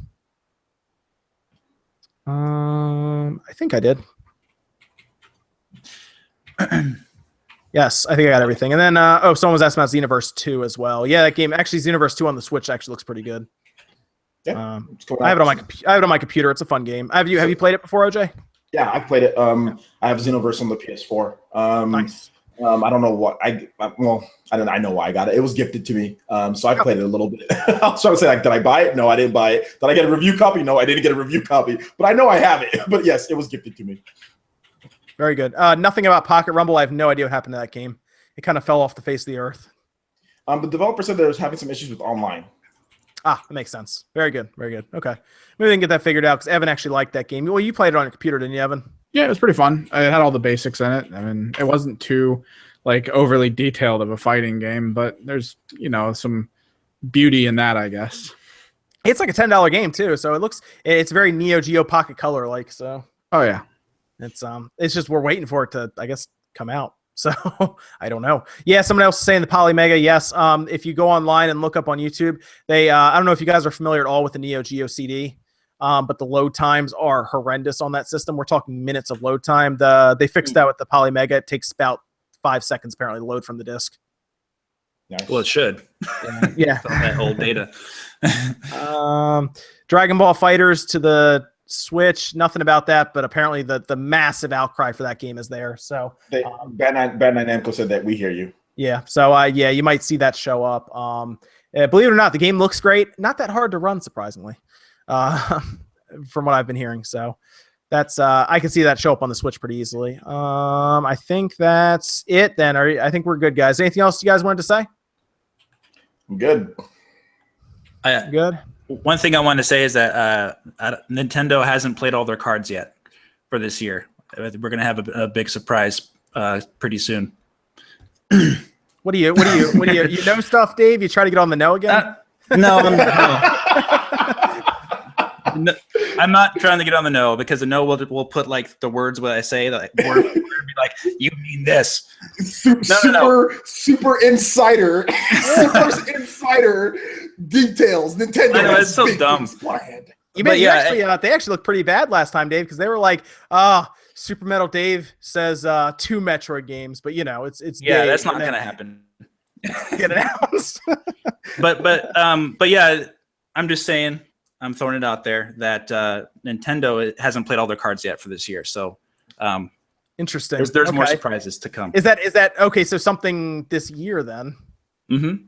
I think I did. Yes, I think I got everything. And then, someone was asking about Xenoverse 2 as well. Yeah, that game actually, Xenoverse 2 on the Switch actually looks pretty good. Yeah, I have it on my computer. It's a fun game. Have you played it before, OJ? Yeah, I've played it. I have Xenoverse on the PS4. Nice. I don't know what I know why I got it. It was gifted to me. So I played it a little bit. I was trying to say, like, did I buy it? No, I didn't buy it. Did I get a review copy? No, I didn't get a review copy. But I know I have it. But yes, it was gifted to me. Very good. Nothing about Pocket Rumble. I have no idea what happened to that game. It kind of fell off the face of the earth. The developer said they was having some issues with online. That makes sense. Very good. Very good. Okay. Maybe we can get that figured out because Evan actually liked that game. Well, you played it on your computer, didn't you, Evan? Yeah, it was pretty fun. It had all the basics in it. I mean, it wasn't too like overly detailed of a fighting game, but there's, some beauty in that, I guess. It's like a $10 game too, so it's very Neo Geo Pocket Color like. So. Oh yeah. It's just we're waiting for it to, I guess, come out. So I don't know. Yeah, someone else is saying the Polymega. Yes. If you go online and look up on YouTube, they I don't know if you guys are familiar at all with the Neo Geo CD, but the load times are horrendous on that system. We're talking minutes of load time. They fixed that with the Polymega. It takes about 5 seconds apparently to load from the disc. Nice. Well, it should. Yeah. All that old data. Dragon Ball Fighters to the Switch, nothing about that, but apparently the massive outcry for that game is there. So Bandai Namco said that we hear you. Yeah. So you might see that show up. Believe it or not, the game looks great. Not that hard to run, surprisingly, from what I've been hearing. So that's I can see that show up on the Switch pretty easily. I think that's it then. I think we're good, guys. Anything else you guys wanted to say? I'm good. Good. One thing I want to say is that Nintendo hasn't played all their cards yet for this year. We're going to have a big surprise pretty soon. What do you know stuff, Dave? You try to get on the know again? No, I'm not trying to get on the know because the know will put like the words what I say, like word be like, you mean this. Super insider details. Nintendo. I know, it's so dumb. They actually looked pretty bad last time, Dave, because they were like, Super Metal Dave says 2 Metroid games, but it's Dave, that's not gonna happen. Get announced. but yeah, I'm just saying, I'm throwing it out there that Nintendo hasn't played all their cards yet for this year. So interesting. There's more surprises to come. Is that okay? So something this year then? Mm-hmm.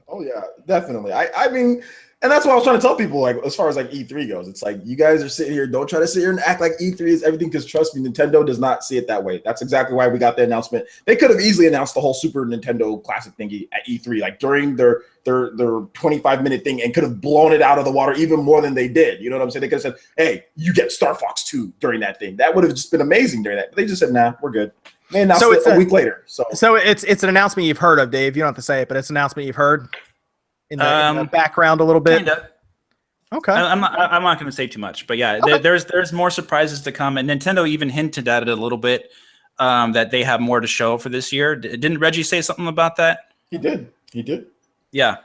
Oh yeah, definitely. I mean, and that's what I was trying to tell people. Like, as far as like E3 goes, it's like you guys are sitting here. Don't try to sit here and act like E3 is everything, because trust me, Nintendo does not see it that way. That's exactly why we got the announcement. They could have easily announced the whole Super Nintendo Classic thingy at E3, like during their 25-minute thing, and could have blown it out of the water even more than they did. You know what I'm saying? They could have said, "Hey, you get Star Fox 2 during that thing." That would have just been amazing during that. But they just said, "Nah, we're good." They announced it a week later. So it's an announcement you've heard of, Dave. You don't have to say it, but it's an announcement you've heard in the background a little bit. Kinda. Okay. I'm not going to say too much, but yeah, okay. There's more surprises to come, and Nintendo even hinted at it a little bit that they have more to show for this year. Didn't Reggie say something about that? He did. Yeah.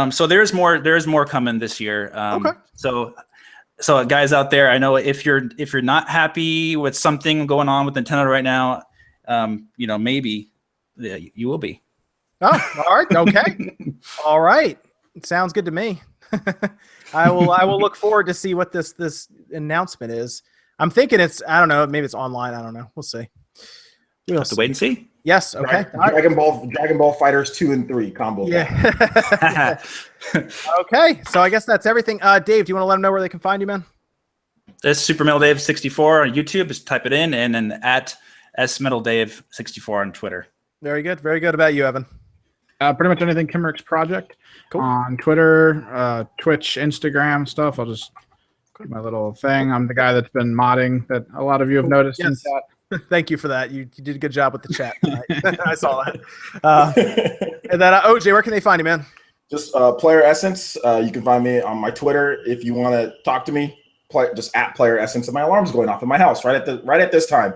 So there's more coming this year. Okay. So guys out there, I know if you're not happy with something going on with Nintendo right now, maybe you will be. Oh, all right. Okay. All right. Sounds good to me. I will look forward to see what this announcement is. I'm thinking I don't know, maybe it's online. I don't know. We'll see. We'll have to wait and see. Yes. Okay. Dragon Ball Fighters 2 and 3 combo. Yeah. Okay. So I guess that's everything. Dave, do you want to let them know where they can find you, man? It's Super Metal Dave 64 on YouTube. Just type it in, and then at SMetalDave 64 on Twitter. Very good. Very good. About you, Evan? Pretty much anything Kimmerix Project. Cool. On Twitter, Twitch, Instagram stuff. I'll just do my little thing. I'm the guy that's been modding that a lot of you have noticed in chat. Thank you for that. You did a good job with the chat tonight. I saw that. And then OJ, where can they find you, man? Just Player Essence. You can find me on my Twitter if you want to talk to me. Just at Player Essence, and my alarm's going off in my house right at this time.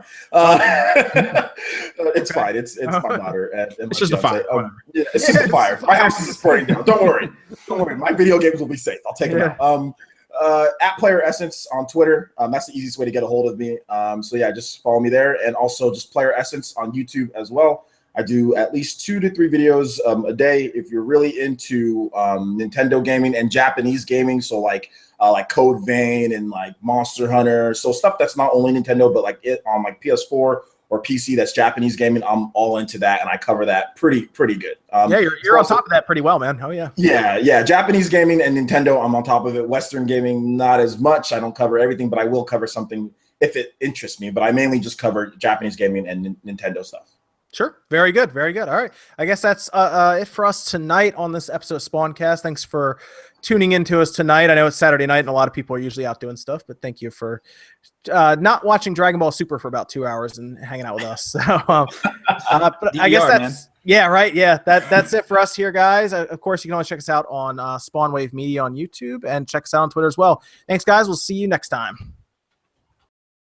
It's fine. It's my daughter. And It's just a fire. Yeah, it's just a fire. My house is just burning down. Don't worry. My video games will be safe. I'll take them out. At Player Essence on Twitter. That's the easiest way to get a hold of me. So yeah, just follow me there, and also just Player Essence on YouTube as well. I do at least 2 to 3 videos a day. If you're really into Nintendo gaming and Japanese gaming, so like Code Vein and like Monster Hunter, so stuff that's not only Nintendo but like it on like PS4 or PC that's Japanese gaming, I'm all into that, and I cover that pretty good. Yeah, you're on top of that pretty well, man. Oh yeah. Yeah. Japanese gaming and Nintendo, I'm on top of it. Western gaming, not as much. I don't cover everything, but I will cover something if it interests me. But I mainly just cover Japanese gaming and Nintendo stuff. Sure. Very good. Very good. All right. I guess that's it for us tonight on this episode of SpawnCast. Thanks for tuning in to us tonight. I know it's Saturday night and a lot of people are usually out doing stuff, but thank you for not watching Dragon Ball Super for about 2 hours and hanging out with us. So, but I guess that's, yeah, right. Yeah. That's it for us here, guys. Of course, you can always check us out on Spawn Wave Media on YouTube and check us out on Twitter as well. Thanks, guys. We'll see you next time.